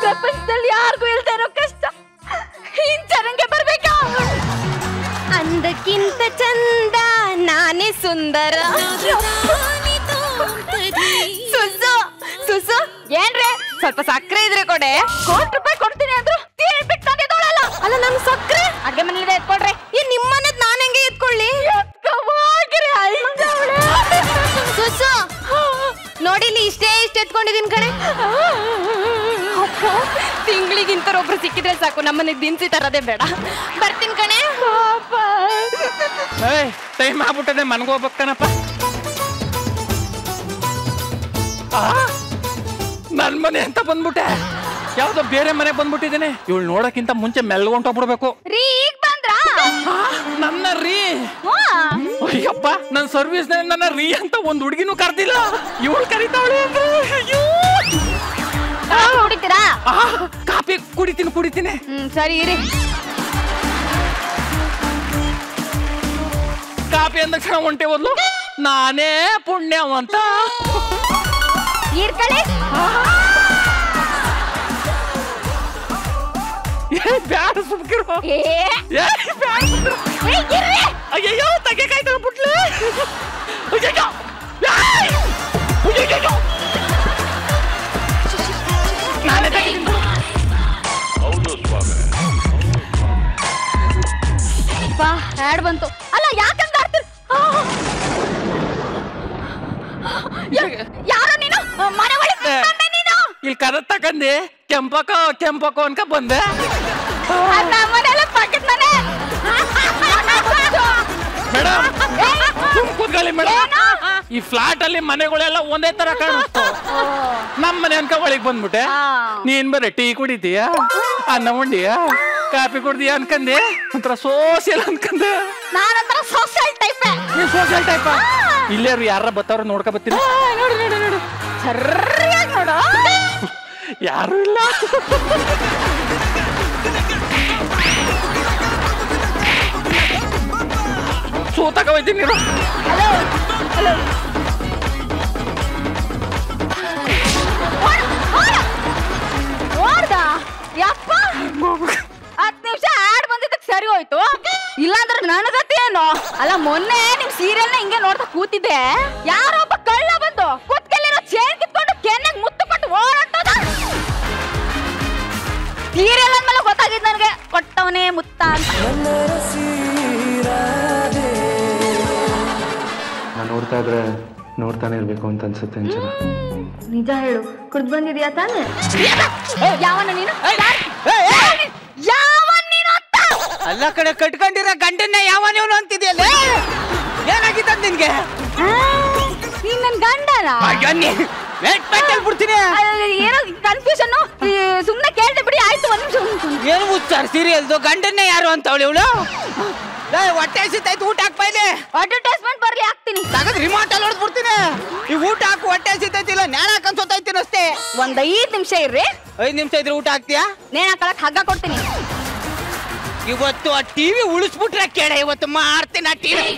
S12: ಪ್ರಪಂಚದಲ್ಲಿ ಯಾರಿಗೂ ಇಲ್ದೇ ಇರೋ ಕಷ್ಟ ಹಿಂಚರಂಗೆ ಬರ್ಬೇಕಾ? ಅಂದಕ್ಕಿಂತ ಚಂದ ನಾನೇ ಸುಂದರ. ಸುಸು ಏನ್ರೆ ಸ್ವಲ್ಪ ಸಕ್ಕರೆ ಇದ್ರೆ ಕೊಡೆ. ₹1 ಕೊಡ್ತೀನಿ ಅಂದ್ರು ಬಿಟ್ಟು ತೊಗೊಳಲ್ಲ. ಅಲ್ಲ, ನಮ್ ಸಕ್ಕರೆ ಅಡ್ಗೆ ಮನೇಲಿ ಎತ್ಕೊಡ್ರಿ. ಈ ನಿಮ್ಮನೆದ್ ನಾನ್ ಹೆಂಗೆ ಎತ್ಕೊಳ್ಳಿ? ಸುಸು ನೋಡಿಲಿ, ಇಷ್ಟೇ ಎತ್ಕೊಂಡಿದೀನಿ ಕಣೆ. ತಿಂಗಳಿಗೆ ಇಂಥರೊಬ್ರು ಸಿಕ್ಕಿದ್ರೆ ಸಾಕು, ನಮ್ಮನೆಗ್ ದಿನಸಿ ತರದೇ ಬೇಡ. ಬರ್ತೀನಿ ಕಣೆ.
S14: ಟೈಮ್ ಆಗ್ಬಿಟ್ಟದೆ, ಮನ್ಗೋಗ್ಬೇಕನಪ್ಪ. ನನ್ ಮನೆ ಅಂತ ಬಂದ್ಬಿಟ್ಟೆ, ಯಾವ್ದೋ ಬೇರೆ ಮನೆ ಬಂದ್ಬಿಟ್ಟಿದ್ದೇನೆ. ಇವಳು ನೋಡಕ್ಕಿಂತ ಮುಂಚೆ ಮೆಲ್ಗೊಂಟೋಗ್ಬಿಡ್ಬೇಕು. ನನ್ನ ರೀ, ಅಯ್ಯಪ್ಪ, ನನ್ ಸರ್ವಿಸ್ ನನ್ನ ರೀ ಅಂತ ಒಂದ್ ಹುಡುಗಿನೂ ಕರ್ದಿಲ್ಲ. ಇವಳು ಕರಿತಾವಳೆ ಅಂದ್ರೆ
S12: ಕುಡಿತೀರಾ?
S14: ಕಾಫಿ ಕುಡಿತೀನಿ.
S12: ಸರಿ ಇರಿ.
S14: ಕಾಫಿ ಅಂದ ಕ್ಷಣ ಹೊಂಟೆ ಹೋದ್ಲು. ನಾನೇ ಪುಣ್ಯವಂತ. ಬ್ಯಾಡ ಸುಮ್ಕಿರೋ. ಅಯ್ಯಯ್ಯೋ, ತಗೆಕಾಯ್ತಲ್ಲ ಬಿಟ್ಲು. ನಾನೇ ತಗಿದ್ದೀನಿ.
S12: ಹ್ಯಾಡ್ ಬಂತು. ಅಲ್ಲ, ಯಾಕಂತ ಆಡ್ತೀರಿ? ಯಾರೋ ನೀನು?
S14: ಇಲ್ಲಿ ಕದ ತಕಂದಿ ಕೆಂಪಕೋ ಅನ್ಕ ಬಂದೆ. ಮೇಡಮ್ ಕೂತ್ಕೊಳ್ಳಿ ಮೇಡಮ್. ಈ ಫ್ಲಾಟ್ ಅಲ್ಲಿ ಮನೆಗಳೆಲ್ಲ ಒಂದೇ ತರ ಕಾಣಿಸ್ತು. ನಮ್ ಮನೆ ಅನ್ಕ ಒಳಗ್ ಬಂದ್ಬಿಟ್ಟೆ. ನೀನ್ ಬರೀ ಟೀ ಕುಡಿತೀಯ, ಅನ್ನ ಉಂಡಿಯ, ಕಾಫಿ ಕುಡ್ದೀಯ ಅನ್ಕಂದೆ. ಒಂಥರ ಸೋಷಿಯಲ್ ಅನ್ಕಂದೆ.
S12: Social type.
S14: ನೀನ್ ಸೋಷಿಯಲ್ ಟೈಪ್. ಇಲ್ಲೇ ಯಾರ ಬತ್ತವ್ರ ನೋಡ್ಕೊ ಬತ್ತೀನಿ.
S12: ನೋಡು ಸರಿಯಾಗಿ ನೋಡು.
S14: ಯಾರು ಇಲ್ಲ. ಸೋತಾಕ ಹೋಯ್ತೀನಿ ನೀನು.
S12: ನೋಡ್ದ ಯಪ್ಪ 10 ನಿಮಿಷ ಆಡ್ ಬಂದಿದ್ದಕ್ಕೆ ಸರಿ ಹೋಯ್ತು. ಇಲ್ಲಾಂದ್ರೆ ನನ್ನ ಗತಿ ಏನು? ಅಲ್ಲ ಮೊನ್ನೆ ನಿಮ್ ಸೀರಿಯಲ್ ನ ಹಿಂಗೆ ನೋಡ್ತಾ ಕೂತಿದ್ದೆ, ಯಾರೊಬ್ಬ ಕಳ್ಳ ಬಂದು ಕುತ್ಕೆಲ್ಲಿರೋ ಚೇನ್ ಕಿತ್ಕೊಂಡು ಕೆನ್ನೆಗ್ ಮುತ್ತು ಕೊಟ್ಟು ಓಡಾಡ್ತದ. ಸೀರಿಯಲ್ ಅಂದ್ಮೇಲೆ ಗೊತ್ತಾಗಿದ್ ನನಗೆ ಕೊಟ್ಟವನೇ ಮುತ್ತ ಅಂತ.
S6: ನಾನು ನೋಡ್ತಾ ಇದ್ರೆ ನೋಡ್ತಾನೆ ಇರ್ಬೇಕು ಅಂತ ಅನ್ಸುತ್ತೆ ಅಂಚನ.
S7: ನಿಜ ಹೇಳು, ಕುಡ್ದು ಬಂದಿದ್ಯಾ ತಾನೆ?
S12: ಯಾವನ ನೀನು? ಯಾವನ್ ನೀನು ಅಂತ?
S3: ಅಲ್ಲ ಕಡೆ ಕಟ್ಕೊಂಡಿರೋ ಗಂಡನ್ನೇ ಯಾವನೇವನು ಅಂತಿದ್ಯಲ್ಲ. ಏನಾಗಿದ್ದ ನಿನ್ಗೆ?
S12: ನೀನ್ ನನ್ ಗಂಡನ?
S3: ಬಿಡ್ತೀನಿ.
S12: ಏನೋ ಕನ್ಫ್ಯೂಷನ್. ಸುಮ್ನೆ ಕೇಳ್ದೆ ಬಿಡಿ. ಆಯ್ತು ಒಂದ್ ನಿಮಿಷ.
S3: ಏನು ಮುಚ್ಚಾರ ಸೀರಿಯಲ್ದು ಗಂಡನ್ನೇ ಯಾರು ಅಂತ ಅವಳು ಇವಳು. ಹೊಟ್ಟೆ ಹಸಿತಾಯ್ತು, ಊಟ ಹಾಕ್ ಬೈಲಿ.
S12: ಅಡ್ವರ್ಟೈಸ್ಮೆಂಟ್ ಬರ್ಲಿ ಹಾಕ್ತೀನಿ.
S3: ತಗದ್ ರಿಮೋಟ್ ಅಲ್ಲಿ ಹೊಡ್ಬಿಡ್ತೀನಿ. ಈ ಊಟ ಹಾಕು, ಹೊಟ್ಟೆ ಹಸಿತೈತಿಲ್ಲ, ನೇಣ ಹಾಕಂತ ಸೋತಾಯ್ತೀನಿ ಅಷ್ಟೇ.
S12: ಒಂದ್ 5 ನಿಮಿಷ ಇರ್ರಿ.
S3: 5 ನಿಮಿಷ ಇದ್ರೆ ಊಟ ಹಾಕ್ತೀಯಾ?
S12: ನೇಣ ಹಾಕಳಕ್ ಹಗ್ಗ ಕೊಡ್ತೀನಿ.
S3: ಇವತ್ತು ಆ ಟಿವಿ ಉಳಿಸ್ಬಿಟ್ರೆ ಕೇಳ. ಇವತ್ತು ಮಾಡ್ತೀನಿ ಆ ಟಿವಿ.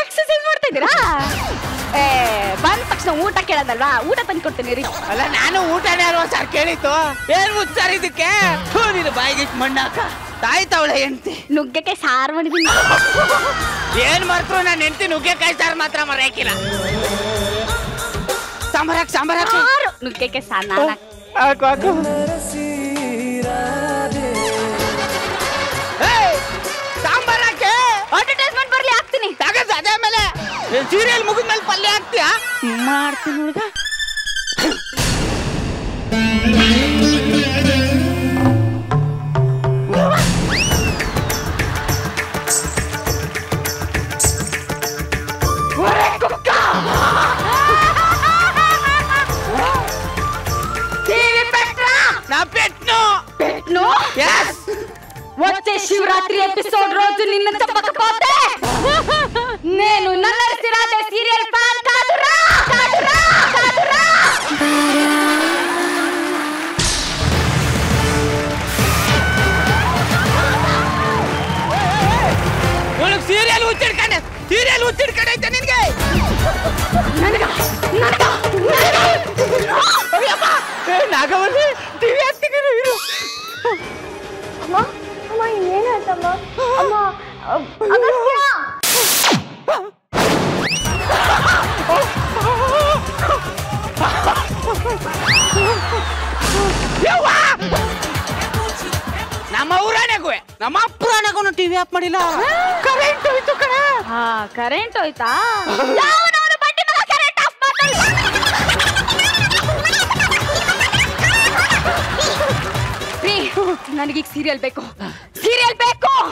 S12: ಎಕ್ಸರ್ಸೈಸ್ ಮಾಡ್ತಾ ಇದ್ದೀರಾ? ಬಂದ ತಕ್ಷಣ ಊಟ ಕೇಳೋದಲ್ವಾ? ಊಟ ತಂದು ಕೊಡ್ತೀನಿ ರೀ.
S3: ಅಲ್ಲ ನಾನು ಊಟನೇ ಅಲ್ವಾ ಸರ್ ಕೇಳಿತ್ತು. ಏನ್ ಮುಚ್ಚಾರ ಇದಕ್ಕೆ? ನೀನು ಬಾಯಿಗಿಟ್ಟು ಮಣ್ಣಾಕ ತಾಯ್ತಾವಳೆ ಹೆಂಡ್ತಿ.
S12: ನುಗ್ಗೆಕಾಯಿ ಸಾರು ಮಾಡಿದೀನಿ.
S3: ಏನ್ ಮಾಡ್ರು ನಾನು ಹೆಂಡ್ತಿ ನುಗ್ಗೆಕಾಯಿ ಸಾರು ಮಾತ್ರ ಮರೆಯಾಕಿಲ್ಲ. ಸಾಂಬಾರ್
S12: ನುಗ್ಗೆಕಾಯಿ ಸಾರು
S3: ಹಾಕು ಹಾಕು. ಸಾಂಬಾರ್ ಹಾಕಿ.
S12: ಅಡ್ವರ್ಟೈಸ್ಮೆಂಟ್ ಬರ್ಲಿ ಹಾಕ್ತೀನಿ.
S3: ತಗದ್ ಅದೇ ಮೇಲೆ ಸೀರಿಯಲ್ ಮುಗಿದ್ಮೇಲೆ ಪಲ್ಯ ಹಾಕ್ತೀಯಾ? ಮಾಡ್ತೀನಿ ಹುಡುಗ.
S12: వచ్చే శివరాత్రి ఎపిసోడ్ రోజు నిన్న చెప్పకపోతే నేను నల్లరసి రాధే సీరియల్ ఫ్యాన్ కాదురా.
S3: ಇವಳಿಗೆ ಸೀರಿಯಲ್ ಹುಚ್ಚಿಡ್ಕೊಂಡೈತೆ ನಿನ್ಗೆ. ನಾಗವಲ್ಲಿ ಟಿವಿ ಹಾಕ್ತೀನಿ.
S7: ಅಮ್ಮ ಏನಾಯ್ತಮ್ಮ? ಅಮ್ಮ ಅಗಸ್ತ್ಯ.
S3: ನಮ್ಮ ಊರಾಣೆಗೂ ನಮ್ಮ ಅಪ್ಪರಾಣೆಗೂ ಟಿವಿ ಆಫ್ ಮಾಡಿಲ್ಲ. ಕರೆಂಟ್ ಹೋಯ್ತು ಕಣ.
S12: ಕರೆಂಟ್ ಹೋಯ್ತಾ? ಯಾವನವನು ಬಡ್ಡಿ ಮಗ ಕರೆಂಟ್ ಆಫ್ ಮಾಡ್ತಾನೆ? ನನಗೀಗ ಸೀರಿಯಲ್ ಬೇಕು.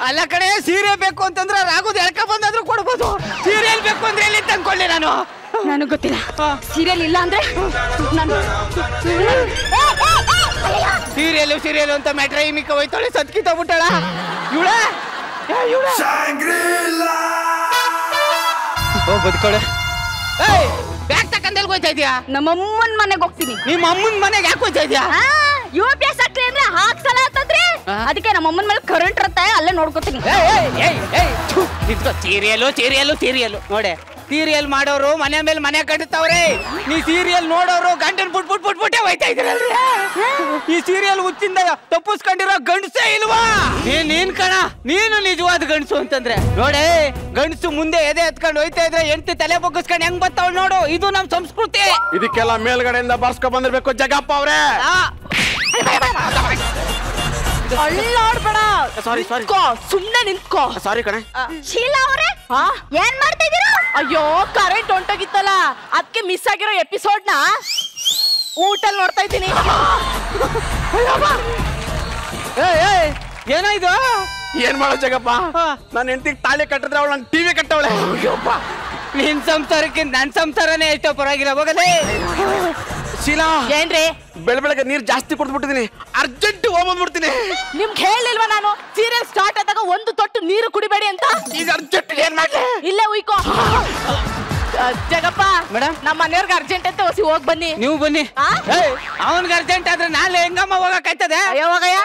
S3: ಅಲ್ಲ ಕಡೆ ಸೀರಿಯಲ್ ಬೇಕು ಅಂತಂದ್ರೆ ರಾಘುದ್ ಎಳ್ಕ ಬಂದಾದ್ರೂ ಕೊಡ್ಬೋದು. ಸೀರಿಯಲ್ ಬೇಕು ಅಂದ್ರೆ ಎಲ್ಲಿ ತಂದ್ಕೊಳ್ಳಿ ನಾನು.
S12: ನನಗೆ ಗೊತ್ತಿಲ್ಲ. ಸೀರಿಯಲ್ ಇಲ್ಲ ಅಂದ್ರೆ
S3: ಸೀರಿಯಲ್ ಅಂತ ಮ್ಯಾಟ್ರ ಮಿಕ್ಕ ಹೋಯ್ತಾಳೆ. ಸತ್ಕಿ ತಗ್ಬಿಟ್ಟಾಳ ಇವಳ. ಬದುಕೊಳೆ. ಬ್ಯಾಗ್ ತಕಂದಲ್ಲಿ ಹೋಯ್ತಾ ಇದೀಯಾ?
S12: ನಮ್ಮಮ್ಮನ ಮನೆಗೆ ಹೋಗ್ತೀನಿ.
S3: ನಿಮ್ಮ ಅಮ್ಮನ ಮನೆಗೆ ಯಾಕೆ ಹೋಯ್ತಾ ಇದೀಯಾ?
S12: UPS ಹಾಕ್ರಿ ಅಂದ್ರೆ ಹಾಕ್ಸಲ ಅಂತಂದ್ರಿ. ಅದಕ್ಕೆ ನಮ್ಮ ಅಮ್ಮನ ಮೇಲೆ ಕರೆಂಟ್ ಇರುತ್ತೆ, ಅಲ್ಲೇ ನೋಡ್ಕೋತೀನಿ.
S3: ಸೀರಿಯಲ್ ನೋಡೆ. ಸೀರಿಯಲ್ ಮಾಡೋರು ಮನೆ ಮೇಲೆ ಮನೆ ಕಟ್ಟುತ್ತವ್ರೆ. ನೀ ಸೀರಿಯಲ್ ನೋಡೋರು ಗಂಡನ್ ಬಿಟ್ಬಿಟ್ಟೆ ಹೋಯ್ತಾ ಇದ್ದೀರಲ್ರಿ. ಈ ಸೀರಿಯಲ್ ಹುಚ್ಚಿಂದ ತಪ್ಪಿಸ್ಕೊಂಡಿರೋ ಗಂಡಸೇ ಇಲ್ವಾ? ನೀನ್ ಕಣ, ನೀನು ನಿಜವಾದ ಗಂಡಸು ಅಂತಂದ್ರೆ. ನೋಡೆ, ಗಂಡಸು ಮುಂದೆ ಎದೆ ಎತ್ಕೊಂಡು ಹೋಯ್ತಾ ಇದ್ರೆ ಹೆಂಡತಿ ತಲೆ ಬಗ್ಗಿಸ್ಕೊಂಡು ಹೆಂಗ್ ಬರ್ತಾವ್ ನೋಡು. ಇದು ನಮ್ ಸಂಸ್ಕೃತಿ.
S13: ಇದಕ್ಕೆಲ್ಲ ಮೇಲ್ಗಡೆಯಿಂದ ಬರ್ಸ್ಕೊ ಬಂದಿರ್ಬೇಕು ಜಗಪ್ಪ ಅವ್ರೆ.
S3: ಅಲ್ಲಾಡ್ಬೇಡ.
S5: ಸಾರಿ
S2: ಸುಮ್ನೆ ನಿಂತ್ಕೋ.
S5: ಸಾರಿ ಕಣೆ.
S7: ಶೀಲಾ ಅವರೇ ಏನ್ ಮಾಡ್ತಾ ಇದೀರಾ?
S2: ಅಯ್ಯೋ ಕರೆಂಟ್ ಹೊಂಟೋಗಿತ್ತಲ್ಲ ಅದಕ್ಕೆ ಮಿಸ್ ಆಗಿರೋ ಎಪಿಸೋಡ್ ನ ಊಟಲ್ ನೋಡ್ತಾ ಇದ್ದೀನಿ.
S5: ಏನೋ ಇದು? ಏನ್ ಮಾಡೋ ಜಗಪ್ಪ, ನನ್ನ ಹೆಂಡತಿಗೆ ತಾಳಿ ಕಟ್ಟಿದ್ರೆ ಅವಳು ನನ್ನ ಟಿವಿ ಕಟ್ಟವಳೆ.
S3: ನಿನ್ ಸಂಸಾರಕ್ಕೆ ನನ್ ಸಂಸಾರನೇ ಎಷ್ಟೋ ಪರವಾಗಿಲ್ಲ ಹೋಗಲೇ.
S5: ಶೀಲಾ
S2: ಏನ್ರಿ
S5: ಬೆಳಗ್ಗೆ ನೀರ್ ಜಾಸ್ತಿ ಕೊಡ್ಬಿಟ್ಟಿದೀನಿ, ಅರ್ಜೆಂಟ್ ಹೋಗ್ಬಿಡ್ತೀನಿ.
S2: ನಿಮ್ಗೆ ಹೇಳಿಲ್ವಾ ನಾನು ಸೀರಿಯಲ್ ಸ್ಟಾರ್ಟ್ ಆದಾಗ ಒಂದು ತೊಟ್ಟು ನೀರು ಕುಡಿಬೇಡಿ ಅಂತ?
S5: ಈಗ ಅರ್ಜೆಂಟ್ ಏನ್ ಮಾಡ್ಲಿ?
S2: ಇಲ್ಲೇ ಉಯ್ಕೋ. ಜಗಪ್ಪ
S3: ಮೇಡಮ್,
S2: ನಮ್ಮ ಮನೆಯವ್ರಿಗೆ ಅರ್ಜೆಂಟ್ ಅಂತ ಹೊಸಿ ಹೋಗ್ ಬನ್ನಿ.
S3: ನೀವು ಬನ್ನಿ. ಅವನ್ಗೆ ಅರ್ಜೆಂಟ್ ಆದ್ರೆ ನಾಳೆ ಹೆಂಗಮ್ಮ ಹೋಗಕ್ಕಾಯ್ತದೆ?
S2: ಯಾವಾಗಯ್ಯ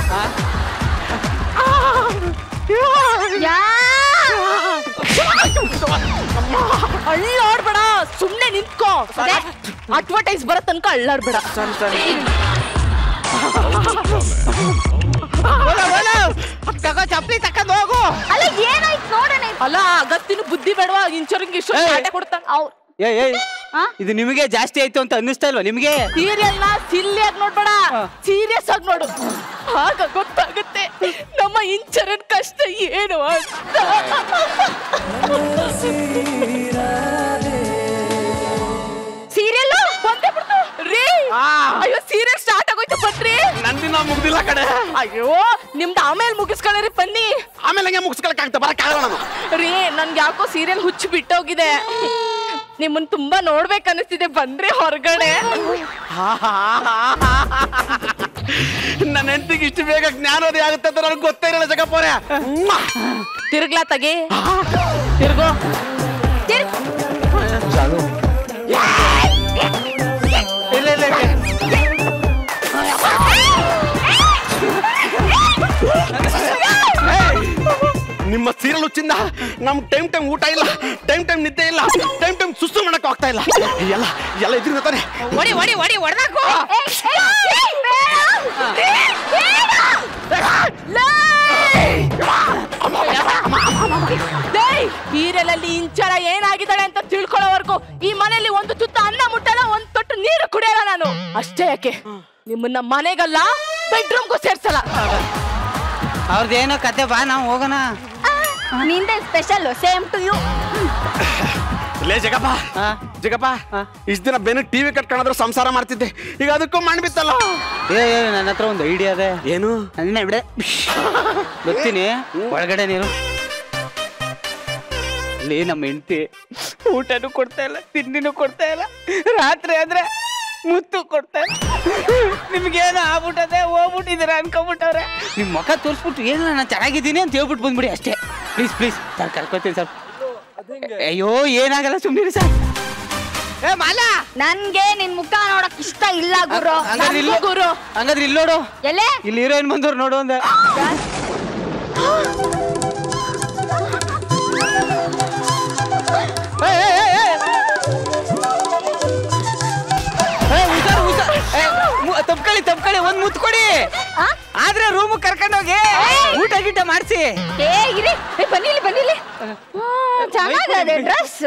S2: ಅಳ್ಳಾಡ್ಬೇಡ, ಸುಮ್ನೆ ನಿಂತ್ಕೋ. ಅಡ್ವರ್ಟೈಸ್ ಬರೋ ತನಕ ಅಳ್ಳಾಡ್ಬೇಡ.
S3: ತಗೋ ಚಪ್ಪಲಿ ತಕೊಂಡ್ ಹೋಗು.
S7: ಅಲ್ಲ ಏನಾಯ್ತು ನೋಡೋಣ.
S2: ಅಲ್ಲ ಅಗತ್ತಿನ ಬುದ್ಧಿ ಬೇಡವಾ? ಇಂಚೋರ್ಗೆ ಇಷ್ಟ ಕೊಡ್ತಾನ.
S3: ಇದು ನಿಮಗೆ ಜಾಸ್ತಿ ಆಯ್ತು ಅಂತ ಅನ್ನಿಸ್ತಾ ಇಲ್ವಾ ನಿಮ್ಗೆ?
S2: ಸೀರಿಯಲ್ ನ ಸಿಲ್ಲಿಯಾಗಿ ನೋಡ್ಬೇಡ, ಸೀರಿಯಸ್ ಆಗಿ ನೋಡು. ಆಗ ಗೊತ್ತಾಗುತ್ತೆ ನಮ್ಮ ಇಂಚರನ್ ಕಷ್ಟ ಏನು ಅಂತ. ಸೀರಿಯಲ್ ಬಂದೇ ಬಿಡ್ತು ರೀ. ಅಯ್ಯೋ ಸೀರಿಯಲ್ ಸ್ಟಾರ್ಟ್ ಆಗೋಯ್ತು ಬನ್ರಿ.
S5: ನಂದಿನ ಮುಗ್ದಿಲ್ಲ ಕಡೆ.
S2: ಅಯ್ಯೋ ನಿಮ್ದು ಆಮೇಲೆ ಮುಗಿಸ್ಕೊಳ್ಳಿ ಬನ್ನಿ.
S5: ಆಮೇಲೆ ಹಂಗೆ ಮುಗಿಸ್ಕೊಳಕ್ ಆಗ್ತಾ ಬರಕ್ಕಾಗಲ್ಲ ನಾನು.
S2: ರೀ ನನ್ಗೆ ಯಾಕೋ ಸೀರಿಯಲ್ ಹುಚ್ಚು ಬಿಟ್ಟೋಗಿದೆ. ನಿಮ್ಮನ್ ತುಂಬಾ ನೋಡ್ಬೇಕು ಅನಿಸ್ತಿದೆ, ಬಂದ್ರೆ ಹೊರಗಡೆ.
S5: ನನ್ನ ಹೆಂಡತಿಗೆ ಇಷ್ಟು ಬೇಗ ಜ್ಞಾನೋದಯ ಆಗುತ್ತೆ ಅಂತ ನನಗೆ ಗೊತ್ತೇ ಇರಲ್ಲ ಜಗಪ್ಪವ್ರೆ.
S2: ತಿರ್ಗ್ಲಾ ತಗಿ, ತಿರ್ಗೋ.
S5: ನಿಮ್ಮ ಸೀರಿಯಲ್ ಹುಚ್ಚಿಂದ ನಮ್ ಟೈಮ್ ಊಟ ಇಲ್ಲ, ಟೈಮ್ ನಿದ್ದೆ ಇಲ್ಲ, ಟೈಮ್ ಸುಸ್ತು ಮಾಡಕ್ ಆಗ್ತಾ ಇಲ್ಲ. ಎಲ್ಲ ಇದ್ರಿಂದ ತಾನೆ.
S2: ಒಡಿ ಒಡಿ ಒಡಿ ಹೊಡೆದಾಕು. ಸೀರಿಯಲಲ್ಲಿ ಇಂಚರ ಏನಾಗಿದ್ದಾಳೆ ಅಂತ ತಿಳ್ಕೊಳ್ಳೋವರೆಗೂ ಈ ಮನೆಯಲ್ಲಿ ಒಂದು ತುತ್ತ ಅನ್ನ ಮುಟ್ಟಲ್ಲ, ಒಂದು ತೊಟ್ಟು ನೀರು ಕುಡಿಯಲ್ಲ ನಾನು. ಅಷ್ಟೇ ಯಾಕೆ ನಿಮ್ಮನ್ನ ಮನೆಗಲ್ಲ ಬೆಡ್ರೂಮ್ಗೂ ಸೇರ್ಸಲ್ಲ.
S3: ಅವ್ರದ್ದೇನೋ ಕತೆ, ಬಾ ನಾವು ಹೋಗೋಣ.
S7: ನಿಂದೆ ಸ್ಪೆಷಲ್, ಸೇಮ್ ಟು ಯು.
S5: ಲೇ ಜಗಪ್ಪ, ಇಷ್ಟ ದಿನ ಬೆನ್ನು ಟಿವಿ ಕಟ್ಕೊಂಡ್ರು ಸಂಸಾರ ಮಾಡ್ತಿದ್ದೆ, ಈಗ ಅದಕ್ಕೂ ಮಾಡ್ಬಿತ್ತಲ್ಲ.
S3: ನನ್ನ ಹತ್ರ ಒಂದು ಐಡಿಯಾ ಅದೇ.
S5: ಏನು?
S3: ನನ್ನ ಬಿಡೆ ಗೊತ್ತೀನಿ. ಒಳಗಡೆ ನೀರು ಇಲ್ಲಿ ನಮ್ಮ ಹೆಂಡತಿ ಊಟನೂ ಕೊಡ್ತಾ ಇಲ್ಲ, ತಿಂಡಿನೂ ಕೊಡ್ತಾ ಇಲ್ಲ, ರಾತ್ರಿ ಆದ್ರೆ ಮುತ್ತು ಕೊಡ್ತಾ ಇಲ್ಲ. ನಿಮ್ಗೇನು ಆಗ್ಬಿಟ್ಟದೆ, ಹೋಗ್ಬಿಟ್ಟಿದ್ದೀರ ಅನ್ಕೊಂಬಿಟ್ಟವ್ರೆ. ನಿಮ್ ಮುಖ ತೋರಿಸ್ಬಿಟ್ಟು ಏನು ನಾನು ಚೆನ್ನಾಗಿದ್ದೀನಿ ಅಂತ ಹೇಳ್ಬಿಟ್ಟು ಬಂದ್ಬಿಡಿ ಅಷ್ಟೇ. ಪ್ಲೀಸ್ ಸರ್ ಕರ್ಕೋತೀನಿ ಸರ್. ಅಯ್ಯೋ ಏನಾಗಲ್ಲ, ಸುಮ್ಮನೆ ಸರ್.
S7: ನನ್ಗೆ ನಿನ್ ಮುಖ ನೋಡಕ್ ಇಷ್ಟ ಇಲ್ಲ ಗುರು.
S2: ಗುರು
S3: ಹಂಗಾದ್ರೆ ಇಲ್ಲಿ ನೋಡು,
S7: ಎಲ್ಲೇ
S3: ಇಲ್ಲಿ ಹೀರೋಯಿನ್ ಬಂದವ್ರು ನೋಡು ಅಂದ. ತಪ್ಕೊಳ್ಳಿ ಒಂದ್ ಮುತ್ತು ಕೊಡಿ. ಆದ್ರೆ ರೂಮ್ ಕರ್ಕೊಂಡೋಗಿ ಊಟ ಗೀಟ ಮಾಡಿಸಿ.
S7: ಬನ್ನಿಲಿ ಚೆನ್ನಾಗದೆ ಡ್ರೆಸ್.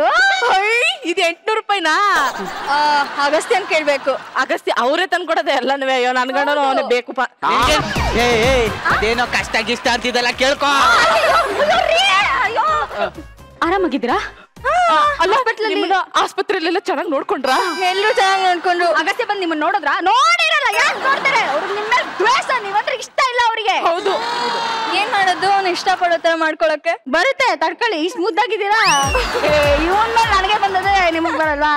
S2: ಇದು 800 ರೂಪಾಯಿನಾ?
S7: ಅಗಸ್ತ್ಯನ್ ಕೇಳ್ಬೇಕು.
S2: ಅಗಸ್ತ್ಯ ಅವರೇ ತಂದ್ಕೊಡದೆ ಎಲ್ಲನೂ. ಅಯ್ಯೋ ನನ್ ಗಂಡನು ಅವನೇ ಬೇಕುಪ್ಪ.
S3: ಅದೇನೋ ಕಷ್ಟ ಗಿಷ್ಟ ಅಂತಿದ್ದಲ್ಲ ಕೇಳ್ಕೊ.
S7: ಆರಾಮಾಗಿದ್ದೀರಾ?
S2: ಆಸ್ಪತ್ರೆಯಲ್ಲೆಲ್ಲ ಚೆನ್ನಾಗಿ ನೋಡ್ಕೊಂಡ್ರ?
S7: ಎಲ್ಲರೂ ಚೆನ್ನಾಗಿ ನೋಡ್ಕೊಂಡ್ರು. ಅಗಸ್ತ್ಯ ಬಂದ್ ನಿಮ್ಮನ್ನ ನೋಡಿದ್ರ? ನೋಡಿರಲ್ಲ, ಯಾಕೆ ನೋಡ್ತಾರೆ? ಅವ್ರು ನಿಮ್ಮ ಮೇಲೆ ದ್ವೇಷ, ನೀವಂದ್ರೆ ಇಷ್ಟ ಇಲ್ಲ ಅವ್ರಿಗೆ.
S2: ಹೌದು.
S7: ಏನ್ ಮಾಡೋದು? ಅವ್ನು ಇಷ್ಟ ಪಡೋ ತರ ಮಾಡ್ಕೊಳಕ್ಕೆ ಬರುತ್ತೆ. ತಡ್ಕೊಳ್ಳಿ, ಇಷ್ಟು ಮುದ್ದಾಗಿದ್ದೀರಾ. ಇವನ್ ಮೇಲೆ ನನಗೆ ಬಂದದೆ, ನಿಮಗ್ ಬರಲ್ವಾ?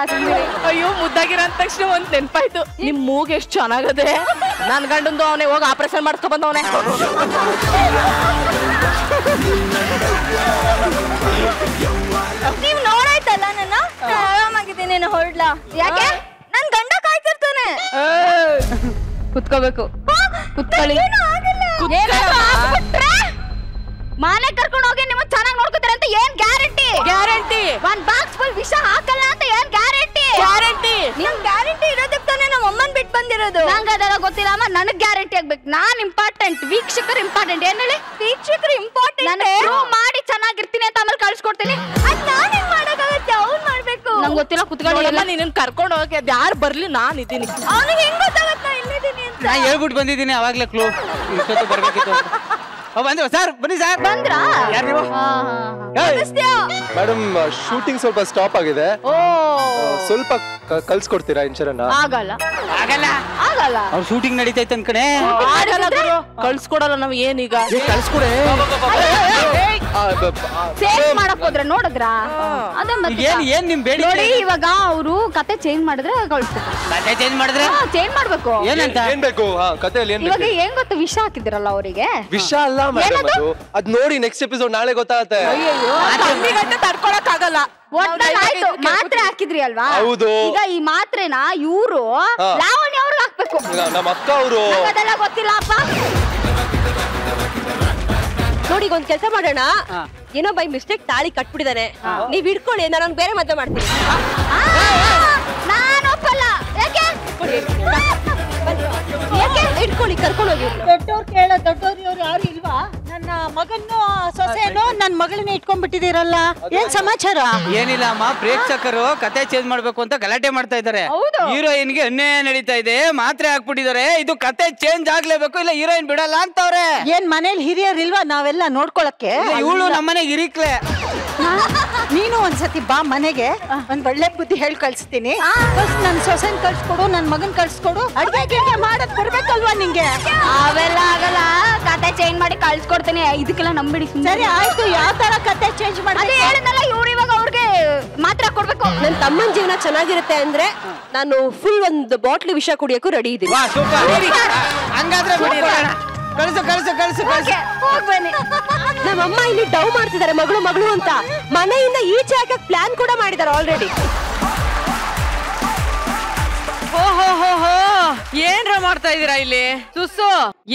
S2: ಅಯ್ಯೋ ಮುದ್ದಾಗಿರ ಅಂದ ತಕ್ಷಣ ಒಂದ್ ನೆನ್ಪಾಯ್ತು, ನಿಮ್ ಮೂಗ್ ಎಷ್ಟ್ ಚೆನ್ನಾಗದೆ. ನನ್ ಗಂಡಂದು ಅವನೇ ಹೋಗಿ ಆಪರೇಷನ್ ಮಾಡ್ಕೊ ಬಂದವನೇ.
S7: ನೀವ್ ನೋಡಾಯ್ತಲ್ಲ ನನ್ನ ಆರಾಮಾಗಿದ್ದೀನಿ, ಹೊರಡ್ಲಾ? ಯಾಕೆ? ನನ್ ಗಂಡ ಕಾಯ್ತಿರ್ತಾನೆ.
S2: ಕುತ್ಕೋಬೇಕು. ಕುತ್ಕೊಳ್ಳಿ.
S7: ಮನೆ ಕರ್ಕೊಂಡು ಹೋಗಿ ನಿಮ್ಮ ಚೆನ್ನಾಗಿ ನೋಡ್ಕೋತಾರೆ ಅಂತ ಏನ್ ಗ್ಯಾರಂಟಿ?
S2: ಗ್ಯಾರಂಟಿ.
S7: ಒಂದ್ ಬಾಕ್ಸ್ ಫುಲ್ ವಿಷ ಹಾಕಲ್ಲ ಅಂತ ಏನ್ ಗ್ಯಾರಂಟಿ?
S2: ಗ್ಯಾರಂಟಿ.
S7: ನಿಮ್ ಗ್ಯಾರಂಟಿ ಇರೋದಕ್ಕೆ ತಾನೇ ನಮ್ಮ ಅಮ್ಮನ್ ಬಿಟ್ಟು ಬಂದಿರೋದು. ನಂಗೆ ಅದೆಲ್ಲ ಗೊತ್ತಿಲ್ಲ ಅಮ್ಮ, ನನಗ್ ಗ್ಯಾರಂಟಿ ಆಗ್ಬೇಕು. ನಾನ್ ಇಂಪಾರ್ಟೆಂಟ್, ವೀಕ್ಷಕರು ಇಂಪಾರ್ಟೆಂಟ್. ಏನ್ ಹೇಳಿ? ವೀಕ್ಷಕರು ಇಂಪಾರ್ಟೆಂಟ್. ನಾನು ಪ್ರೂವ್ ಮಾಡಿ ಚೆನ್ನಾಗಿರ್ತೀನಿ ಅಂತ ಆಮೇಲೆ ಕಳ್ಸಿಕೊಡ್ತೀನಿ. ಅದ್ ನಾನ್ ಹೆಂಗ್ ಮಾಡಕ್ಕಾಗತ್ತೆ? ಅವ್ನ್ ಮಾಡ್ಬೇಕು. ನಂಗೆ ಗೊತ್ತಿಲ್ಲ, ಕುತ್ಕೊಳ್ಳಿ.
S2: ನೀನ್ ಕರ್ಕೊಂಡು ಹೋಗಿ ಅದ್ ಯಾರು ಬರ್ಲಿ, ನಾನ್ ಇದ್ದೀನಿ.
S7: ಅವ್ನಿಗೆ ಹೆಂಗ್ ಗೊತ್ತಾಗತ್ತ ಇಲ್ಲಿದ್ದೀನಿ ಅಂತ?
S3: ನಾ ಹೇಳ್ಬಿಟ್ಟು ಬಂದಿದ್ದೀನಿ ಅವಾಗ್ಲೇ ಕ್ಲೂ. ಇಷ್ಟೊತ್ತು ಬರ್ಬೇಕಿತ್ತು. ಬಂದ್ರು ಸರ್, ಬನ್ನಿ ಸರ್.
S7: ಬಂದ್ರಾ?
S3: ಯಾರು ನೀವು?
S6: ಮೇಡಮ್ ಶೂಟಿಂಗ್ ಸ್ವಲ್ಪ ಸ್ಟಾಪ್ ಆಗಿದೆ, ಸ್ವಲ್ಪ ಕಲ್ಸ್ಕೊಡ್ತೀರಾ ಇಂಚರನ್ನ?
S7: ಆಗಲ್ಲ
S3: ಆಗಲ್ಲ
S7: ಆಗಲ್ಲ.
S3: ಅವ್ರ ಶೂಟಿಂಗ್ ನಡೀತೈತೆ ಅನ್ಕಣೆ.
S2: ಕಳ್ಸ್ಕೊಡಲ್ಲ ನಾವ್ ಏನೀಗ?
S3: ಕಳ್ಸ್ಕೊಡೆ.
S7: ಚೇಂಜ್ ಮಾಡಕ್ ಹೋದ್ರೆ ನೋಡಿದ್ರ ಅದೇ ಮತ್ತೆ
S3: ಏನ್ ನಿಮ್ ಬೇಡಿ?
S7: ನೋಡಿ ಇವಾಗ ಅವರು ಕತೆ ಚೇಂಜ್ ಮಾಡಿದ್ರೆ ಕಳ್ಸ್ತಾರೆ.
S3: ಕತೆ ಚೇಂಜ್ ಮಾಡಿದ್ರೆ
S7: ಚೇಂಜ್ ಮಾಡ್ಬೇಕು.
S6: ಏನ್ ಬೇಕು ಕಥೆಯಲ್ಲಿ? ಏನ್
S7: ಇವಾಗ ಏನ್ ಗೊತ್ತು, ವಿಷ ಹಾಕಿದಿರಲ್ಲ ಅವರಿಗೆ.
S6: ವಿಷ ಅಲ್ಲ ಮೇಡಮ್, ಅದ್ ನೋಡಿ ನೆಕ್ಸ್ಟ್ ಎಪಿಸೋಡ್ ನಾಳೆ ಗೊತ್ತಾಗತ್ತೆ.
S2: ತಡ್ಕೊಳಕ್ ಆಗಲ್ಲ.
S7: ಆಯ್ತು, ಮಾತ್ರೆ ಹಾಕಿದ್ರಿ ಅಲ್ವಾ?
S6: ಹೌದು.
S7: ಈಗ ಈ ಮಾತ್ರೆನ ಇವ್ರು ಲಾವಣ್ಯ ಅವ್ರಿಗೆ ಹಾಕ್ಬೇಕು.
S6: ನಮ್ಮ ಅಕ್ಕ ಅವರು.
S7: ಅದೆಲ್ಲ ಗೊತ್ತಿಲ್ಲ ಅಪ್ಪ.
S10: ನೋಡಿ ಈಗ ಒಂದ್ ಕೆಲಸ ಮಾಡೋಣ, ಏನೋ ಬೈ ಮಿಸ್ಟೇಕ್ ತಾಳಿ ಕಟ್ಬಿಟ್ಟಿದಾನೆ, ನೀವ್ ಹಿಡ್ಕೊಳ್ಳಿ, ನಾನು ಬೇರೆ ಮದ್ವೆ ಮಾಡ್ತೀನಿ.
S7: ನಾನು ಒಪ್ಪಲ್ಲ. ಯಾಕೆ?
S10: ಯಾಕೆ ಇಟ್ಕೊಳ್ಳಿ, ಕರ್ಕೊಂಡು ಹೋಗಿ.
S8: ದೊಡ್ಡವ್ರು ಕೇಳೋ ದೊಡ್ಡವ್ರು ಇವ್ರು ಯಾರು ಇಲ್ವಾ? ನನ್ನ ಮಗನ್ನು ಸೊಸೆನೋ ನನ್ನ ಮಗಳನ್ನ ಇಟ್ಕೊಂಡ್ಬಿಟ್ಟಿದ್ದೀರಲ್ಲ, ಏನ್ ಸಮಾಚಾರ?
S3: ಏನಿಲ್ಲ ಅಮ್ಮ, ಪ್ರೇಕ್ಷಕರು ಕತೆ ಚೇಂಜ್ ಮಾಡ್ಬೇಕು ಅಂತ ಗಲಾಟೆ ಮಾಡ್ತಾ ಇದ್ದಾರೆ. ಹೀರೋಯಿನ್ಗೆ ಅನ್ಯಾಯ ನಡೀತಾ ಇದೆ, ಮಾತ್ರೆ ಹಾಕ್ಬಿಟ್ಟಿದ್ದಾರೆ, ಇದು ಕತೆ ಚೇಂಜ್ ಆಗ್ಲೇಬೇಕು, ಇಲ್ಲ ಹೀರೋಯಿನ್ ಬಿಡಲ್ಲ ಅಂತವ್ರೆ.
S8: ಏನ್ ಮನೇಲಿ ಹಿರಿಯರ್ ಇಲ್ವಾ ನಾವೆಲ್ಲ ನೋಡ್ಕೊಳಕ್ಕೆ?
S3: ಇವಳು ನಮ್ಮನೆಗೆ ಇರಿಕ್ಲೆ.
S8: ನೀನು ಒಂದ್ಸತಿ ಬಾ ಮನೆಗೆ, ಒಂದ್ ಒಳ್ಳೆ ಬುದ್ಧಿ ಹೇಳಿ ಕಳ್ಸ್ತೀನಿ. ನನ್ ಸೊಸೆನ್ ಕಳ್ಸ್ಕೊಡು, ನನ್ ಮಗನ್ ಕಳ್ಸ್ಕೊಡು, ಅಡ್ಗೆ ಮಾಡಕ್ ಬರ್ಬೇಕಲ್ವಾ ನಿಂಗೆ?
S7: ಅವೆಲ್ಲ ಆಗಲ್ಲ, ಕತೆ ಚೇಂಜ್ ಮಾಡಿ ಕಳ್ಸ್ಕೊಡ್ತೀನಿ. ಇದಕ್ಕೆಲ್ಲ ನಂಬಿಡಿ.
S8: ಸರಿ ಆಯ್ತು, ಯಾವ ತರ ಕತೆ ಚೇಂಜ್ ಮಾಡಿ
S7: ಹೇಳಿದ್ನಲ್ಲ, ಇವ್ರು ಇವಾಗ ಅವ್ರಿಗೆ ಮಾತ್ರ ಕೊಡ್ಬೇಕು.
S10: ನನ್ ತಮ್ಮನ ಜೀವನ ಚೆನ್ನಾಗಿರುತ್ತೆ ಅಂದ್ರೆ ನಾನು ಫುಲ್ ಒಂದು ಬಾಟ್ಲಿ ವಿಷ ಕುಡಿಯಕ್ಕೂ ರೆಡಿ ಇದ್ದೀನಿ.
S3: ಹಂಗಾದ್ರೆ ಕಳ್ಸು ಕಳ್ಸು ಕಳ್ಸು ಕಳ್ಸು.
S10: ನಮ್ಮಮ್ಮ ಇಲ್ಲಿ ಡೌ ಮಾಡ್ತಿದ್ದಾರೆ ಮಗಳು ಮಗಳು ಅಂತ, ಮನೆಯಿಂದ ಈಚೆ ಹಾಕಕ್ ಪ್ಲಾನ್ ಕೂಡ ಮಾಡಿದ್ದಾರೆ ಆಲ್ರೆಡಿ.
S2: ಓಹೋ, ಏನ್ರ ಮಾಡ್ತಾ ಇದೀರಾ ಇಲ್ಲಿ? ಸುಸ್ಸು,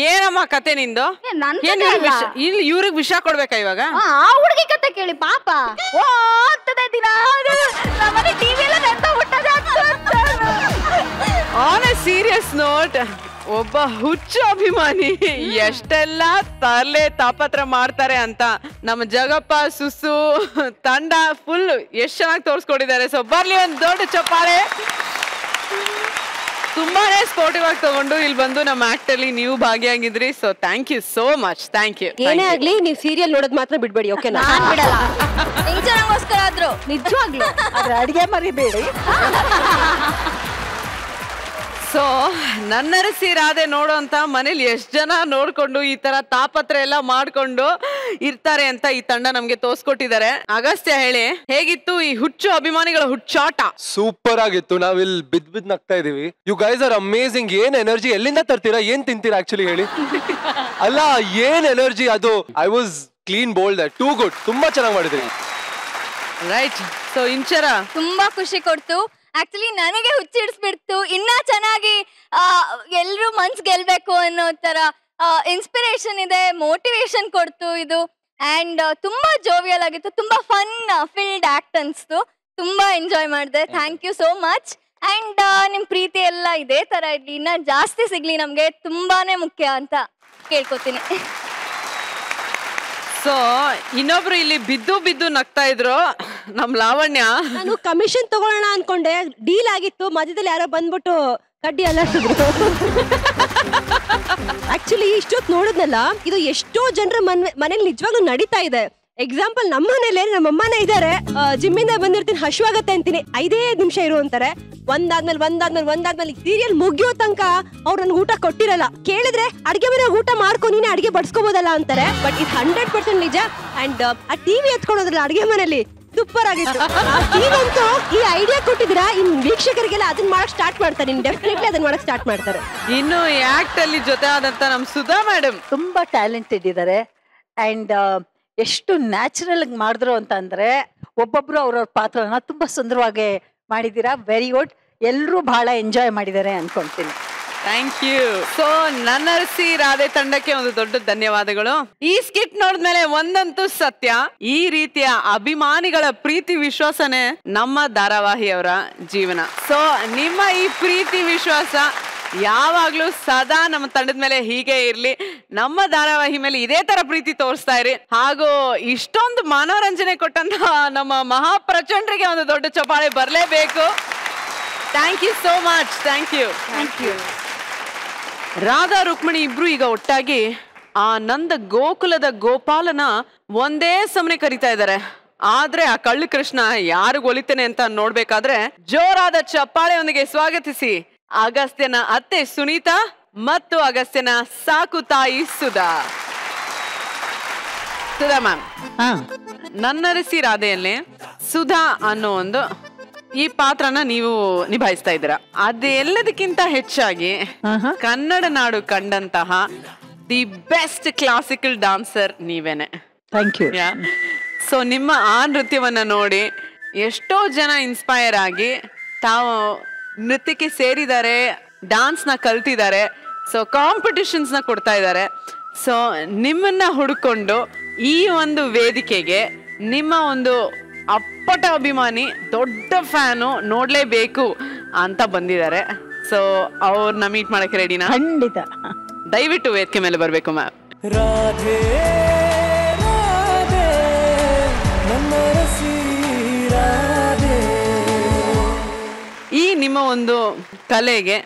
S2: ಏನಮ್ಮ ಕತೆ ನಿಂದು? ಇಲ್ಲಿ ಇವ್ರಿಗೆ ವಿಷ ಕೊಡ್ಬೇಕಾ ಇವಾಗ?
S7: ಆ ಹುಡುಗಿ ಕತೆ ಕೇಳಿ ಪಾಪ. ಓ ಆಗ್ತದೆ ದಿನ ನಮ್ಮನೆ ಟಿವಿ ಎಲ್ಲ ನೆನ್ಪೋಗ್ಬಿಟ್ಟದೆ.
S2: ಆನ್ ಎ ಸೀರಿಯಸ್ ನೋಟ್, ಒಬ್ಬ ಹುಚ್ಚು ಅಭಿಮಾನಿ ಎಷ್ಟೆಲ್ಲ ತಲೆ ತಾಪತ್ರ ಮಾಡ್ತಾರೆ ಅಂತ ನಮ್ಮ ಜಗಪ್ಪ ಸುಸ್ಸು ತಂಡ ಫುಲ್ ಎಷ್ಟ್ ಚೆನ್ನಾಗಿ ತೋರ್ಸ್ಕೊಟ್ಟಿದ್ದಾರೆ. ಸೊ ಬರ್ಲಿ ಒಂದ್ ದೊಡ್ಡ ಚಪ್ಪಾಳೆ. ತುಂಬಾನೇ ಸ್ಪೋರ್ಟಿವ್ ಆಗಿ ತಗೊಂಡು ಇಲ್ಲಿ ಬಂದು ನಮ್ಮ ಆಕ್ಟ್ ಅಲ್ಲಿ ನೀವು ಭಾಗಿಯಾಗಿದ್ರಿ. So thank you so much. Thank you.
S10: ಏನೇ ಆಗ್ಲಿ ನೀವು ಸೀರಿಯಲ್ ನೋಡೋದ್ ಮಾತ್ರ ಬಿಡ್ಬೇಡಿ, ಓಕೆನಾ?
S7: ನಾನ್ ಬಿಡಲ್ಲ. ಇಂಚರಂಗೋಸ್ಕರ ಆದ್ರು ನಿಜವಾಗ್ಲು
S8: ಆದ್ರೆ ಅಡಿಗೆ ಮರಿಬೇಡಿ.
S2: ಸೊ ನನ್ನರಸಿ ರಾಧೆ ನೋಡೋಂತ ಮನೇಲಿ ಎಷ್ಟ್ ಜನ ನೋಡ್ಕೊಂಡು ಈ ತರ ತಾಪತ್ರ ಎಲ್ಲ ಮಾಡ್ಕೊಂಡು ಇರ್ತಾರೆ ಅಂತ ಈ ತಂಡ ನಮ್ಗೆ ತೋರ್ಸ್ಕೊಟ್ಟಿದ್ದಾರೆ. ಅಗಸ್ತ್ಯ ಹೇಳಿ, ಹೇಗಿತ್ತು ಈ ಹುಚ್ಚು ಅಭಿಮಾನಿಗಳ ಹುಚ್ಚಾಟ?
S6: ಸೂಪರ್ ಆಗಿತ್ತು. ನಾವಿಲ್ಲಿ ಬಿದ್ ನಗ್ತಾ ಇದೀವಿ. You guys are amazing. ಏನ್ ಎನರ್ಜಿ ಎಲ್ಲಿಂದ ತರ್ತೀರಾ, ಏನ್ ತಿಂತೀರಾ ಆಕ್ಚುಲಿ ಹೇಳಿ? ಅಲ್ಲ ಏನ್ ಎನರ್ಜಿ ಅದು. I was clean bold, too good. ತುಂಬಾ ಚೆನ್ನಾಗಿ ಮಾಡಿದ್ರಿ.
S2: ರೈಟ್. ಸೊ ಇಂಚರ
S7: ತುಂಬಾ ಖುಷಿ ಕೊಡ್ತು. ಆಕ್ಚುಲಿ ನನಗೆ ಹುಚ್ಚಿಡಿಸ್ಬಿಡ್ತು. ಇನ್ನ ಚೆನ್ನಾಗಿ ಎಲ್ರು ಮನ್ಸ್ ಗೆಲ್ಬೇಕು ಅನ್ನೋ ತರ ಇನ್ಸ್ಪಿರೇಷನ್ ಇದೆ, ಮೋಟಿವೇಶನ್ ಕೊಡ್ತು ಇದು. ಅಂಡ್ ತುಂಬಾ ಜೋವಿಯಲ್ ಆಗಿತ್ತು, ತುಂಬಾ ಫನ್ ಫೀಲ್ಡ್ ಆಕ್ಟ್ ಅನ್ಸ್ತು. ತುಂಬಾ ಎಂಜಾಯ್ ಮಾಡಿದೆ. Thank you so much. And ನಿಮ್ ಪ್ರೀತಿ ಎಲ್ಲ ಇದೇ ತರ ಇರ್ಲಿ, ಇನ್ನ ಜಾಸ್ತಿ ಸಿಗ್ಲಿ, ನಮ್ಗೆ ತುಂಬಾನೇ ಮುಖ್ಯ ಅಂತ ಕೇಳ್ಕೊತೀನಿ.
S2: ಸೊ ಇನ್ನೊಬ್ರು ಇಲ್ಲಿ ಬಿದ್ದು ನಗ್ತಾ ಇದ್ರು, ನಮ್ ಲಾವಣ್ಯ.
S10: ನಾನು ಕಮಿಷನ್ ತಗೊಳ್ಳೋಣ ಅನ್ಕೊಂಡೆ, ಡೀಲ್ ಆಗಿತ್ತು, ಮಧ್ಯದಲ್ಲಿ ಯಾರೋ ಬಂದ್ಬಿಟ್ಟು ಕಡ್ಡಿ ಅಲ್ಲಾಡ್ತಿದ್ರು. ಆಕ್ಚುಲಿ ಇಷ್ಟೊತ್ತು ನೋಡಿದ್ನಲ್ಲ, ಇದು ಎಷ್ಟೋ ಜನರ ಮನೇಲಿ ನಿಜವಾಗ್ಲೂ ನಡೀತಾ ಇದೆ. ಎಕ್ಸಾಂಪಲ್ ನಮ್ಮ ಮನೇಲಿ ನಮ್ಮ ಅಮ್ಮನೇ ಇದಾರೆ, ಜಿಮ್ಮಿಂದ ಬಂದಿರ್ತೀನಿ, ಹಶ್ವಾಗತ್ತೆ ಅಂತೀನಿ, 5 ನಿಮಿಷ ಇರು ಅಂತಾರೆ. ಒಂದಾದ್ಮೇಲೆ ಸೀರಿಯಲ್ ಮುಗಿಯೋ ತನಕ ಅವ್ರು ನನ್ಗೆ ಊಟ ಕೊಟ್ಟಿರಲ್ಲ. ಕೇಳಿದ್ರೆ ಅಡ್ಗೆ ಮನೆ ಊಟ ಮಾಡ್ಕೊ, ನೀನೆ ಅಡ್ಗೆ ಬಡ್ಸ್ಕೋಬೋದಲ್ಲ ಅಂತಾರೆ. ಬಟ್ ಇದು 100% ನಿಜ. ಅಂಡ್ ಆ ಟಿವಿ ಎತ್ಕೊಳ್ಳೋದ್ರಲ್ಲ ಅಡ್ಗೆ ಮನೇಲಿ ಸೂಪರ್ ಆಗಿತ್ತು. ನೀವಂತೂ ಈ ಐಡಿಯಾ ಕೊಟ್ಟಿದ್ರ, ಇನ್ ವೀಕ್ಷಕರಿಗೆಲ್ಲ ಅದನ್ನ ಮಾಡಕ್ ಸ್ಟಾರ್ಟ್ ಮಾಡ್ತಾರೆ. ಡೆಫಿನೆಟ್ಲಿ ಅದನ್ನ ಮಾಡಕ್ ಸ್ಟಾರ್ಟ್ ಮಾಡ್ತಾರೆ.
S2: ಇನ್ನು ಈ ಆಕ್ಟ್ ಅಲ್ಲಿ ಜೊತೆ ಆದಂತ ನಮ್ ಸುಧಾ ಮೇಡಮ್
S8: ತುಂಬಾ ಟ್ಯಾಲೆಂಟೆಡ್ ಇದ್ದಾರೆ. ಅಂಡ್ ಎಷ್ಟು ನ್ಯಾಚುರಲ್ ಆಗಿ ಮಾಡಿದ್ರು ಅಂತ ಅಂದ್ರೆ, ಒಬ್ಬೊಬ್ರು ಅವ್ರವ್ರ ಪಾತ್ರನ ತುಂಬಾ ಸುಂದರವಾಗಿ ಮಾಡಿದ್ದೀರಾ. Very good. ಎಲ್ಲರೂ ಬಹಳ ಎಂಜಾಯ್ ಮಾಡಿದ್ದಾರೆ ಅನ್ಕೊಂತೀನಿ.
S2: Thank you. So Nannarasi Radhe ತಂಡಕ್ಕೆ ಒಂದು ದೊಡ್ಡ ಧನ್ಯವಾದಗಳು. ಈ ಸ್ಕಿಟ್ ನೋಡಿದ್ಮೇಲೆ ಒಂದಂತೂ ಸತ್ಯ, ಈ ರೀತಿಯ ಅಭಿಮಾನಿಗಳ ಪ್ರೀತಿ ವಿಶ್ವಾಸನೆ ನಮ್ಮ ಧಾರಾವಾಹಿಯವರ ಜೀವನ. ಸೊ ನಿಮ್ಮ ಈ ಪ್ರೀತಿ ವಿಶ್ವಾಸ ಯಾವಾಗ್ಲೂ ಸದಾ ನಮ್ಮ ತಂಡದ ಮೇಲೆ ಹೀಗೆ ಇರ್ಲಿ. ನಮ್ಮ ಧಾರಾವಾಹಿ ಮೇಲೆ ಇದೇ ತರ ಪ್ರೀತಿ ತೋರಿಸ್ತಾ ಇರಿ. ಹಾಗೂ ಇಷ್ಟೊಂದು ಮನೋರಂಜನೆ ಕೊಟ್ಟಂತ ನಮ್ಮ ಮಹಾಪ್ರಚಂಡ್ರಿಗೆ ಒಂದು ದೊಡ್ಡ ಚಪ್ಪಾಳೆ ಬರಲೇಬೇಕು. Thank you so much. Thank you. Radha Rukmini ಇಬ್ರು ಈಗ ಒಟ್ಟಾಗಿ ಆ ನಂದ ಗೋಕುಲದ ಗೋಪಾಲನ ಒಂದೇ ಸಮನೆ ಕರಿತಾ ಇದ್ದಾರೆ. ಆದ್ರೆ ಆ ಕಳ್ಳ ಕೃಷ್ಣ ಯಾರಿಗ್ ಒಲಿತೇನೆ ಅಂತ ನೋಡ್ಬೇಕಾದ್ರೆ ಜೋರಾದ ಚಪ್ಪಾಳೆಯೊಂದಿಗೆ ಸ್ವಾಗತಿಸಿ ಅಗಸ್ತ್ಯನ ಅತ್ತೆ ಸುನೀತಾ ಮತ್ತು ಅಗಸ್ತ್ಯನ ಸಾಕು ತಾಯಿ ಸುಧಾ. ಸುಧಾ ಮ್ಯಾಮ್, ನನ್ನರಸಿ ರಾಧೆಯಲ್ಲಿ ಸುಧಾ ಅನ್ನೋ ಒಂದು ಈ ಪಾತ್ರನ ನೀವು ನಿಭಾಯಿಸ್ತಾ ಇದ್ದೀರಾ. ಅದೆಲ್ಲದಕ್ಕಿಂತ ಹೆಚ್ಚಾಗಿ ಕನ್ನಡ ನಾಡು ಕಂಡಂತಹ ದಿ ಬೆಸ್ಟ್ ಕ್ಲಾಸಿಕಲ್ ಡಾನ್ಸರ್ ನೀವೇನೆ.
S8: Thank you.
S2: ಸೊ ನಿಮ್ಮ ಆ ನೃತ್ಯವನ್ನ ನೋಡಿ ಎಷ್ಟೋ ಜನ ಇನ್ಸ್ಪೈರ್ ಆಗಿ ತಾವು ನೃತ್ಯಕ್ಕೆ ಸೇರಿದ್ದಾರೆ, ಡಾನ್ಸ್ನ ಕಲ್ತಿದ್ದಾರೆ, ಸೊ ಕಾಂಪಿಟಿಷನ್ಸ್ನ ಕೊಡ್ತಾ ಇದ್ದಾರೆ. ಸೊ ನಿಮ್ಮನ್ನ ಹುಡ್ಕೊಂಡು ಈ ಒಂದು ವೇದಿಕೆಗೆ ನಿಮ್ಮ ಒಂದು ಅಪ್ಪಟ ಅಭಿಮಾನಿ, ದೊಡ್ಡ ಫ್ಯಾನು, ನೋಡ್ಲೇಬೇಕು ಅಂತ ಬಂದಿದ್ದಾರೆ. ಸೊ ಅವ್ರನ್ನ ಮೀಟ್ ಮಾಡಕ್ಕೆ ರೆಡಿನಾ?
S8: ಖಂಡಿತ.
S2: ದಯವಿಟ್ಟು ವೇದಿಕೆ ಮೇಲೆ ಬರ್ಬೇಕು ಮ್ಯಾಮ್.
S20: ರಾಧೆ ರಾಧೆ ನನ್ನ ರಸಿ ರಾಧೆ.
S2: ಈ ನಿಮ್ಮ ಒಂದು ಕಲೆಗೆ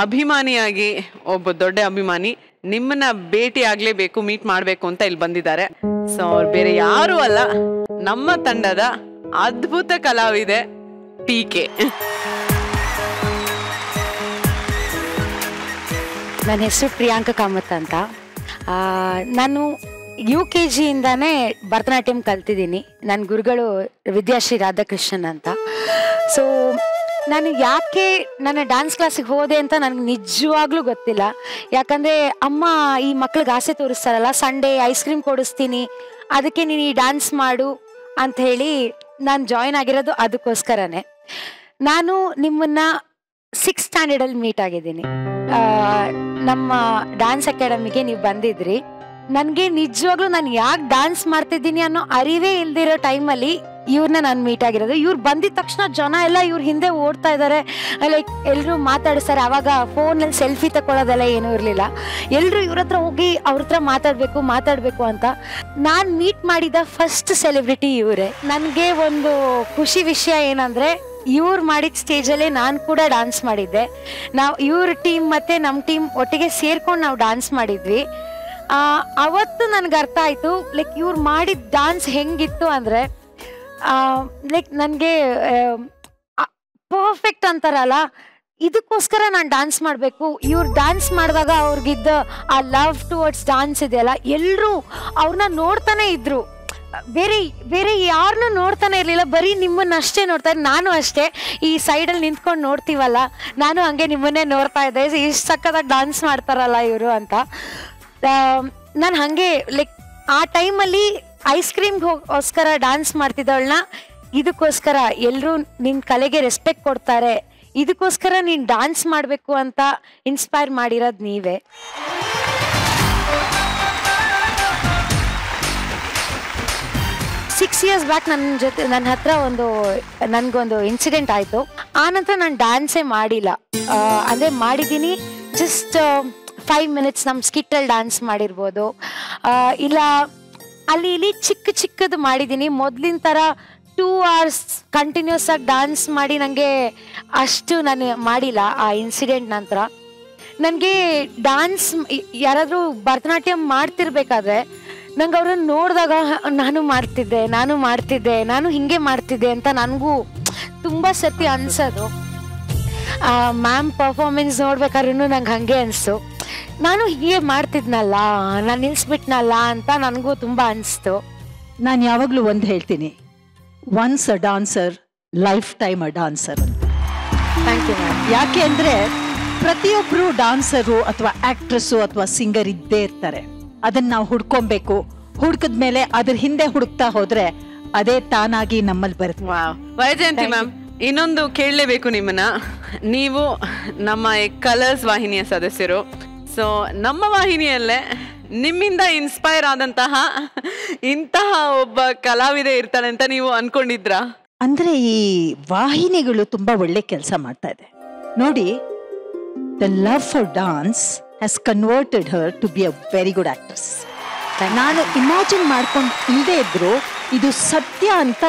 S2: ಅಭಿಮಾನಿಯಾಗಿ ಒಬ್ಬ ದೊಡ್ಡ ಅಭಿಮಾನಿ ನಿಮ್ಮನ್ನ ಭೇಟಿ ಆಗ್ಲೇಬೇಕು, ಮೀಟ್ ಮಾಡ್ಬೇಕು ಅಂತ ಇಲ್ಲಿ ಬಂದಿದ್ದಾರೆ. ಸೊ ಅವ್ರು ಬೇರೆ ಯಾರು ಅಲ್ಲ, ನಮ್ಮ ತಂಡದ ಅದ್ಭುತ ಕಲಾವಿದೆ ಟೀಕೆ.
S21: ನನ್ನ ಹೆಸರು ಪ್ರಿಯಾಂಕಾ ಕಾಮತ್ ಅಂತ. ನಾನು UKG ಇಂದಾನೇ ಭರತನಾಟ್ಯಂ ಕಲ್ತಿದ್ದೀನಿ. ನನ್ನ ಗುರುಗಳು ವಿದ್ಯಾಶ್ರೀ ರಾಧಾಕೃಷ್ಣನ್ ಅಂತ. ಸೊ ನಾನು ಯಾಕೆ ನನ್ನ ಡ್ಯಾನ್ಸ್ ಕ್ಲಾಸಿಗೆ ಹೋದೆ ಅಂತ ನನಗೆ ನಿಜವಾಗ್ಲೂ ಗೊತ್ತಿಲ್ಲ. ಯಾಕಂದರೆ ಅಮ್ಮ ಈ ಮಕ್ಳಿಗೆ ಆಸೆ ತೋರಿಸ್ತಾರಲ್ಲ, ಸಂಡೇ ಐಸ್ ಕ್ರೀಮ್ ಕೊಡಿಸ್ತೀನಿ, ಅದಕ್ಕೆ ನೀನು ಈ ಡ್ಯಾನ್ಸ್ ಮಾಡು ಅಂತ ಹೇಳಿ ನಾನು ಜಾಯಿನ್ ಆಗಿರೋದು ಅದಕ್ಕೋಸ್ಕರನೇ. ನಾನು ನಿಮ್ಮನ್ನು 6th ಸ್ಟ್ಯಾಂಡರ್ಡಲ್ಲಿ ಮೀಟ್ ಆಗಿದ್ದೀನಿ. ನಮ್ಮ ಡ್ಯಾನ್ಸ್ ಅಕಾಡೆಮಿಗೆ ನೀವು ಬಂದಿದ್ರಿ. ನನಗೆ ನಿಜವಾಗ್ಲೂ ನಾನು ಯಾಕೆ ಡ್ಯಾನ್ಸ್ ಮಾಡ್ತಿದ್ದೀನಿ ಅನ್ನೋ ಅರಿವೇ ಇಲ್ದಿರೋ ಟೈಮಲ್ಲಿ ಇವ್ರನ್ನ ನಾನು ಮೀಟ್ ಆಗಿರೋದು. ಇವ್ರು ಬಂದಿದ ತಕ್ಷಣ ಜನ ಎಲ್ಲ ಇವ್ರ ಹಿಂದೆ ಓಡ್ತಾ ಇದ್ದಾರೆ, ಲೈಕ್ ಎಲ್ಲರೂ ಮಾತಾಡಿಸ್ತಾರೆ. ಆವಾಗ ಫೋನಲ್ಲಿ ಸೆಲ್ಫಿ ತಗೊಳ್ಳೋದೆಲ್ಲ ಏನೂ ಇರಲಿಲ್ಲ. ಎಲ್ಲರೂ ಇವ್ರ ಹತ್ರ ಹೋಗಿ ಅವ್ರ ಹತ್ರ ಮಾತಾಡಬೇಕು ಅಂತ. ನಾನು ಮೀಟ್ ಮಾಡಿದ ಫಸ್ಟ್ ಸೆಲೆಬ್ರಿಟಿ ಇವರೇ. ನನಗೆ ಒಂದು ಖುಷಿ ವಿಷಯ ಏನಂದರೆ, ಇವ್ರು ಮಾಡಿದ ಸ್ಟೇಜಲ್ಲೇ ನಾನು ಕೂಡ ಡ್ಯಾನ್ಸ್ ಮಾಡಿದ್ದೆ. ನಾವು ಇವ್ರ ಟೀಮ್ ಮತ್ತು ನಮ್ಮ ಟೀಮ್ ಒಟ್ಟಿಗೆ ಸೇರ್ಕೊಂಡು ನಾವು ಡ್ಯಾನ್ಸ್ ಮಾಡಿದ್ವಿ. ಅವತ್ತು ನನಗೆ ಅರ್ಥ ಆಯಿತು, ಲೈಕ್ ಇವ್ರು ಮಾಡಿದ ಡ್ಯಾನ್ಸ್ ಹೆಂಗಿತ್ತು ಅಂದರೆ, ಲೈಕ್ ನನಗೆ ಪರ್ಫೆಕ್ಟ್ ಅಂತಾರಲ್ಲ, ಇದಕ್ಕೋಸ್ಕರ ನಾನು ಡ್ಯಾನ್ಸ್ ಮಾಡಬೇಕು. ಇವ್ರು ಡ್ಯಾನ್ಸ್ ಮಾಡಿದಾಗ ಅವ್ರಿಗಿದ್ದ ಆ ಲವ್ ಟುವರ್ಡ್ಸ್ ಡ್ಯಾನ್ಸ್ ಇದೆಯಲ್ಲ, ಎಲ್ಲರೂ ಅವ್ರನ್ನ ನೋಡ್ತಾನೆ ಇದ್ರು, ಬೇರೆ ಯಾರನ್ನೂ ನೋಡ್ತಾನೆ ಇರಲಿಲ್ಲ, ಬರೀ ನಿಮ್ಮನ್ನಷ್ಟೇ ನೋಡ್ತಾ ಇದ್ದೆ. ನಾನು ಅಷ್ಟೇ ಈ ಸೈಡಲ್ಲಿ ನಿಂತ್ಕೊಂಡು ನೋಡ್ತೀವಲ್ಲ, ನಾನು ಹಂಗೆ ನಿಮ್ಮನ್ನೇ ನೋಡ್ತಾ ಇದ್ದೆ, ಇಷ್ಟು ಸಕ್ಕತ್ತಾಗಿ ಡ್ಯಾನ್ಸ್ ಮಾಡ್ತಾರಲ್ಲ ಇವರು ಅಂತ. ನಾನು ಹಾಗೆ ಲೈಕ್ ಆ ಟೈಮಲ್ಲಿ ಐಸ್ ಕ್ರೀಮ್ಗೋಸ್ಕರ ಡ್ಯಾನ್ಸ್ ಮಾಡ್ತಿದ್ದವಳನ್ನ, ಇದಕ್ಕೋಸ್ಕರ ಎಲ್ಲರೂ ನಿನ್ನ ಕಲೆಗೆ ರೆಸ್ಪೆಕ್ಟ್ ಕೊಡ್ತಾರೆ, ಇದಕ್ಕೋಸ್ಕರ ನೀನು ಡ್ಯಾನ್ಸ್ ಮಾಡಬೇಕು ಅಂತ ಇನ್ಸ್ಪೈರ್ ಮಾಡಿರೋದು ನೀವೇ. ಸಿಕ್ಸ್ ಇಯರ್ಸ್ ಬ್ಯಾಕ್ ನನ್ನ ಹತ್ರ ನನಗೊಂದು ಇನ್ಸಿಡೆಂಟ್ ಆಯಿತು. ಆನಂತರ ನಾನು ಡ್ಯಾನ್ಸೇ ಮಾಡಿಲ್ಲ. ಅಂದರೆ ಮಾಡಿದ್ದೀನಿ ಜಸ್ಟ್ 5 minutes ನಮ್ಮ ಸ್ಕಿಟ್ಟಲ್ಲಿ ಡ್ಯಾನ್ಸ್ ಮಾಡಿರ್ಬೋದು, ಇಲ್ಲ ಅಲ್ಲಿ ಇಲ್ಲಿ ಚಿಕ್ಕದು ಮಾಡಿದ್ದೀನಿ. ಮೊದಲಿನ ಥರ 2 hours ಕಂಟಿನ್ಯೂಸ್ ಆಗಿ ಡ್ಯಾನ್ಸ್ ಮಾಡಿ ನನಗೆ ಅಷ್ಟು ನಾನು ಮಾಡಿಲ್ಲ. ಆ ಇನ್ಸಿಡೆಂಟ್ ನಂತರ ನನಗೆ ಡ್ಯಾನ್ಸ್ ಯಾರಾದರೂ ಭರತನಾಟ್ಯಂ ಮಾಡ್ತಿರ್ಬೇಕಾದ್ರೆ ನಂಗೆ ಅವ್ರನ್ನ ನೋಡಿದಾಗ ನಾನು ಹಿಂಗೆ ಮಾಡ್ತಿದ್ದೆ ಅಂತ ನನಗೂ ತುಂಬ ಸತಿ ಅನ್ಸೋದು. ಮ್ಯಾಮ್ ಪರ್ಫಾರ್ಮೆನ್ಸ್ ನೋಡ್ಬೇಕಾದ್ರೂ ನಂಗೆ ಹಾಗೆ ಅನಿಸ್ತು, ನಾನು ಹೀಗೆ ಮಾಡ್ತಿದ್ನಲ್ಲ, ನಾನು ನಿಲ್ಸ್ಬಿಟ್ನಲ್ಲ ಅಂತ ನನಗೂ ತುಂಬ ಅನಿಸ್ತು.
S8: ನಾನು ಯಾವಾಗಲೂ ಒಂದು ಹೇಳ್ತೀನಿ, once a dancer lifetime a dancer ಅಂತ.
S21: Thank you ma'am.
S8: ಯಾಕೆ ಅಂದರೆ ಪ್ರತಿಯೊಬ್ಬರು ಡಾನ್ಸರು ಅಥವಾ ಆ್ಯಕ್ಟ್ರೆಸ್ಸು ಅಥವಾ ಸಿಂಗರ್ ಇದ್ದೇ ಇರ್ತಾರೆ. ಅದನ್ನು ನಾವು ಹುಡ್ಕೊಬೇಕು. ಹುಡ್ಕದ್ಮೇಲೆ ಅದ್ರ ಹಿಂದೆ ಹುಡುಕ್ತಾ ಹೋದ್ರೆ ಅದೇ ತಾನಾಗಿ ನಮ್ಮಲ್ಲಿ ಬರುತ್ತೆ.
S2: ವೈಜಯಂತಿ ಮ್ಯಾಮ್, ಇನ್ನೊಂದು ಕೇಳಲೇಬೇಕು ನಿಮ್ಮನ್ನ. ನೀವು ನಮ್ಮ ಕಲರ್ಸ್ ವಾಹಿನಿಯ ಸದಸ್ಯರು. ಸೊ ನಮ್ಮ ವಾಹಿನಿಯಲ್ಲೇ ನಿಮ್ಮಿಂದ ಇನ್ಸ್ಪೈರ್ ಆದಂತಹ ಇಂತಹ ಒಬ್ಬ ಕಲಾವಿದೆ ಇರ್ತಾಳೆ ಅಂತ ನೀವು ಅನ್ಕೊಂಡಿದ್ರಾ?
S8: ಅಂದ್ರೆ ಈ ವಾಹಿನಿಗಳು ತುಂಬಾ ಒಳ್ಳೆ ಕೆಲಸ ಮಾಡ್ತಾ ಇದೆ ನೋಡಿ. The love for dance has converted her to be a very good actress. ನಾನು ಇಮ್ಯಾಜಿನ್ ಮಾಡ್ಕೊಂಡು ಇಲ್ಲದೆ ಇದ್ರು ಇದು ಸತ್ಯ ಅಂತ.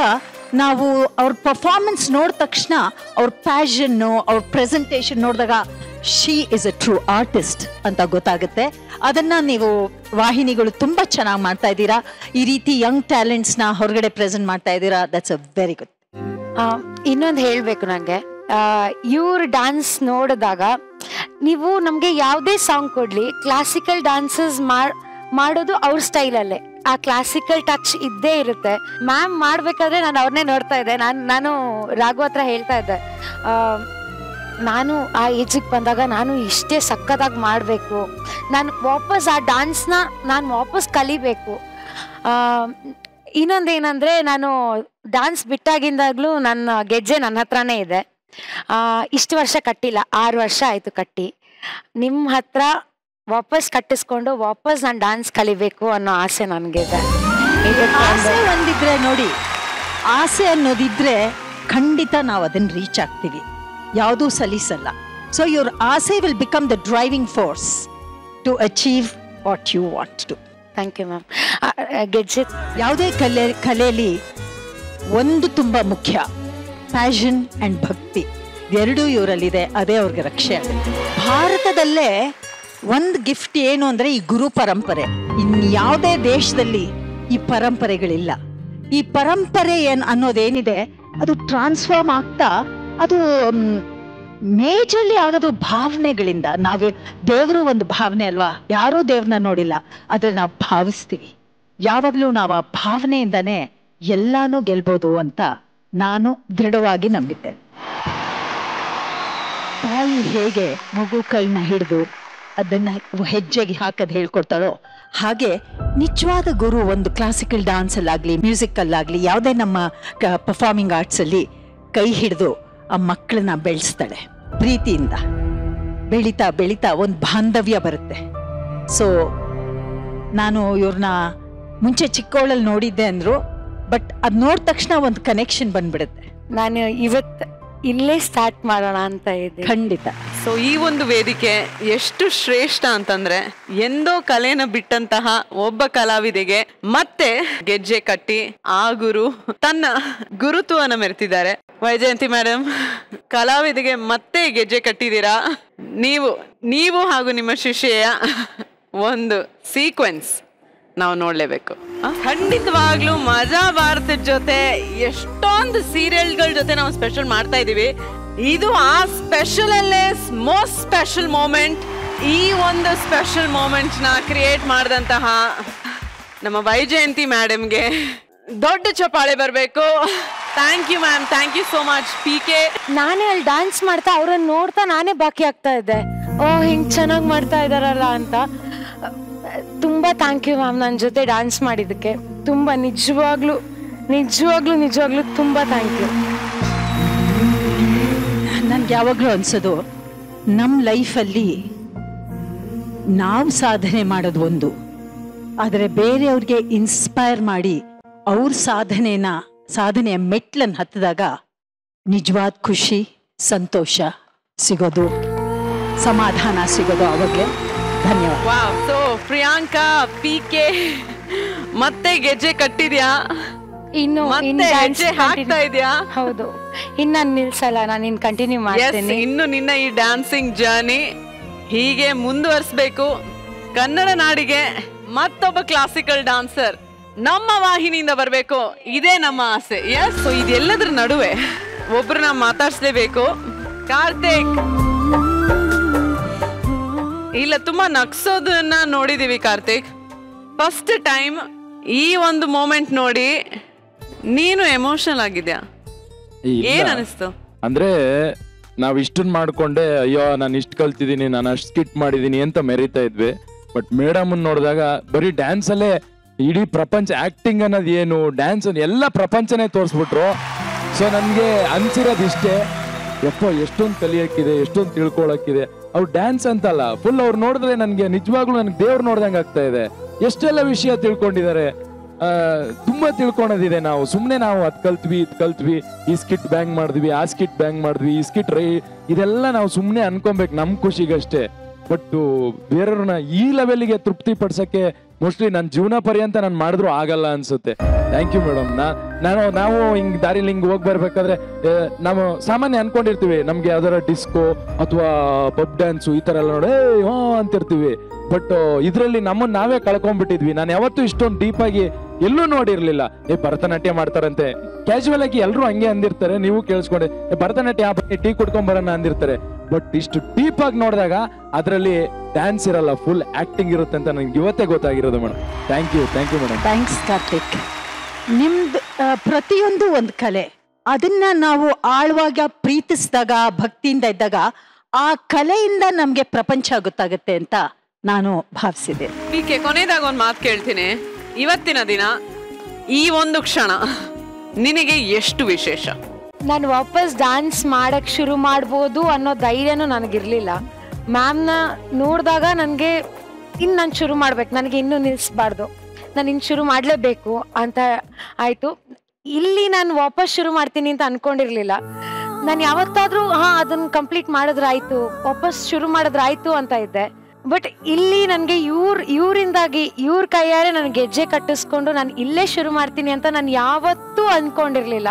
S8: ನಾವು ಅವ್ರ ಪರ್ಫಾರ್ಮೆನ್ಸ್ ನೋಡಿದ ತಕ್ಷಣ ಅವ್ರ ಪ್ಯಾಷನ್ನು, ಅವ್ರ ಪ್ರೆಸೆಂಟೇಷನ್ ನೋಡಿದಾಗ she is a true artist ಅಂತ ಗೊತ್ತಾಗುತ್ತೆ. ಅದನ್ನ ನೀವು ವಾಹಿನಿಗಳು ತುಂಬಾ ಚೆನ್ನಾಗಿ ಮಾಡ್ತಾ ಇದ್ದೀರಾ. ಈ ರೀತಿ ಯಂಗ್ ಟ್ಯಾಲೆಂಟ್ಸ್ ನ ಹೊರಗಡೆ ಪ್ರೆಸೆಂಟ್ ಮಾಡ್ತಾ ಇದ್ದೀರಾ. That's a very good.
S21: ಇನ್ನೊಂದು ಹೇಳ್ಬೇಕು ನಂಗೆ, ಇವ್ರ ಡ್ಯಾನ್ಸ್ ನೋಡಿದಾಗ ನೀವು ನಮ್ಗೆ ಯಾವುದೇ ಸಾಂಗ್ ಕೊಡ್ಲಿ, ಕ್ಲಾಸಿಕಲ್ ಡ್ಯಾನ್ಸಸ್ ಮಾಡೋದು ಅವ್ರ ಸ್ಟೈಲಲ್ಲೇ, ಆ ಕ್ಲಾಸಿಕಲ್ ಟಚ್ ಇದ್ದೇ ಇರುತ್ತೆ. ಮ್ಯಾಮ್ ಮಾಡ್ಬೇಕಾದ್ರೆ ನಾನು ಅವ್ರನ್ನೇ ನೋಡ್ತಾ ಇದ್ದೆ. ನಾನು ರಾಘು ಹತ್ರ ಹೇಳ್ತಾ ಇದ್ದೆ, ನಾನು ಆ ಏಜಿಗೆ ಬಂದಾಗ ನಾನು ಇಷ್ಟೇ ಸಕ್ಕತ್ತಾಗಿ ಮಾಡಬೇಕು, ನಾನು ವಾಪಸ್ ಆ ಡ್ಯಾನ್ಸ್ನ ನಾನು ವಾಪಸ್ ಕಲಿಬೇಕು. ಇನ್ನೊಂದೇನಂದರೆ, ನಾನು ಡ್ಯಾನ್ಸ್ ಬಿಟ್ಟಾಗಿಂದಾಗಲೂ ನನ್ನ ಗೆಜ್ಜೆ ನನ್ನ ಹತ್ರನೇ ಇದೆ. ಇಷ್ಟು ವರ್ಷ ಕಟ್ಟಿಲ್ಲ, 6 ವರ್ಷ ಆಯಿತು ಕಟ್ಟಿ. ನಿಮ್ಮ ಹತ್ರ ವಾಪಸ್ ಕಟ್ಟಿಸ್ಕೊಂಡು ವಾಪಸ್ ನಾನು ಡ್ಯಾನ್ಸ್ ಕಲಿಬೇಕು ಅನ್ನೋ ಆಸೆ ನನಗಿದೆ.
S8: ಆಸೆ ಒಂದಿದ್ರೆ ನೋಡಿ, ಆಸೆ ಅನ್ನೋದಿದ್ರೆ ಖಂಡಿತ ನಾವು ಅದನ್ನ ರೀಚ್ ಆಗ್ತೀವಿ, ಯಾವುದೂ ಸಲೀಸಲ್ಲ. ಸೊ ಯುವರ್ ಆಸೆ will become the driving force to achieve what you want to.
S21: Thank you ma'am. ಗೆಜ್ಜೆ
S8: ಯಾವುದೇ ಕಲೆಯಲ್ಲಿ ಒಂದು ತುಂಬಾ ಮುಖ್ಯ, ಪ್ಯಾಷನ್ ಅಂಡ್ ಭಕ್ತಿ. ಎರಡೂ ಇವರಲ್ಲಿದೆ, ಅದೇ ಅವ್ರಿಗೆ ರಕ್ಷೆ ಆಗುತ್ತೆ. ಭಾರತದಲ್ಲೇ ಒಂದು ಗಿಫ್ಟ್ ಏನು ಅಂದ್ರೆ ಈ ಗುರು ಪರಂಪರೆ. ಇನ್ಯಾವುದೇ ದೇಶದಲ್ಲಿ ಈ ಪರಂಪರೆಗಳಿಲ್ಲ. ಈ ಪರಂಪರೆ ಅನ್ನೋದೇನಿದೆ ಅದು ಟ್ರಾನ್ಸ್ಫಾರ್ಮ್ ಆಗ್ತಾ ಅದು ಮೇಜರ್ಲಿ ಆಗೋದು ಭಾವನೆಗಳಿಂದ. ನಾವು ದೇವರು ಒಂದು ಭಾವನೆ ಅಲ್ವಾ, ಯಾರೂ ದೇವ್ರನ್ನ ನೋಡಿಲ್ಲ, ಆದ್ರೆ ನಾವು ಭಾವಿಸ್ತೀವಿ. ಯಾವಾಗಲೂ ನಾವು ಆ ಭಾವನೆಯಿಂದಾನೇ ಎಲ್ಲಾನು ಗೆಲ್ಬೋದು ಅಂತ ನಾನು ದೃಢವಾಗಿ ನಂಬಿದ್ದೇನೆ. ತಾಯಿ ಹೇಗೆ ಮಗು ಕೈನ ಹಿಡಿದು ಅದನ್ನ ಹೆಜ್ಜೆಗೆ ಹಾಕದ್ ಹೇಳ್ಕೊಡ್ತಾಳೋ, ಹಾಗೆ ನಿಜವಾದ ಗುರು ಒಂದು ಕ್ಲಾಸಿಕಲ್ ಡ್ಯಾನ್ಸ್ ಅಲ್ಲಾಗ್ಲಿ, ಮ್ಯೂಸಿಕ್ ಅಲ್ಲಾಗ್ಲಿ, ಯಾವುದೇ ನಮ್ಮ ಪರ್ಫಾರ್ಮಿಂಗ್ ಆರ್ಟ್ಸ್ ಅಲ್ಲಿ ಕೈ ಹಿಡಿದು ಆ ಮಕ್ಕಳನ್ನ ಬೆಳೆಸ್ತಾಳೆ. ಪ್ರೀತಿಯಿಂದ ಬೆಳೀತಾ ಬೆಳೀತಾ ಒಂದು ಬಾಂಧವ್ಯ ಬರುತ್ತೆ. ಸೊ ನಾನು ಇವ್ರನ್ನ ಮುಂಚೆ ಚಿಕ್ಕವಳಲ್ಲಿ ನೋಡಿದ್ದೆ ಅಂದ್ರು, ಬಟ್ ಅದ್ ನೋಡಿದ ತಕ್ಷಣ ಒಂದು ಕನೆಕ್ಷನ್ ಬಂದ್ಬಿಡುತ್ತೆ.
S21: ನಾನು ಇವತ್ತು ಇಲ್ಲೇ ಸ್ಟಾರ್ಟ್ ಮಾಡೋಣ ಅಂತ ಇದ್ದೀನಿ.
S8: ಖಂಡಿತ.
S2: ಸೊ ಈ ಒಂದು ವೇದಿಕೆ ಎಷ್ಟು ಶ್ರೇಷ್ಠ ಅಂತಂದ್ರೆ, ಎಂದೋ ಕಲೆನ ಬಿಟ್ಟಂತಹ ಒಬ್ಬ ಕಲಾವಿದೆಗೆ ಮತ್ತೆ ಗೆಜ್ಜೆ ಕಟ್ಟಿ ಆ ಗುರು ತನ್ನ ಗುರುತ್ವವನ್ನು ಮೆರೆತಿದ್ದಾರೆ. ವೈಜಯಂತಿ ಮೇಡಮ್, ಕಲಾವಿದೆಗೆ ಮತ್ತೆ ಗೆಜ್ಜೆ ಕಟ್ಟಿದ್ದೀರಾ. ನೀವು ಹಾಗೂ ನಿಮ್ಮ ಶಿಷ್ಯೆಯ ಒಂದು ಸೀಕ್ವೆನ್ಸ್ ನಾವು ನೋಡ್ಲೇಬೇಕು. ಖಂಡಿತವಾಗ್ಲೂ ಮಜಾ ಭಾರತದ ಜೊತೆ ಎಷ್ಟೊಂದು ಸೀರಿಯಲ್ಗಳ ಜೊತೆ ನಾವು ಸ್ಪೆಷಲ್ ಮಾಡ್ತಾ ಇದೀವಿ. ಇದು ಆ ಸ್ಪೆಷಲ್ ಅಲ್ಲೇ ಮೋಸ್ಟ್ ಸ್ಪೆಷಲ್ ಮೂಮೆಂಟ್. ಈ ಒಂದು ಸ್ಪೆಷಲ್ ಮೂಮೆಂಟ್ ನ ಕ್ರಿಯೇಟ್ ಮಾಡಿದಂತಹ ನಮ್ಮ ವೈಜಯಂತಿ ಮೇಡಮ್ಗೆ ದೊಡ್ಡ ಚಪ್ಪಾಳೆ ಬರಬೇಕು. Thank you ma'am, thank you so much. PK,
S21: ನಾನೇ ಅಲ್ಲಿ ಡ್ಯಾನ್ಸ್ ಮಾಡ್ತಾ ಅವ್ರನ್ನ ನೋಡ್ತಾ ನಾನೇ ಬಾಕಿ ಆಗ್ತಾ ಇದ್ದೆ. ಹಿಂಗ್ ಚೆನ್ನಾಗಿ ಮಾಡ್ತಾ ಇದಾರಲ್ಲ ಅಂತ. ತುಂಬಾ ಥ್ಯಾಂಕ್ ಯು ಮ್ಯಾಮ್, ನನ್ನ ಜೊತೆ ಡ್ಯಾನ್ಸ್ ಮಾಡಿದ್ದಕ್ಕೆ. ತುಂಬಾ ನಿಜವಾಗ್ಲೂ ತುಂಬಾ ಥ್ಯಾಂಕ್ ಯು.
S8: ನನ್ಗೆ ಯಾವಾಗ್ಲೂ ಅನ್ಸೋದು, ನಮ್ಮ ಲೈಫಲ್ಲಿ ನಾವು ಸಾಧನೆ ಮಾಡೋದು ಒಂದು, ಆದರೆ ಬೇರೆಯವ್ರಿಗೆ ಇನ್ಸ್ಪೈರ್ ಮಾಡಿ ಅವ್ರ ಸಾಧನೆಯ ಮೆಟ್ಲನ್ನು ಹತ್ತಿದಾಗ ನಿಜವಾದ ಖುಷಿ, ಸಂತೋಷ ಸಿಗೋದು, ಸಮಾಧಾನ ಸಿಗೋದು ಅವಾಗಲೇ. ಧನ್ಯವಾದ.
S2: ವಾವ್. ಸೊ ಪ್ರಿಯಾಂಕಾ, PK ಮತ್ತೆ ಗೆಜ್ಜೆ ಕಟ್ಟಿದ್ಯಾ?
S21: ಇನ್ನು
S2: ಹೆಜ್ಜೆ ಹಾಕ್ತಾ ಇದೆಯಾ?
S21: ಹೌದು, ಇನ್ನು ನಿಲ್ಸಲ್ಲ, ನಾನು ಕಂಟಿನ್ಯೂ ಮಾಡ್ತೀನಿ.
S2: ಇನ್ನು ನಿನ್ನ ಈ ಡ್ಯಾನ್ಸಿಂಗ್ ಜರ್ನಿ ಹೀಗೆ ಮುಂದುವರಿಸಬೇಕು. ಕನ್ನಡ ನಾಡಿಗೆ ಮತ್ತೊಬ್ಬ ಕ್ಲಾಸಿಕಲ್ ಡಾನ್ಸರ್ ನಮ್ಮ ವಾಹಿನಿಯಿಂದ ಬರಬೇಕು, ಇದೇ ನಮ್ಮ ಆಸೆ. ಸೊ ಇದೆಲ್ಲದ್ರ ನಡುವೆ ಒಬ್ರನ್ನ ಮಾತಾಡ್ಸ್ಲೇಬೇಕು. ಕಾರ್ತಿಕ್, ಇಲ್ಲ ತುಂಬಾ ನಗ್ಸೋದನ್ನ ನೋಡಿದೀವಿ ಕಾರ್ತಿಕ್. ಫಸ್ಟ್ ಟೈಮ್ ಈ ಒಂದು ಮೂಮೆಂಟ್ ನೋಡಿ ನೀನು ಎಮೋಷನಲ್ ಆಗಿದ್ಯಾ? ಏನ್ ಅನಿಸ್ತು?
S4: ಅಂದ್ರೆ ನಾವ್ ಇಷ್ಟನ್ ಮಾಡ್ಕೊಂಡೆ, ಅಯ್ಯೋ ನಾನು ಇಷ್ಟು ಕಲ್ತಿದ್ದೀನಿ, ನಾನು ಅಷ್ಟು ಸ್ಕಿಟ್ ಮಾಡಿದೀನಿ ಅಂತ ಮೆರೀತಾ ಇದ್ವಿ. ಬಟ್ ಮೇಡಮ್ ನೋಡಿದಾಗ ಬರೀ ಡ್ಯಾನ್ಸ್ ಅಲ್ಲೇ ಇಡೀ ಪ್ರಪಂಚ, ಆಕ್ಟಿಂಗ್ ಅನ್ನೋದು ಏನು, ಡ್ಯಾನ್ಸ್ ಎಲ್ಲ ಪ್ರಪಂಚನೇ ತೋರಿಸ್ಬಿಟ್ರು. ಸೊ ನನ್ಗೆ ಅನ್ಸಿರೋದು ಇಷ್ಟೇ, ಯಪ್ಪ ಎಷ್ಟೊಂದು ಕಲಿಯಕ್ಕಿದೆ, ಎಷ್ಟೊಂದು ತಿಳ್ಕೊಳಕ್ಕಿದೆ. ಅವ್ರು ಡ್ಯಾನ್ಸ್ ಅಂತಲ್ಲ, ಫುಲ್ ಅವ್ರು ನೋಡಿದ್ರೆ ನನ್ಗೆ ನಿಜವಾಗ್ಲೂ ನನ್ಗೆ ದೇವ್ರು ನೋಡ್ದಂಗೆ ಆಗ್ತಾ ಇದೆ. ಎಷ್ಟೆಲ್ಲ ವಿಷಯ ತಿಳ್ಕೊಂಡಿದ್ದಾರೆ, ತುಂಬಾ ತಿಳ್ಕೊಳೋದಿದೆ. ನಾವು ಸುಮ್ನೆ ನಾವು ಅದ್ ಕಲ್ತ್ವಿ, ಇದ್ ಕಲ್ತ್ವಿ, ಈ ಸ್ಕಿಟ್ ಬ್ಯಾಂಗ್ ಮಾಡಿದ್ವಿ, ಆ ಸ್ಕಿಟ್ ಬ್ಯಾಂಗ್ ಮಾಡಿದ್ವಿ, ಈ ಸ್ಕಿಟ್ ಇದೆಲ್ಲ ನಾವು ಸುಮ್ನೆ ಅನ್ಕೊಬೇಕು ನಮ್ ಖುಷಿಗಷ್ಟೇ. ಬಟ್ ಬೇರೆಯವ್ರನ್ನ ಈ ಲೆವೆಲ್ಗೆ ತೃಪ್ತಿ ಪಡ್ಸಕ್ಕೆ ಮೋಸ್ಟ್ಲಿ ನನ್ನ ಜೀವನ ಪರ್ಯಂತ ನಾನು ಮಾಡಿದ್ರು ಆಗಲ್ಲ ಅನ್ಸುತ್ತೆ. Thank you madam. ನಾವು ಹಿಂಗ್ ದಾರಿಲಿ ಹಿಂಗ್ ಹೋಗಿ ಬರ್ಬೇಕಾದ್ರೆ ನಾವು ಸಾಮಾನ್ಯ ಅನ್ಕೊಂಡಿರ್ತೀವಿ ನಮ್ಗೆ ಯಾವ್ದಾರ ಡಿಸ್ಕೋ ಅಥವಾ ಪಬ್ ಡ್ಯಾನ್ಸು ಈ ತರ ಎಲ್ಲ ನೋಡಿ ಅಂತಿರ್ತೀವಿ. ಬಟ್ ಇದ್ರಲ್ಲಿ ನಮ್ಮನ್ನ ನಾವೇ ಕಳ್ಕೊಂಡ್ಬಿಟ್ಟಿದ್ವಿ. ನಾನು ಯಾವತ್ತೂ ಇಷ್ಟೊಂದು ಡೀಪ್ ಆಗಿ ಎಲ್ಲೂ ನೋಡಿರ್ಲಿಲ್ಲ. ಭರತನಾಟ್ಯ ಮಾಡ್ತಾರಂತೆ, ಕ್ಯಾಶುವಲ್ ಆಗಿ ಎಲ್ಲರೂ ಹಂಗೆ ಅಂದಿರ್ತಾರೆ. ನೀವು ಕೇಳಿಸ್ಕೊಂಡೆ ಭರತನಾಟ್ಯ ಟೀ ಕುಡ್ಕೊಂಡ್ ಬರೋಣ ಅಂದಿರ್ತಾರೆ. ಬಟ್ ಇಷ್ಟು ಡೀಪ್ ಆಗಿ ನೋಡಿದಾಗ ಅದರಲ್ಲಿ ಡ್ಯಾನ್ಸ್ ಇರಲ್ಲ, ಫುಲ್ ಆಕ್ಟಿಂಗ್ ಇರುತ್ತೆ ಅಂತ ನನಗೆ ಇವತ್ತೇ ಗೊತ್ತಾಗಿರೋದು madam. Thank you madam.
S8: Thanks Karthik. ನಿಮ್ದು ಪ್ರತಿಯೊಂದು ಒಂದು ಕಲೆ, ಅದನ್ನ ನಾವು ಆಳವಾಗಿ ಪ್ರೀತಿಸಿದಾಗ, ಭಕ್ತಿಯಿಂದ ಇದ್ದಾಗ ಆ ಕಲೆಯಿಂದ ನಮ್ಗೆ ಪ್ರಪಂಚ ಗೊತ್ತಾಗುತ್ತೆ ಅಂತ ನಾನು ಭಾವಿಸಿದೆ.
S2: ಈಕೆ ಕೊನೆಯದಾಗ ಒಂದು ಮಾತು ಕೇಳ್ತೀನಿ. ಇವತ್ತಿನ ದಿನ ಈ ಒಂದು ಕ್ಷಣ ನಿನಗೆ ಎಷ್ಟು ವಿಶೇಷ?
S21: ನಾನು ವಾಪಸ್ ಡ್ಯಾನ್ಸ್ ಮಾಡಕ್ ಶುರು ಮಾಡ್ಬೋದು ಅನ್ನೋ ಧೈರ್ಯನೂ ನನಗಿರ್ಲಿಲ್ಲ. ಮ್ಯಾಮ್ನ ನೋಡಿದಾಗ ನನಗೆ ಇನ್ನು ನಾನು ಶುರು ಮಾಡ್ಬೇಕು, ನನಗೆ ಇನ್ನೂ ನಿಲ್ಲಿಸ್ಬಾರ್ದು, ನಾನು ಇನ್ನು ಶುರು ಮಾಡಲೇಬೇಕು ಅಂತ ಆಯಿತು. ಇಲ್ಲಿ ನಾನು ವಾಪಸ್ ಶುರು ಮಾಡ್ತೀನಿ ಅಂತ ಅನ್ಕೊಂಡಿರ್ಲಿಲ್ಲ. ನಾನು ಯಾವತ್ತಾದರೂ ಅದನ್ನು ಕಂಪ್ಲೀಟ್ ಮಾಡಿದ್ರಾಯ್ತು, ವಾಪಸ್ ಶುರು ಮಾಡಿದ್ರಾಯ್ತು ಅಂತ ಇದ್ದೆ. ಬಟ್ ಇಲ್ಲಿ ನನಗೆ ಇವರಿಂದಾಗಿ ಇವ್ರ ಕೈಯಾರೆ ನನಗೆ ಗೆಜ್ಜೆ ಕಟ್ಟಿಸ್ಕೊಂಡು ನಾನು ಇಲ್ಲೇ ಶುರು ಮಾಡ್ತೀನಿ ಅಂತ ನಾನು ಯಾವತ್ತೂ ಅಂದ್ಕೊಂಡಿರ್ಲಿಲ್ಲ.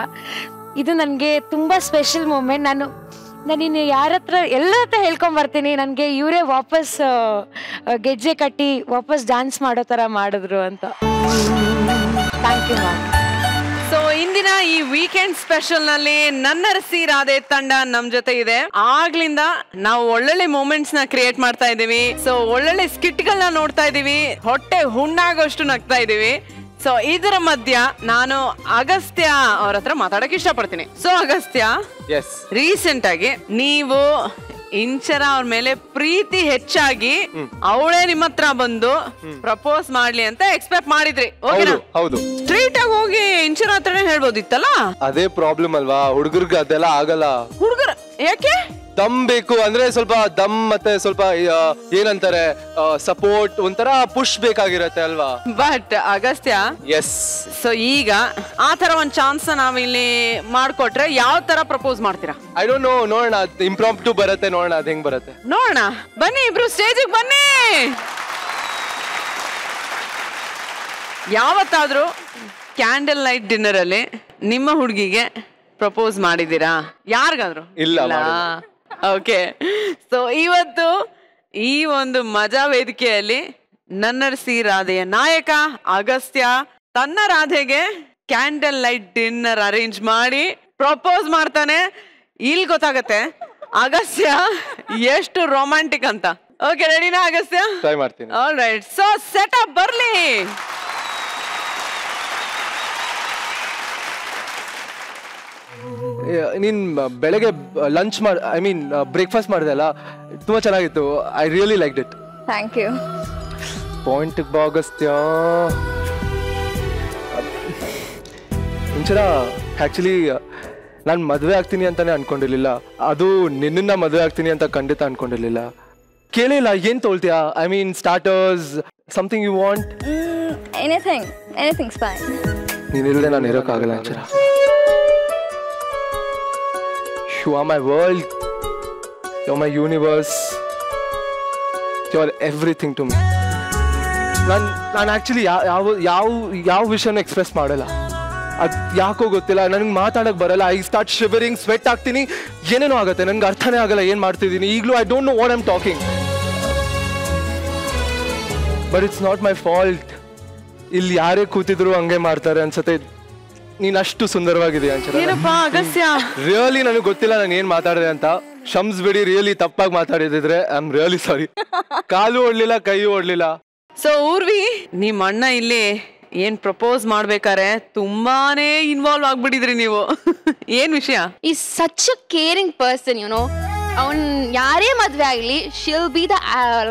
S21: ಇದು ನನಗೆ ತುಂಬ ಸ್ಪೆಷಲ್ ಮೂಮೆಂಟ್. ನಾನು ಇನ್ನು ಯಾರ ಹತ್ರ ಎಲ್ಲ ಹತ್ರ ಹೇಳ್ಕೊಂಬರ್ತೀನಿ, ನನಗೆ ಇವರೇ ವಾಪಸ್ ಗೆಜ್ಜೆ ಕಟ್ಟಿ ವಾಪಸ್ ಡ್ಯಾನ್ಸ್ ಮಾಡೋ ಥರ ಮಾಡಿದ್ರು ಅಂತ. Thank you ma'am.
S2: ಸೊ ಇಂದಿನ ಈ ವೀಕೆಂಡ್ ಸ್ಪೆಷಲ್ ನಲ್ಲಿ ನನ್ನರಸಿ ರಾಧೆ ತಂಡ ನಮ್ ಜೊತೆ ಇದೆ. ಆಗ್ಲಿಂದ ನಾವು ಒಳ್ಳೊಳ್ಳೆ ಮೂಮೆಂಟ್ಸ್ ನ ಕ್ರಿಯೇಟ್ ಮಾಡ್ತಾ ಇದೀವಿ. ಸೊ ಒಳ್ಳೊಳ್ಳೆ ಸ್ಕಿಟ್ ಗಳನ್ನ ನೋಡ್ತಾ ಇದೀವಿ, ಹೊಟ್ಟೆ ಹುಣ್ಣಾಗೋಷ್ಟು ನಗ್ತಾ ಇದೀವಿ. ಸೊ ಇದರ ಮಧ್ಯ ನಾನು ಅಗಸ್ತ್ಯ ಅವ್ರ ಹತ್ರ ಮಾತಾಡಕ್ ಇಷ್ಟಪಡ್ತೀನಿ. ಸೊ ಅಗಸ್ತ್ಯ, ರೀಸೆಂಟ್ ಆಗಿ ನೀವು ಇಂಚರ ಅವ್ರ ಮೇಲೆ ಪ್ರೀತಿ ಹೆಚ್ಚಾಗಿ ಅವಳೇ ನಿಮ್ಮ ಹತ್ರ ಬಂದು ಪ್ರಪೋಸ್ ಮಾಡ್ಲಿ ಅಂತ ಎಕ್ಸ್ಪೆಕ್ಟ್ ಮಾಡಿದ್ರಿ.
S6: ಹೌದು.
S2: ಸ್ಟ್ರೈಟ್ ಆಗಿ ಹೋಗಿ ಇಂಚರ ಹತ್ರನೇ ಹೇಳ್ಬೋದಿತ್ತಲ್ಲ.
S6: ಅದೇ ಪ್ರಾಬ್ಲಮ್ ಅಲ್ವಾ, ಹುಡುಗರ್ಗೆ ಅದೆಲ್ಲ ಆಗಲ್ಲ.
S2: ಹುಡುಗರ ಯಾಕೆ?
S6: ದಮ್ ಬೇಕು ಅಂದ್ರೆ ಸ್ವಲ್ಪ ದಮ್, ಮತ್ತೆ ಸ್ವಲ್ಪ ಏನಂತಾರೆ ಸಪೋರ್ಟ್, ಒಂಥರ ಪುಷ್ ಬೇಕಾಗಿರತ್ತೆ ಅಲ್ವಾ.
S2: ಬಟ್ ಅಗಸ್ತ್ಯ,
S6: ಎಸ್,
S2: ಸೊ ಈಗ ಆ ತರ ಒಂದ್ ಚಾನ್ಸ್ ನಾವಿಲ್ಲಿ ಮಾಡ್ಕೊಟ್ರೆ ಯಾವ ತರ ಪ್ರಪೋಸ್ ಮಾಡ್ತೀರಾ?
S6: ಐ ಡೋಂಟ್ ನೋ, ನೋಡೋಣ. ಇಂಪ್ರಾಂಪ್ಟು ಬರುತ್ತೆ, ನೋಡೋಣ ಅದ್ ಹೆಂಗ್ ಬರುತ್ತೆ.
S2: ನೋಡೋಣ, ಬನ್ನಿ ಇಬ್ರು ಸ್ಟೇಜಿಗೆ ಬನ್ನಿ. ಯಾವತ್ತಾದ್ರೂ ಕ್ಯಾಂಡಲ್ ಲೈಟ್ ಡಿನ್ನರ್ ಅಲ್ಲಿ ನಿಮ್ಮ ಹುಡುಗಿಗೆ ಪ್ರಪೋಸ್ ಮಾಡಿದ್ದೀರಾ? ಯಾರಿಗಾದ್ರು?
S6: ಇಲ್ಲ.
S2: ಓಕೆ, ಸೊ ಇವತ್ತು ಈ ಒಂದು ಮಜಾ ವೇದಿಕೆಯಲ್ಲಿ ನನ್ನರಸಿ ರಾಧೆಯ ನಾಯಕ ಅಗಸ್ತ್ಯ ತನ್ನ ರಾಧೆಗೆ ಕ್ಯಾಂಡಲ್ ಲೈಟ್ ಡಿನ್ನರ್ ಅರೇಂಜ್ ಮಾಡಿ ಪ್ರಪೋಸ್ ಮಾಡ್ತಾನೆ. ಇಲ್ಲಿ ಗೊತ್ತಾಗತ್ತೆ ಅಗಸ್ತ್ಯ ಎಷ್ಟು ರೊಮ್ಯಾಂಟಿಕ್ ಅಂತ. ಓಕೆ, ರೆಡಿನಾ ಅಗಸ್ತ್ಯ?
S6: ಟ್ರೈ ಮಾಡ್ತೀನಿ.
S2: All right, so set up ಬರ್ಲಿ.
S6: ನೀನ್ ಬೆಳಗ್ಗೆ ಲಂಚ್ ಬ್ರೇಕ್ಫಾಸ್ಟ್ ಮಾಡಿದೆ ಅಲ್ಲ, ತುಂಬಾ ಚೆನ್ನಾಗಿತ್ತು. I really like it.
S7: Thank you.
S6: Point Agastya. Inchara actually ನಾನು ಮದುವೆ ಆಗ್ತೀನಿ ಅಂತಾನೆ ಅನ್ಕೊಂಡಿರ್ಲಿಲ್ಲ. ಅದು ನಿನ್ನ ಮದುವೆ ಆಗ್ತೀನಿ ಅಂತ ಖಂಡಿತ ಅನ್ಕೊಂಡಿರ್ಲಿಲ್ಲ. ಕೇಳಿಲ್ಲ, ಏನ್ ತೊಳ್ತೀಯಾ? Starters, something you want?
S7: Anything fine.
S6: ನೀನಿಲ್ಲದೆ ನಾನು ಇರೋಕ್ಕಾಗಲ್ಲ Inchara. You are my world. You're my universe. You're everything to me. ನಾನು ಆಕ್ಚುಲಿ ಯಾವ ವಿಷಯನ ಎಕ್ಸ್ಪ್ರೆಸ್ ಮಾಡಲ್ಲ. ಅದು ಯಾಕೋ ಗೊತ್ತಿಲ್ಲ, ನನಗೆ ಮಾತಾಡಕ್ ಬರಲ್ಲ. ಐ ಸ್ಟಾರ್ಟ್ ಶಿವರಿಂಗ್, ಸ್ವೆಟ್ ಆಗ್ತೀನಿ, ಏನೇನೋ ಆಗುತ್ತೆ, ನನಗೆ ಅರ್ಥನೇ ಆಗಲ್ಲ ಏನ್ ಮಾಡ್ತಿದ್ದೀನಿ. ಈಗಲೂ I don't know what I am talking. But it's not my fault. ಇಲ್ಲಿ ಯಾರೇ ಕೂತಿದ್ರು ಹಂಗೆ ಮಾಡ್ತಾರೆ ಅನ್ಸತ್ತೆ. ನೀನ್ ಅಷ್ಟು ಸುಂದರವಾಗಿದೆಯಾ
S2: ಅಗಸ್ತ್ಯ?
S6: ರಿಯಲಿ ನನಗೆ ಗೊತ್ತಿಲ್ಲ ನಾನು ಏನ್ ಮಾತಾಡಿದೆ ಅಂತ. ಶಮ್ಸ್ ಬಿಡಿ, ರಿಯಲಿ ತಪ್ಪಾಗಿ ಮಾತಾಡಿದ್ರೆ ಐ ಆಮ್ ರಿಯಲಿ ಸಾರಿ. ಕಾಲು ಓಡ್ಲಿಲ್ಲ, ಕೈ ಓಡ್ಲಿಲ್ಲ.
S2: ಸೊ ಊರ್ವಿ, ನಿಮ್ ಅಣ್ಣ ಇಲ್ಲಿ ಏನ್ ಪ್ರಪೋಸ್ ಮಾಡ್ಬೇಕಾರೆ ತುಂಬಾನೇ ಇನ್ವಾಲ್ವ್ ಆಗ್ಬಿಟ್ಟಿದ್ರಿ ನೀವು. ಏನ್ ವಿಷಯ?
S12: Is such a caring person, you know. ಅವನ್ ಯಾರೇ ಮದ್ವೆ ಆಗ್ಲಿ, she'll be the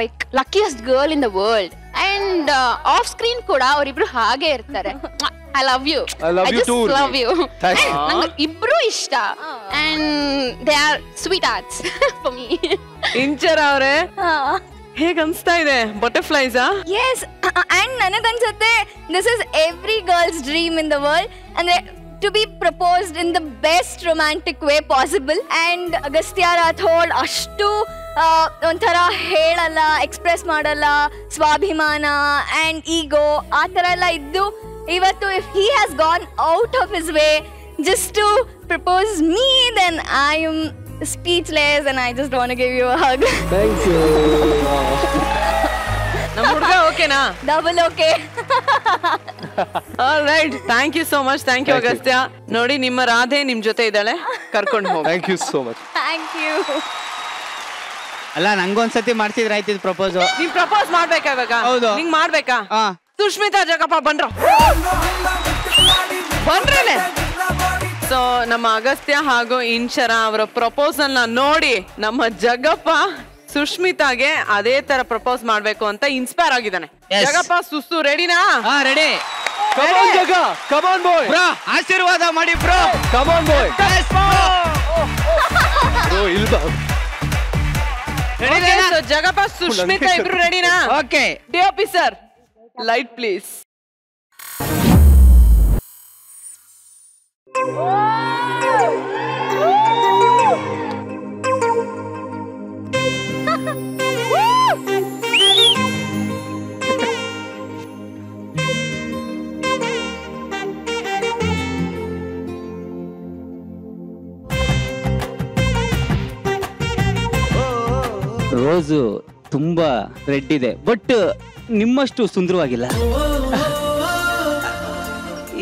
S12: like luckiest girl in the world. And off screen ಕೂಡ ಅವರಿಬ್ರು ಹಾಗೆ ಇರ್ತಾರೆ. I love you.
S6: I love you too.
S12: Love you.
S6: Thanks.
S12: ನಂಗೆ ಇಬ್ರು ಇಷ್ಟ. And they are sweethearts for me.
S2: Inchara ಅವರೇ, ಹೇಗೆ ಅನ್ಸ್ತಾ ಇದೆ? ಬಟರ್ಫ್ಲೈಸಾ?
S7: Yes, and ನನಗನ್ಸುತ್ತೆ this is every girl's dream in the world. ಅಂದ್ರೆ to be proposed in the best romantic way possible. And Agastya Rathore ಅಷ್ಟು ಒಂಥರ ಹೇಳಲ್ಲ, ಎಕ್ಸ್ಪ್ರೆಸ್ ಮಾಡಲ್ಲ, ಸ್ವಾಭಿಮಾನ ಆ್ಯಂಡ್ ಈಗೋ ಆ ಥರ ಎಲ್ಲ ಇದ್ದು ಇವತ್ತು if he has gone out of his way just to propose me, then I am speechless and I just want to give you a hug.
S6: Thank you.
S2: ನಮ್ಮ ಹುಡುಗ ಓಕೆನಾ?
S7: Double okay.
S2: All right, thank you so much. Thank you Agastya. ನೋಡಿ ನಿಮ್ಮ ರಾಧೆ ನಿಮ್ ಜೊತೆ ಇದ್ದಾಳೆ, ಕರ್ಕೊಂಡು ಹೋಗಿ.
S6: Thank you so much.
S7: Thank you.
S3: ಅಲ್ಲ ನಂಗೊಂದ್ಸತಿ ಮಾಡ್ತಿದ್ರೆ ಆಯ್ತಿದ್ ಪ್ರಪೋಸ್.
S2: ನೀನ್ ಪ್ರಪೋಸ್ ಮಾಡ್ಬೇಕಾ ಇವಾಗ?
S3: ಹೌದು.
S2: ನಿಂಗ್ ಮಾಡ್ಬೇಕಾ? ಸುಷ್ಮಿತಾ ಜಗಪ್ಪ ಬಂದ್ರು. ಬಂದ್ರೇನೆ. ಸೊ ನಮ್ಮ ಅಗಸ್ತ್ಯ ಹಾಗೂ ಇಂಚರ ಅವರ ಪ್ರಪೋಸಲ್ ನ ನೋಡಿ ನಮ್ಮ ಜಗಪ್ಪ ಸುಷ್ಮಿತಾಗೆ ಅದೇ ತರ ಪ್ರಪೋಸ್ ಮಾಡ್ಬೇಕು ಅಂತ ಇನ್ಸ್ಪೈರ್ ಆಗಿದ್ದಾನೆ. ಜಗಪ್ಪ ಸುಸ್ತು ರೆಡಿನಾ?
S3: ರೆಡಿ.
S6: Come on ಜಗ, come on boy.
S3: ಬ್ರೋ ಆಶೀರ್ವಾದ ಮಾಡಿ bro.
S6: Come on boy. Bro ಇಲ್ವಾ?
S2: Okay, so ಜಗಪ್ಪ ಸುಷ್ಮಿತಾ ಇಬ್ರು ರೆಡಿನಾ?
S3: Okay.
S2: DOP sir, light please.
S3: Rose ತುಂಬಾ ರೆಡ್ ಇದೆ, ಬಟ್ ನಿಮ್ಮಷ್ಟು ಸುಂದರವಾಗಿಲ್ಲ.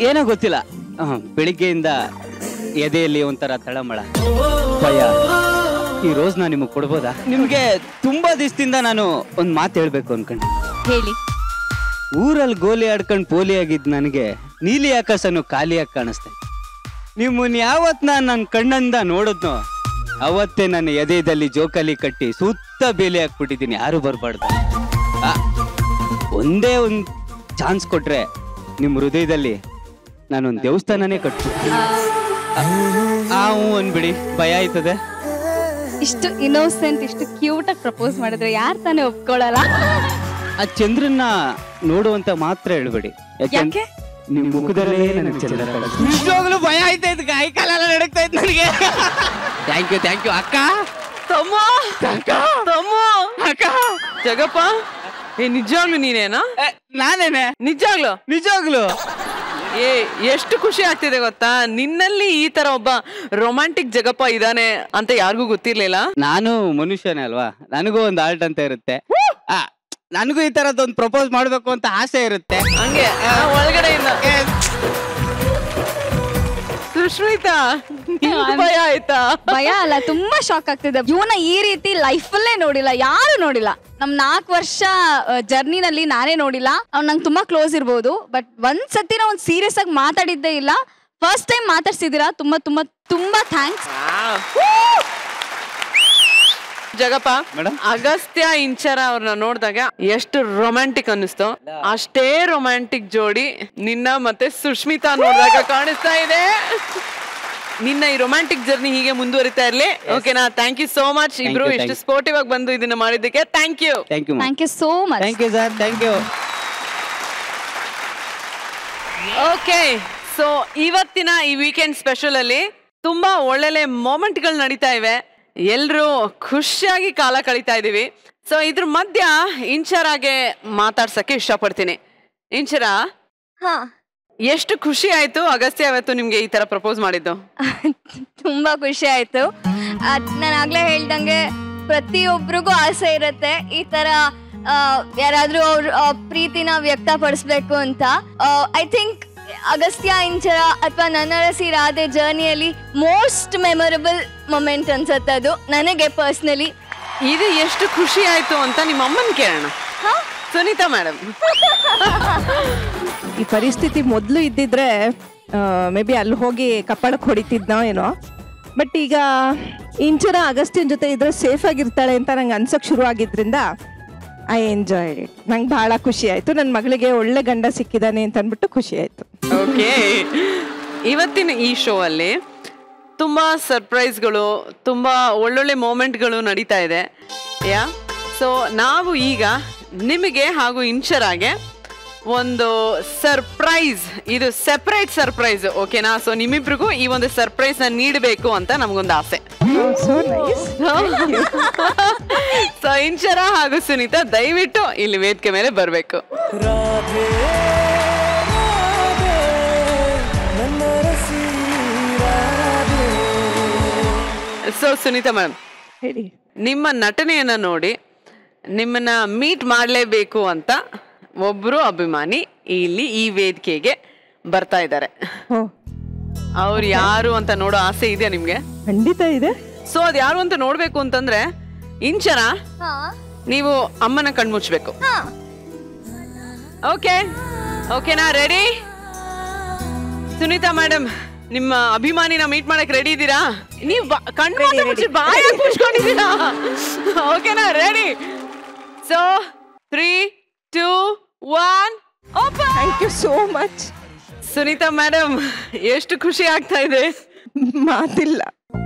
S3: ಏನೋ ಗೊತ್ತಿಲ್ಲ, ಬೆಳಿಗ್ಗೆಯಿಂದ ಎದೆಯಲ್ಲಿ ಒಂಥರ ತಳಮಳ, ಭಯ. ಈ ರೋಸ್ನ ನಿಮಗೆ ಕೊಡ್ಬೋದಾ? ನಿಮ್ಗೆ ತುಂಬಾ ದಿವಸದಿಂದ ನಾನು ಒಂದ್ ಮಾತು ಹೇಳ್ಬೇಕು ಅನ್ಕೊಂಡೆ.
S17: ಹೇಳಿ.
S3: ಊರಲ್ಲಿ ಗೋಲಿ ಆಡ್ಕೊಂಡು ಪೋಲಿ ಆಗಿದ್ ನನಗೆ ನೀಲಿ ಆಕಾಶನು ಖಾಲಿಯಾಗಿ ಕಾಣಿಸ್ತೆ. ನಿಮ್ಮನ್ನ ಯಾವತ್ ನನ್ನ ಕಣ್ಣಂದ ನೋಡದ್ನೋ ಅವತ್ತೇ ನನ್ನ ಎದೆಯಲ್ಲಿ ಜೋಕಾಲಿ ಕಟ್ಟಿ ಸುತ್ತ ಬೇಲಿ ಹಾಕ್ಬಿಟ್ಟಿದ್ದೀನಿ, ಯಾರು ಬರ್ಬಾರ್ದು. ಒಂದೇ ಒಂದು ಚಾನ್ಸ್ ಕೊಟ್ರೆ ನಿಮ್ಮ ಹೃದಯದಲ್ಲಿ ನಾನೊಂದು ದೇವಸ್ಥಾನನೇ ಕಟ್ಬಿಡ್ತೀನಿ. ಅನ್ಬಿಡಿ, ಭಯ ಆಯ್ತದೆ.
S7: ಇಷ್ಟು ಇನ್ನೋಸೆಂಟ್, ಇಷ್ಟು ಕ್ಯೂಟ್ ಆಗಿ ಪ್ರಪೋಸ್ ಮಾಡಿದ್ರೆ ಯಾರು ತಾನೇ ಒಪ್ಕೊಳ್ಳಲ್ಲ?
S3: ಆ ಚಂದ್ರನ್ನ ನೋಡುವಂತ ಮಾತ್ರ ಹೇಳ್ಬೇಡಿ, ಯಾಕೆ ನಿಮ್ ಮುಖದಲ್ಲೇ ನನಗೆ ಚಂದ್ರ ಕಾಣಿಸ್ತು. ನಿಜವಾಗ್ಲೂ ಭಯ ಆಯ್ತಾ ಇದ್, ಕೈ ಕಾಲೆಲ್ಲ ನಡಕ್ತಾ ಇತ್ತು ನನಗೆ. ಥ್ಯಾಂಕ್ ಯು ಅಕ್ಕ.
S2: ತಮ್ಮ ಅಕ್ಕ ಜಗಪ್ಪ, ನಿಜವಾಗ್ಲು ನೀನೇನಾ?
S3: ನಾನೇನೆ. ನಿಜವಾಗ್ಲು
S2: ಎಷ್ಟು ಖುಷಿ ಆಗ್ತಿದೆ ಗೊತ್ತಾ, ನಿನ್ನಲ್ಲಿ ಈ ತರ ಒಬ್ಬ ರೊಮ್ಯಾಂಟಿಕ್ ಜಗಪ್ಪ ಇದಾನೆ ಅಂತ ಯಾರಿಗೂ ಗೊತ್ತಿರ್ಲಿಲ್ಲ.
S3: ನಾನು ಮನುಷ್ಯನೇ ಅಲ್ವಾ, ನನಗೂ ಒಂದು ಆರ್ಟ್ ಅಂತ ಇರುತ್ತೆ. ನನಗೂ ಈ ತರದೊಂದು ಪ್ರಪೋಸ್ ಮಾಡ್ಬೇಕು ಅಂತ ಆಸೆ ಇರುತ್ತೆ.
S2: ಹಂಗೆ ಒಳಗಡೆಯಿಂದ. ಸುಷ್ಮಿತಾ, ಭಯ ಆಯ್ತಾ?
S7: ಭಯ ಅಲ್ಲ, ತುಂಬಾ ಶಾಕ್ ಆಗ್ತಿದೆ. ಇವನ ಈ ರೀತಿ ಲೈಫಲ್ಲೇ ನೋಡಿಲ್ಲ, ಯಾರು ನೋಡಿಲ್ಲ. ನಮ್ 4 ವರ್ಷ ಜರ್ನಿನಲ್ಲಿ ನಾನೇ ನೋಡಿಲ್ಲ. ಅವ್ನು ನಂಗೆ ತುಂಬಾ ಕ್ಲೋಸ್ ಇರ್ಬೋದು, ಬಟ್ ಒಂದ್ಸತಿ ನಾವು ಸೀರಿಯಸ್ ಆಗಿ ಮಾತಾಡಿದ್ದೇ ಇಲ್ಲ. ಫಸ್ಟ್ ಟೈಮ್ ಮಾತಾಡ್ಸಿದೀರಾ, ತುಂಬಾ ತುಂಬಾ ತುಂಬಾ ಥ್ಯಾಂಕ್ಸ್.
S2: ಜಗಪ್ಪ, ಅಗಸ್ತ್ಯ ಇಂಚರ ಅವ್ರನ್ನ ನೋಡಿದಾಗ ಎಷ್ಟು ರೊಮ್ಯಾಂಟಿಕ್ ಅನ್ನಿಸ್ತು, ಅಷ್ಟೇ ರೊಮ್ಯಾಂಟಿಕ್ ಜೋಡಿ ನಿನ್ನ ಮತ್ತೆ ಸುಷ್ಮಿತಾ ನೋಡಿದಾಗ ಕಾಣಿಸ್ತಾ ಇದೆ. ನಿನ್ನ ಈ ರೊಮ್ಯಾಂಟಿಕ್ ಜರ್ನಿ ಹೀಗೆ ಮುಂದುವರಿತಾ ಇರ್ಲಿ. ಓಕೆನಾ? ಥ್ಯಾಂಕ್ ಯು ಸೋ ಮಚ್ ಇಬ್ರು, ಇಷ್ಟು ಸ್ಪೋರ್ಟಿವ್ ಆಗಿ ಬಂದು ಇದನ್ನ ಮಾಡಿದ್ದಕ್ಕೆ. Thank you
S7: so much.
S3: Thank you.
S2: Okay, so ಇವತ್ತಿನ ಈ ವೀಕೆಂಡ್ ಸ್ಪೆಷಲ್ ಅಲ್ಲಿ ತುಂಬಾ ಒಳ್ಳೊಳ್ಳೆ ಮೊಮೆಂಟ್ ಗಳು ನಡೀತಾ ಇವೆ. ಎಲ್ರು ಖುಷಿಯಾಗಿ ಕಾಲ ಕಳೀತಾ ಇದೀವಿ. ಸೊ ಇದ್ರ ಮಧ್ಯ ಇಂಚರಾಗೆ ಮಾತಾಡ್ಸಕ್ಕೆ ಇಷ್ಟಪಡ್ತೀನಿ. ಇಂಚರ, ಎಷ್ಟು ಖುಷಿ ಆಯ್ತು ಅಗಸ್ತ್ಯ ಅವತ್ತು ನಿಮ್ಗೆ ಈ ತರ ಪ್ರಪೋಸ್ ಮಾಡಿದ್ದು?
S7: ತುಂಬಾ ಖುಷಿ ಆಯ್ತು. ನಾನು ಆಗ್ಲೇ ಹೇಳ್ದಂಗೆ ಪ್ರತಿಯೊಬ್ಬರಿಗೂ ಆಸೆ ಇರುತ್ತೆ ಈ ತರ ಯಾರಾದ್ರೂ ಅವ್ರ ಪ್ರೀತಿನ ವ್ಯಕ್ತಪಡಿಸ್ಬೇಕು ಅಂತ. ಐ ಥಿಂಕ್ ಅಗಸ್ತ್ಯ ಇಂಚರ ಅಥವಾ ನನ್ನರಸಿ ರಾಧೆ ಜರ್ನಿಯಲ್ಲಿ ಮೋಸ್ಟ್ ಮೆಮೊರಬಲ್ ಮೊಮೆಂಟ್ ಅನ್ಸತ್ತೆ ಅದು ನನಗೆ ಪರ್ಸನಲಿ.
S2: ಇದು ಎಷ್ಟು ಖುಷಿ ಆಯ್ತು ಅಂತ ನಿಮ್ಮ ಅಮ್ಮನ್ ಕೇಳೋಣ. ಸುನೀತಾ ಮೇಡಮ್,
S16: ಈ ಪರಿಸ್ಥಿತಿ ಮೊದಲು ಇದ್ದಿದ್ರೆ ಮೇ ಬಿ ಅಲ್ಲಿ ಹೋಗಿ ಕಪ್ಪಳಕ್ಕೆ ಹೊಡಿತಿದ್ನೋ ಏನೋ, ಬಟ್ ಈಗ ಇಂಚರ ಅಗಸ್ತ್ಯನ್ ಜೊತೆ ಇದ್ರೆ ಸೇಫ್ ಆಗಿರ್ತಾಳೆ ಅಂತ ನಂಗೆ ಅನ್ಸಕ್ ಶುರು ಆಗಿದ್ರಿಂದ ಐ ಎಂಜಾಯ್ಡ್ ಇಟ್. ನಂಗೆ ಬಹಳ ಖುಷಿ ಆಯ್ತು. ನನ್ನ ಮಗಳಿಗೆ ಒಳ್ಳೆ ಗಂಡ ಸಿಕ್ಕಿದಾನೆ ಅಂತ ಅಂದ್ಬಿಟ್ಟು ಖುಷಿ ಆಯ್ತು.
S2: ಓಕೆ, ಇವತ್ತಿನ ಈ ಶೋ ಅಲ್ಲಿ ತುಂಬಾ ಸರ್ಪ್ರೈಸ್ಗಳು, ತುಂಬಾ ಒಳ್ಳೊಳ್ಳೆ ಮೂಮೆಂಟ್ಗಳು ನಡೀತಾ ಇದೆ. ಸೊ ನಾವು ಈಗ ನಿಮಗೆ ಹಾಗೂ ಇಂಚರಾಗೆ ಒಂದು ಸರ್ಪ್ರೈಸ್, ಇದು ಸೆಪರೇಟ್ ಸರ್ಪ್ರೈಸ್, ಓಕೆನಾ? ಸೊ ನಿಮ್ಮಿಬ್ರಿಗೂ ಈ ಒಂದು ಸರ್ಪ್ರೈಸ್ ನ ನೀಡಬೇಕು ಅಂತ ನಮಗೊಂದು ಆಸೆ. ಸೊ ಇಂಚರ ಹಾಗೂ ಸುನೀತಾ ದಯವಿಟ್ಟು ಇಲ್ಲಿ ವೇದಿಕೆ ಮೇಲೆ ಬರಬೇಕು.
S20: ರಾಧೆ ರಾಧೆ
S2: ಸೊ ಸುನೀತಾ ಮೇಡಮ್,
S16: ಹೇಳಿ.
S2: ನಿಮ್ಮ ನಟನೆಯನ್ನ ನೋಡಿ ನಿಮ್ಮನ್ನ ಮೀಟ್ ಮಾಡಲೇಬೇಕು ಅಂತ ಒಬ್ರು ಅಭಿಮಾನಿ ಇಲ್ಲಿ ಈ ವೇದಿಕೆಗೆ ಬರ್ತಾ ಇದ್ದಾರೆ. ಅವ್ರು ಯಾರು ಅಂತ ನೋಡೋ ಆಸೆ ಇದೆಯಾ ನಿಮ್ಗೆ?
S16: ಖಂಡಿತ ಇದೆ.
S2: ಸೊ ಅದ್ ಯಾರು ಅಂತ ನೋಡ್ಬೇಕು ಅಂತಂದ್ರೆ ಇಂಚನ ನೀವು ಅಮ್ಮನ ಕಣ್ಮುಚ್ಬೇಕು. ಓಕೆ ಓಕೆನಾ? ರೆಡಿ? ಸುನೀತಾ ಮೇಡಮ್, ನಿಮ್ಮ ಅಭಿಮಾನಿನ ಮೀಟ್ ಮಾಡಕ್ ರೆಡಿ ಇದ್ದೀರಾ? ನೀವು ಕಣ್ಣು ಮುಚ್ಚಿ ಬಾಯ ಮುಚ್ಕೊಂಡಿದ್ದೀರಾ? ಓಕೆನಾ? Ready? So 3, 2, 1 open.
S16: Thank you so much.
S2: Sunita madam, ಎಷ್ಟು ಖುಷಿ ಆಗ್ತಾ ಇದೆ,
S16: ಮಾತಿಲ್ಲ,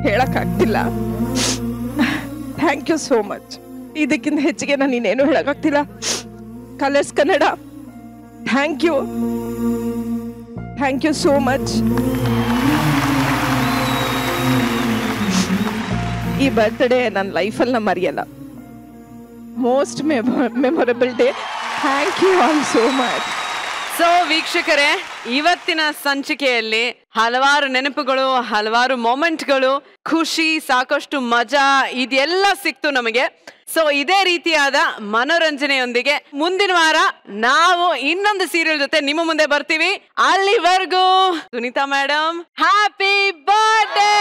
S16: ಹೇಳಕ್ ಆಗ್ತಿಲ್ಲ. Thank you so much. ಇದಕ್ಕಿಂತ ಹೆಚ್ಚಿಗೆ ನಾನು ಇನ್ನೇನು ಹೇಳಕ್ಕಾಗ್ತಿಲ್ಲ. Colors Kannada, thank you so much. ಈ ಬರ್ತ್ಡೇ ನನ್ನ ಲೈಫಲ್ಲಿ ನಾ ಮರೆಯಲ್ಲ. Most memorable day. Thank you all so much.
S2: So ವೀಕ್ಷಕರೇ, ಇವತ್ತಿನ ಸಂಚಿಕೆಯಲ್ಲಿ ಹಲವಾರು ನೆನಪುಗಳು, ಹಲವಾರು ಮೊಮೆಂಟ್ಗಳು, ಖುಷಿ, ಸಾಕಷ್ಟು ಮಜಾ ಇದೆಲ್ಲ ಸಿಕ್ತು ನಮಗೆ. ಸೊ ಇದೇ ರೀತಿಯಾದ ಮನೋರಂಜನೆಯೊಂದಿಗೆ ಮುಂದಿನ ವಾರ ನಾವು ಇನ್ನೊಂದು ಸೀರಿಯಲ್ ಜೊತೆ ನಿಮ್ಮ ಮುಂದೆ ಬರ್ತೀವಿ. ಅಲ್ಲಿವರೆಗೂ ಸುನೀತಾ ಮೇಡಮ್, ಹ್ಯಾಪಿ ಬರ್ತ್ಡೇ.